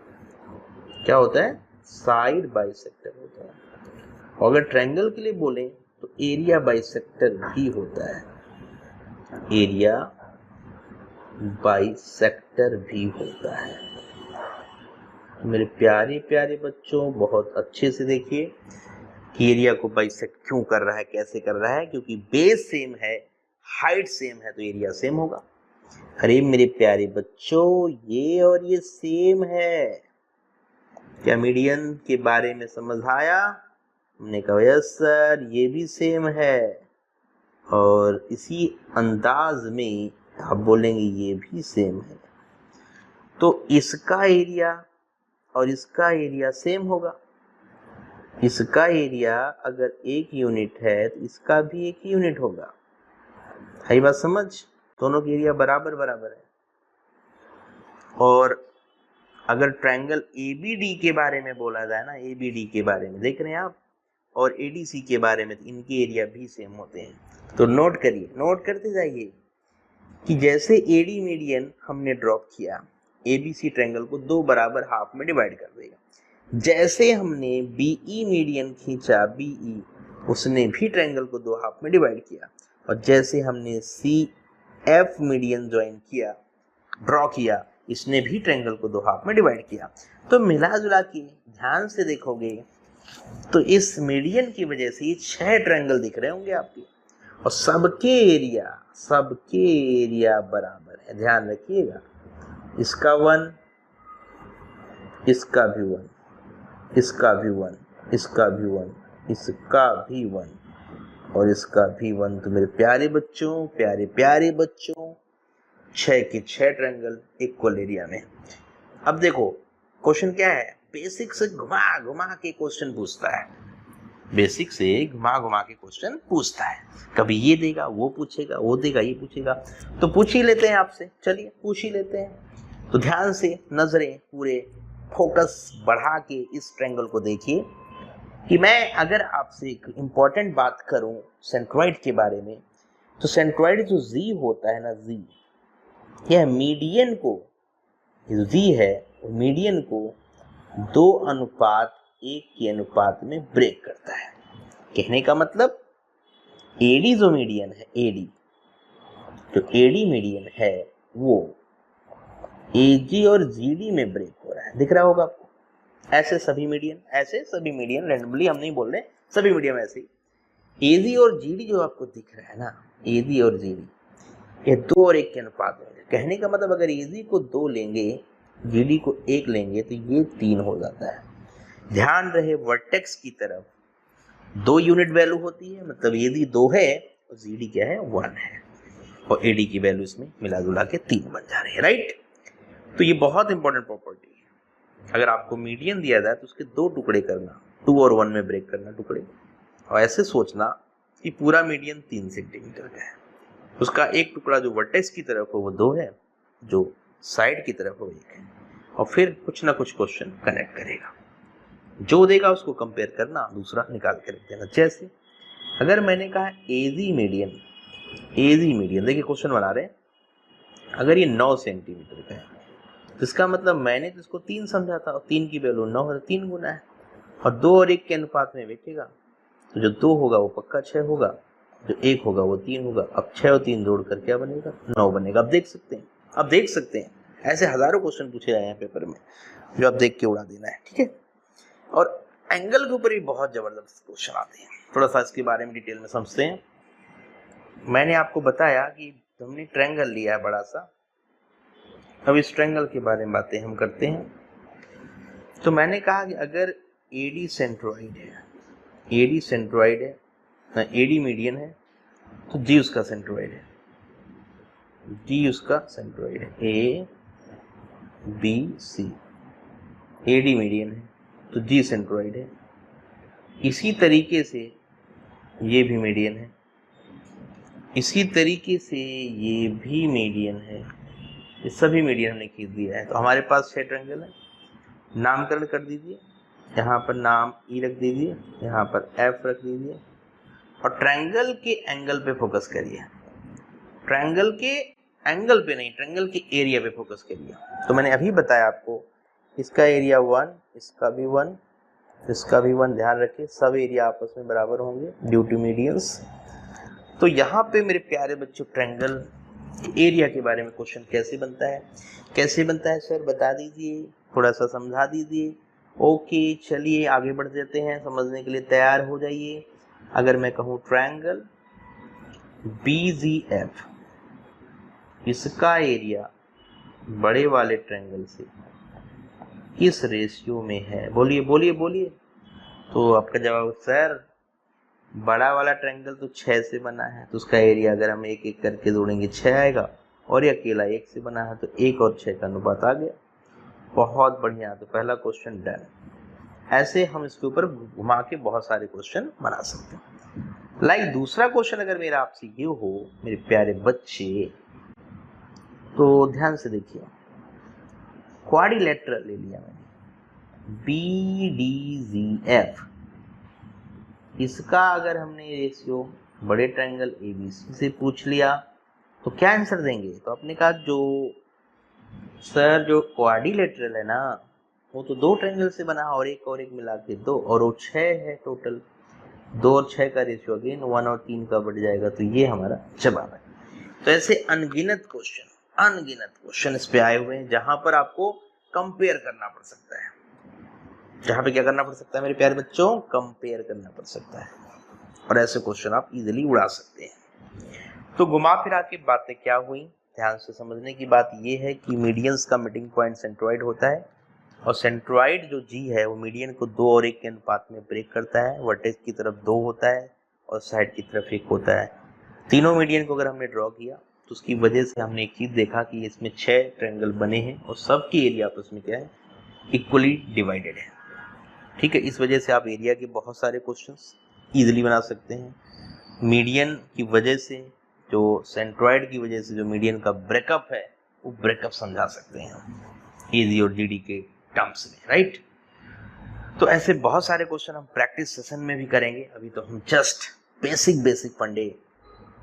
A: क्या होता है? साइड बाइसेक्टर होता है। और अगर ट्रायंगल के लिए बोलें तो एरिया बाइसेक्टर भी होता है, एरिया बाइसेक्टर भी होता है। मेरे प्यारे प्यारे बच्चों, बहुत अच्छे से देखिए कि एरिया को बाइसेक्ट क्यों कर रहा है, कैसे कर रहा है। क्योंकि बेस सेम है, हाइट सेम है, तो एरिया सेम होगा। अरे मेरे प्यारे बच्चों, ये और ये सेम है। क्या मीडियन के बारे में समझ आया? हमने कहा यस सर, ये भी सेम है। और इसी अंदाज में आप बोलेंगे ये भी सेम है, तो इसका एरिया और इसका एरिया सेम होगा। इसका एरिया अगर 1 यूनिट है तो इसका भी 1 यूनिट होगा। है बात समझ? दोनों के एरिया बराबर बराबर है। और अगर ट्रायंगल एबीडी के बारे में बोला जाए ना, एबीडी के बारे में देख रहे हैं आप, और एडीसी के बारे में, तो इनके एरिया भी सेम होते हैं। तो नोट करिए, नोट करते जाइए कि जैसे एडी मीडियन हमने ड्रॉप किया, एबीसी ट्रायंगल को 2 बराबर हाफ में डिवाइड कर देगा। जैसे हमने बीई मीडियन खींचा, बीई, उसने भी ट्रायंगल को 2 हाफ में डिवाइड किया। और जैसे हमने सी एफ मीडियन ज्वाइन किया, ड्रॉ किया, इसने भी ट्रायंगल को 2 हाफ में डिवाइड किया। तो मिला जुला के ध्यान से देखोगे तो इस मीडियन की वजह से ये 6 ट्रायंगल दिख रहे होंगे आपके, और सबके एरिया बराबर है। ध्यान रखिएगा, इसका 1, इसका भी 1, इसका भी 1, इसका भी 1, इसका भी 1 और इसका भी 1। तो मेरे प्यारे बच्चों, प्यारे बच्चों, 6 के 6 ट्रायंगल इक्वल एरिया में। अब देखो क्वेश्चन क्या है, बेसिक से घुमा घुमा के क्वेश्चन पूछता है। बेसिक से घुमा घुमा के क्वेश्चन पूछता है, कभी ये देगा, वो पूछेगा, वो देगा, ये पूछेगा, तो पूछ ही लेते हैं आपसे। चलिए पूछ ही लेते हैं। तो ध्यान से नजरें पूरे फोकस बढ़ा के इस ट्रायंगल को देखिए कि मैं अगर आपसे एक इम्पॉर्टेंट बात करूं सेंट्रॉइड के बारे में, तो सेंट्रॉइड जो जी होता है ना, जी, यह मीडियन को, जी है मीडियन को 2:1 के अनुपात में ब्रेक करता है। कहने का मतलब एडी जो मीडियन है, एडी जो एडी मीडियन है वो एजी और जीडी में ब्रेक हो रहा है। दिख रहा होगा आपको? ऐसे सभी मीडियन रैंडमली हम नहीं बोल रहे, सभी मीडियम ऐसे ही। एजी और जीडी जो आपको दिख रहा है ना, एजी और जीडी, ये 2:1 के अनुपात में। कहने का मतलब अगर एजी को 2 लेंगे, जीडी को 1 लेंगे, तो ये 3 हो जाता है। ध्यान रहे वर्टेक्स की तरफ 2 यूनिट वैल्यू होती है, मतलब एजी 2 है और जीडी क्या है, 1 है, और एडी की वैल्यू इसमें मिला जुला के 3 बन जा रहे हैं, राइट। तो ये बहुत इंपॉर्टेंट प्रॉपर्टी है। अगर आपको मीडियन दिया जाए तो उसके 2 टुकड़े करना, 2 और 1 में ब्रेक करना टुकड़े, और ऐसे सोचना कि पूरा मीडियन 3 सेंटीमीटर का है, उसका एक टुकड़ा जो वर्टेक्स की तरफ हो वो 2 है, जो साइड की तरफ हो 1 है, और फिर कुछ ना कुछ क्वेश्चन कनेक्ट करेगा। जो देगा उसको कंपेयर करना, दूसरा निकाल के रख देना। जैसे अगर मैंने कहा एजी मीडियन, देखिए क्वेश्चन बना रहे हैं, अगर ये 9 सेंटीमीटर का है, तो इसका मतलब मैंने तो इसको 3 समझा था, और 3 की वैल्यू 9 है, 3 गुना है, और 2 और 1 के अनुपात में बैठेगा, तो जो 2 होगा वो पक्का 6 होगा, जो 1 होगा वो 3 होगा। अब 6 और 3 जोड़कर क्या बनेगा, 9 बनेगा। अब देख सकते हैं ऐसे हजारों क्वेश्चन पूछे जाए हैं पेपर में, जो आप देख के उड़ा देना है, ठीक है। और एंगल के ऊपर भी बहुत जबरदस्त क्वेश्चन आते हैं। थोड़ा सा इसके बारे में डिटेल में समझते हैं। मैंने आपको बताया कि हमने ट्रायंगल लिया है बड़ा सा, अब इस ट्रायंगल के बारे में बातें हम करते हैं। तो मैंने कहा कि अगर एडी सेंट्रॉइड है, एडी मीडियन है, तो जी उसका सेंट्रॉइड है, A B C. AD median है तो जी सेंट्रॉइड है। इसी तरीके से ये भी मीडियन है, इसी तरीके से ये भी मीडियन है, ये सभी मीडियन हमने खींच दिया है। तो हमारे पास 6 ट्रायंगल है। नामकरण कर दीजिए, यहाँ पर नाम ई रख दीजिए, यहाँ पर एफ रख दीजिए, और ट्रायंगल के एंगल पे फोकस करिए। ट्रायंगल के एंगल पे नहीं, ट्रायंगल के एरिया पे फोकस करिए। तो मैंने अभी बताया आपको, इसका एरिया 1, इसका भी 1, इसका भी 1। ध्यान रखिए सब एरिया आपस में बराबर होंगे ड्यू टू मीडियंस। तो यहाँ पे मेरे प्यारे बच्चों ट्रायंगल एरिया के बारे में क्वेश्चन कैसे बनता है सर बता दीजिए, थोड़ा सा समझा दीजिए। ओके चलिए आगे बढ़ जाते हैं, समझने के लिए तैयार हो जाइए। अगर मैं कहूँ ट्रायंगल BGF, इसका एरिया बड़े वाले ट्रायंगल से किस रेशियो में है, बोलिए। तो आपका जवाब सर बड़ा वाला ट्रायंगल तो 6 से बना है, तो उसका एरिया अगर हम एक एक करके जोड़ेंगे 6 आएगा, और ये अकेला 1 से बना है तो 1 और 6 का अनुपात आ गया। बहुत बढ़िया, तो पहला क्वेश्चन डन। ऐसे हम इसके ऊपर घुमा के बहुत सारे क्वेश्चन बना सकते हैं। लाइक दूसरा क्वेश्चन अगर मेरा आपसे ये हो मेरे प्यारे बच्चे, तो ध्यान से देखिए, क्वाड्रिलेटरल ले लिया मैंने BDGF, इसका अगर हमने रेशियो बड़े ट्रायंगल ABC से पूछ लिया तो क्या आंसर देंगे। तो आपने कहा जो क्वाड्रिलेटरल है ना, वो तो 2 ट्रायंगल से बना और एक मिला के 2, और वो 6 है टोटल। 2 और 6 का रेशियो अगेन 1 और 3 का बढ़ जाएगा, तो ये हमारा जवाब है। तो ऐसे अनगिनत क्वेश्चन इस पे आए हुए हैं, जहां पर आपको कंपेयर करना पड़ सकता है। जहां पे क्या करना पड़ सकता है मेरे प्यारे बच्चों, कंपेयर करना पड़ सकता है, और ऐसे क्वेश्चन आप इजीली उड़ा सकते हैं। तो घुमा फिरा के बातें क्या हुई, ध्यान से समझने की बात ये है कि मीडियंस का मीटिंग पॉइंट सेंट्रॉइड होता है, और सेंट्रॉइड जो जी है वो मीडियन को 2 और 1 के अनुपात में ब्रेक करता है। वर्टेक्स की तरफ 2 होता है और साइड की तरफ 1 होता है। तीनों मीडियन को अगर हमने ड्रॉ किया तो उसकी वजह से हमने एक चीज देखा कि इसमें 6 ट्रायंगल बने हैं, और सबकी एरिया आपस में क्या है, इक्वली डिवाइडेड है। ठीक है, इस वजह से आप एरिया के बहुत सारे क्वेश्चंस इजीली बना सकते हैं। मीडियन की वजह से, जो सेंट्रॉइड की वजह से जो मीडियन का ब्रेकअप है, वो ब्रेकअप समझा सकते हैं ईजी और डीडी के टर्म्स में, राइट। तो ऐसे बहुत सारे क्वेश्चन हम प्रैक्टिस सेशन में भी करेंगे। अभी तो हम जस्ट बेसिक फंडे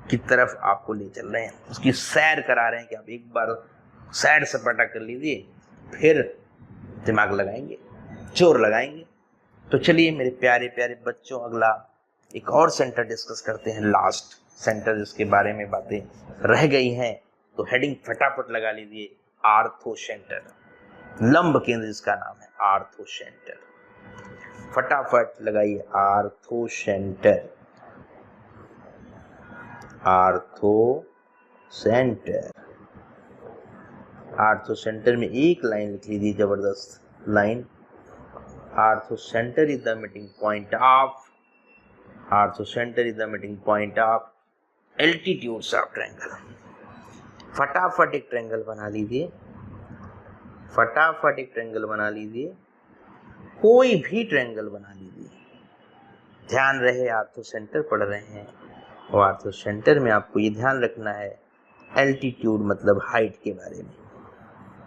A: की तरफ आपको ले चल रहे हैं, उसकी सैर करा रहे हैं कि आप एक बार सैर सपाटा कर लीजिए, फिर दिमाग लगाएंगे, जोर लगाएंगे। तो चलिए मेरे प्यारे प्यारे बच्चों, अगला एक और सेंटर डिस्कस करते हैं, लास्ट सेंटर जिसके बारे में बातें रह गई हैं। तो हेडिंग फटाफट लगा लीजिए, आर्थो सेंटर, लंब केंद्र जिसका नाम है आर्थो सेंटर। फटाफट लगाइए, ortho centre, ortho centre. Ortho centre में एक लाइन लिख लीजिए, जबरदस्त line, ortho centre is the meeting point of, ortho centre is the meeting point of altitudes of triangle. फटाफट एक ट्रायंगल बना लीजिए, फटाफट एक ट्रायंगल बना लीजिए, कोई भी ट्रायंगल बना लीजिए। ध्यान रहे आर्थो सेंटर पढ़ रहे हैं, और आर्थो सेंटर में आपको ये ध्यान रखना है एल्टीट्यूड मतलब हाइट के बारे में।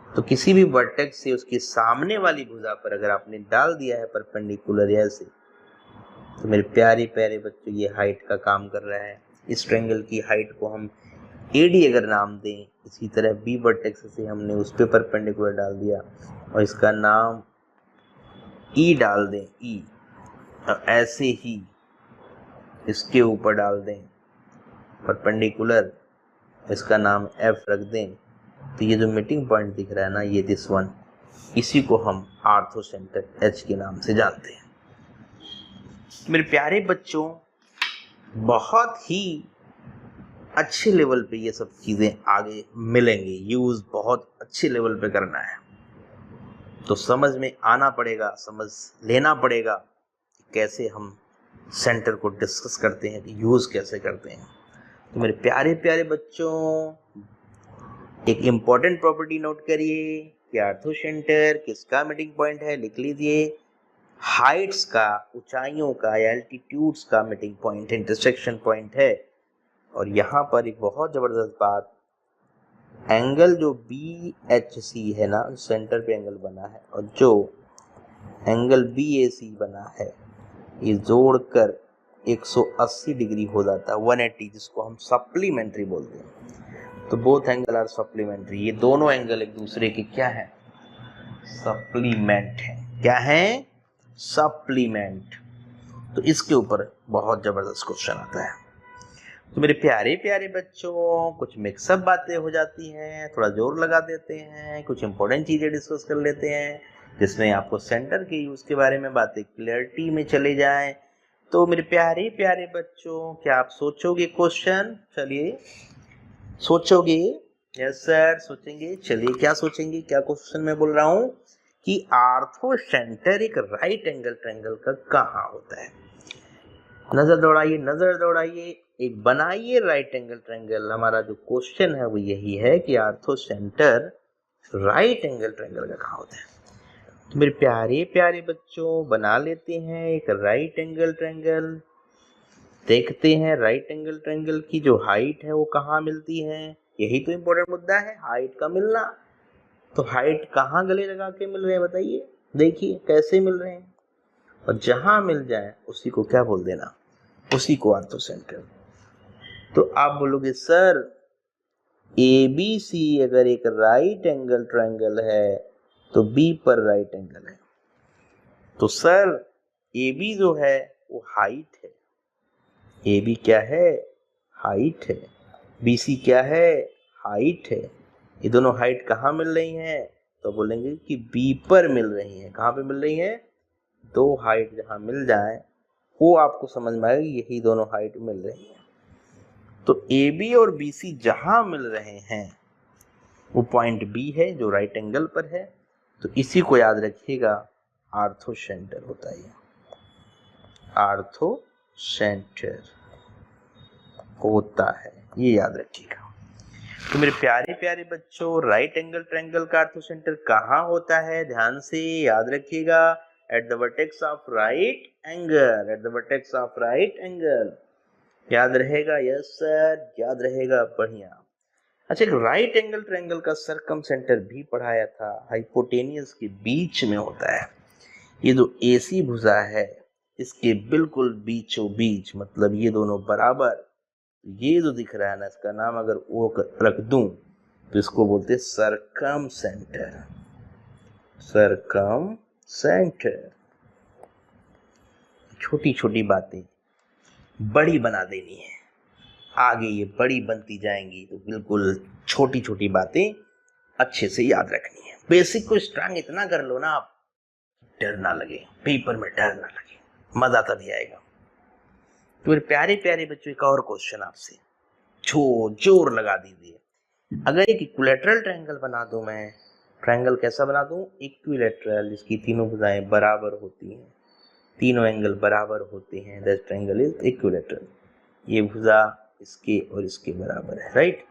A: तो किसी भी वर्टेक्स से उसके सामने वाली भुजा पर अगर आपने डाल दिया है परपेंडिकुलर ऐसे, तो मेरे प्यारे प्यारे बच्चों ये हाइट का काम कर रहा है। इस ट्रायंगल की हाइट को हम एडी अगर नाम दें, इसी तरह बी वर्टेक्स से हमने उस पर परपेंडिकुलर डाल दिया और इसका नाम ई डाल दें, ई, और ऐसे ही इसके ऊपर डाल दें परपेंडिकुलर, इसका नाम एफ रख दें। तो ये जो मीटिंग पॉइंट दिख रहा है ना, ये दिस वन, इसी को हम आर्थो सेंटर एच के नाम से जानते हैं। मेरे प्यारे बच्चों, बहुत ही अच्छे लेवल पे ये सब चीज़ें आगे मिलेंगी, यूज़ बहुत अच्छे लेवल पे करना है। तो समझ में आना पड़ेगा, समझ लेना पड़ेगा कैसे हम सेंटर को डिस्कस करते हैं, यूज़ कैसे करते हैं। तो मेरे प्यारे प्यारे बच्चों, एक इम्पॉर्टेंट प्रॉपर्टी नोट करिए कि आर्थो सेंटर किसका मीटिंग पॉइंट है, लिख लीजिए, हाइट्स का, ऊंचाइयों का, एल्टीट्यूड्स का मीटिंग पॉइंट, इंटरसेक्शन पॉइंट है। और यहाँ पर एक बहुत ज़बरदस्त बात, एंगल जो बी एच सी है ना, सेंटर पे एंगल बना है, और जो एंगल बी ए सी बना है, ये जोड़कर 180 डिग्री हो जाता है, 180, जिसको हम सप्लीमेंट्री बोलते हैं। तो बोथ एंगल आर सप्लीमेंट्री, ये दोनों एंगल एक दूसरे के क्या है, सप्लीमेंट है। क्या है, सप्लीमेंट। तो इसके ऊपर बहुत जबरदस्त क्वेश्चन आता है। तो मेरे प्यारे प्यारे बच्चों, कुछ मिक्सअप बातें हो जाती हैं, थोड़ा जोर लगा देते हैं, कुछ इंपॉर्टेंट चीज़ें डिस्कस कर लेते हैं, जिसमें आपको सेंटर के यूज़ के बारे में बातें क्लियरिटी में चले जाएं। तो मेरे प्यारे प्यारे बच्चों, क्या आप सोचोगे क्वेश्चन? चलिए सोचोगे? यस सर, सोचेंगे। चलिए, क्या सोचेंगे, क्या क्वेश्चन मैं बोल रहा हूँ कि आर्थो सेंटर एक राइट एंगल ट्रायंगल का कहाँ होता है। नजर दौड़ाइए, नजर दौड़ाइए, एक बनाइए राइट एंगल ट्रायंगल। हमारा जो क्वेश्चन है वो यही है कि ortho centre right angle triangle का कहाँ होता है। तो मेरे प्यारे प्यारे बच्चों, बना लेते हैं एक राइट एंगल ट्रायंगल। देखते हैं राइट एंगल ट्रायंगल की जो हाइट है वो कहाँ मिलती है। यही तो इम्पोर्टेंट मुद्दा है, हाइट का मिलना। तो हाइट कहाँ गले लगा के मिल रहे हैं बताइए, देखिए कैसे मिल रहे हैं। और जहां मिल जाए उसी को क्या बोल देना, उसी को आर्थो सेंटर। तो आप बोलोगे सर ABC अगर एक राइट एंगल ट्रायंगल है तो B पर राइट एंगल है। तो सर AB जो है वो हाइट है, AB क्या है, हाइट है, BC क्या है, हाइट है। ये दोनों हाइट कहाँ मिल रही हैं? तो बोलेंगे कि B पर मिल रही हैं। कहाँ पे मिल रही हैं? दो हाइट जहाँ मिल जाए वो आपको समझ में आएगा, यही दोनों हाइट मिल रही है। तो AB और BC जहां मिल रहे हैं वो पॉइंट B है जो राइट एंगल पर है। तो इसी को याद रखिएगा, आर्थो सेंटर होता है, आर्थो सेंटर होता है, ये याद रखिएगा। तो मेरे प्यारे प्यारे बच्चों, राइट एंगल ट्रायंगल का आर्थो सेंटर कहाँ होता है, ध्यान से याद रखिएगा। At the vertex of right angle, at the vertex of right angle. याद रहेगा? यस सर, याद रहेगा, बढ़िया। अच्छा, एक राइट एंगल ट्रायंगल का सरकम सेंटर भी पढ़ाया था, हाइपोटेनियस के बीच में होता है। ये जो एसी भुजा है इसके बिल्कुल बीचों बीच, मतलब ये दोनों बराबर, ये जो दिख रहा है ना, इसका नाम अगर वो रख दूं तो इसको बोलते हैं सरकम सेंटर, सरकम सेंटर। छोटी छोटी बातें बड़ी बना देनी है, आगे ये बड़ी बनती जाएंगी, तो बिल्कुल छोटी छोटी बातें अच्छे से याद रखनी है। बेसिक को स्ट्रांग इतना कर लो ना आप, डर ना लगे, पेपर में डर ना लगे, मजा तभी आएगा। तो मेरे प्यारे प्यारे बच्चों, एक और क्वेश्चन आपसे, जोर लगा दीजिए। अगर एक इक्विलैटरल ट्रायंगल बना दूं मैं, ट्रायंगल कैसा बना दूं? इक्विलैटरल, जिसकी तीनों भुजाएं बराबर होती हैं, तीनों एंगल बराबर होते हैं, दैट ट्रायंगल इज इक्विलैटरल। ये भुजा इसके और इसके बराबर है, राइट।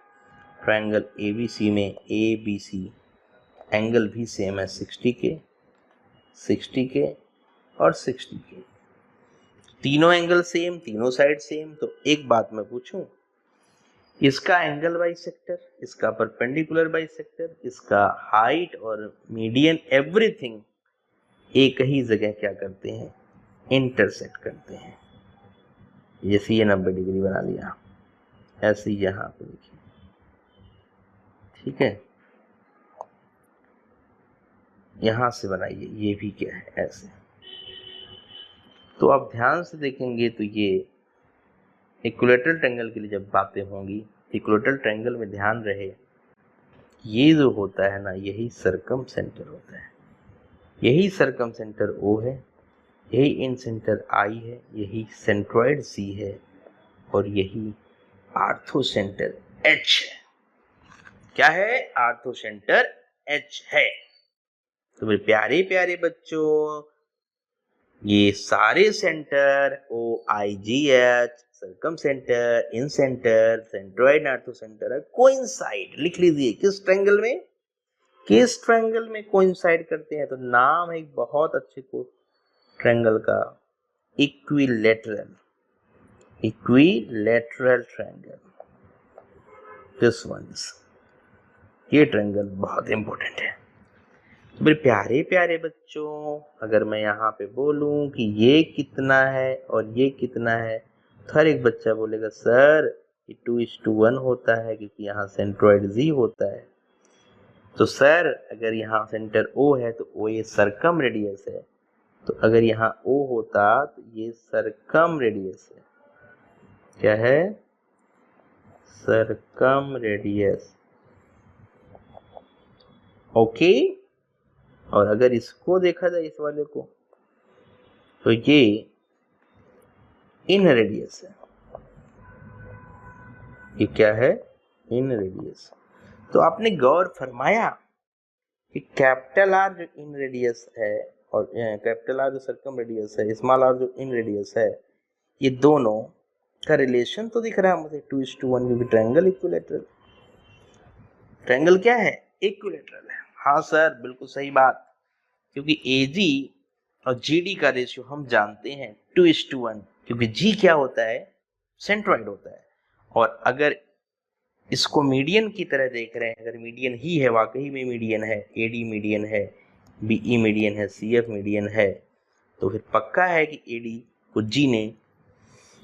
A: ट्रायंगल एबीसी में एबीसी एंगल भी सेम है, 60 के, 60 के और 60 के, तीनों एंगल सेम, तीनों साइड सेम। तो एक बात मैं पूछूं, इसका एंगल बाइसेक्टर, इसका परपेंडिकुलर बाइसेक्टर, इसका हाइट और मीडियन, एवरीथिंग एक ही जगह क्या करते हैं? इंटरसेक्ट करते हैं। जैसे ये 90 डिग्री बना लिया, ऐसे यहाँ पे देखिए, ठीक है, यहां से बनाइए, ये भी क्या है? ऐसे। तो आप ध्यान से देखेंगे तो ये इक्विलैटरल ट्रायंगल के लिए जब बातें होंगी, इक्विलैटरल ट्रायंगल में ध्यान रहे, ये जो होता है ना, यही सरकम सेंटर होता है, यही सरकम सेंटर O है, यही इन सेंटर I है, यही सेंट्रॉइड C है, और यही आर्थो सेंटर H है। क्या है? आर्थो सेंटर H है। तो मेरे प्यारे प्यारे बच्चों, ये सारे centre OIGH, circumcentre, incentre, centroid, orthocentre coincide, लिख लीजिए किस ट्रायंगल में? किस ट्रायंगल में कोइंसाइड करते हैं? तो नाम है एक बहुत अच्छे को ट्रायंगल का, equilateral, equilateral triangle, this ones. ये ट्रायंगल बहुत इंपॉर्टेंट है। तो मेरे प्यारे प्यारे बच्चों, अगर मैं यहाँ पे बोलूं कि ये कितना है और ये कितना है, तो हर एक बच्चा बोलेगा सर ये 2:1 होता है, क्योंकि यहाँ सेंट्रॉइड Z होता है। तो सर अगर यहाँ सेंटर O है तो O ये सरकम रेडियस है, तो अगर यहाँ O होता तो ये सरकम रेडियस है। क्या है? सरकम रेडियस, ओके। और अगर इसको देखा जाए, इस वाले को, तो ये इन रेडियस है। ये क्या है? इन रेडियस। तो आपने गौर फरमाया कि कैपिटल R जो इन रेडियस है और कैपिटल R जो सरकम रेडियस है, स्मॉल r जो इन रेडियस है, ये दोनों का रिलेशन तो दिख रहा है मुझे 2:1, क्योंकि ट्रायंगल इक्विलैटरल। ट्रायंगल क्या है? इक्विलैटरल है। हाँ सर, बिल्कुल सही बात, क्योंकि AG और GD का रेशियो हम जानते हैं 2:1, क्योंकि G क्या होता है? सेंट्रॉइड होता है। और अगर इसको मीडियन की तरह देख रहे हैं, अगर मीडियन ही है, वाकई में मीडियन है, AD मीडियन है, BE मीडियन है, CF मीडियन है, तो फिर पक्का है कि AD को G ने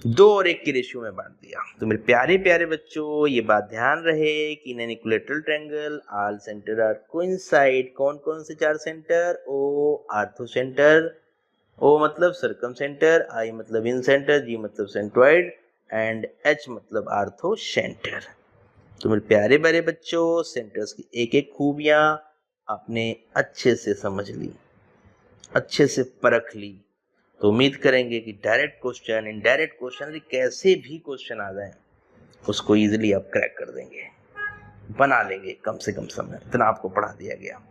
A: 2 और 1 के रेशियो में बांट दिया। तो मेरे प्यारे प्यारे बच्चों, ये बात ध्यान रहे कि in an equilateral triangle all centre are coincide. कौन कौन से 4 centre? O orthocentre, O मतलब सरकम सेंटर, I मतलब इन सेंटर, G मतलब सेंट्रॉइड, एंड H मतलब आर्थो सेंटर। तो मेरे प्यारे प्यारे बच्चों, सेंटर्स की एक एक खूबियां आपने अच्छे से समझ ली, अच्छे से परख ली। तो उम्मीद करेंगे कि डायरेक्ट क्वेश्चन, इनडायरेक्ट क्वेश्चन, कैसे भी क्वेश्चन आ जाए, उसको इजीली आप क्रैक कर देंगे, बना लेंगे कम से कम समय, इतना आपको पढ़ा दिया गया।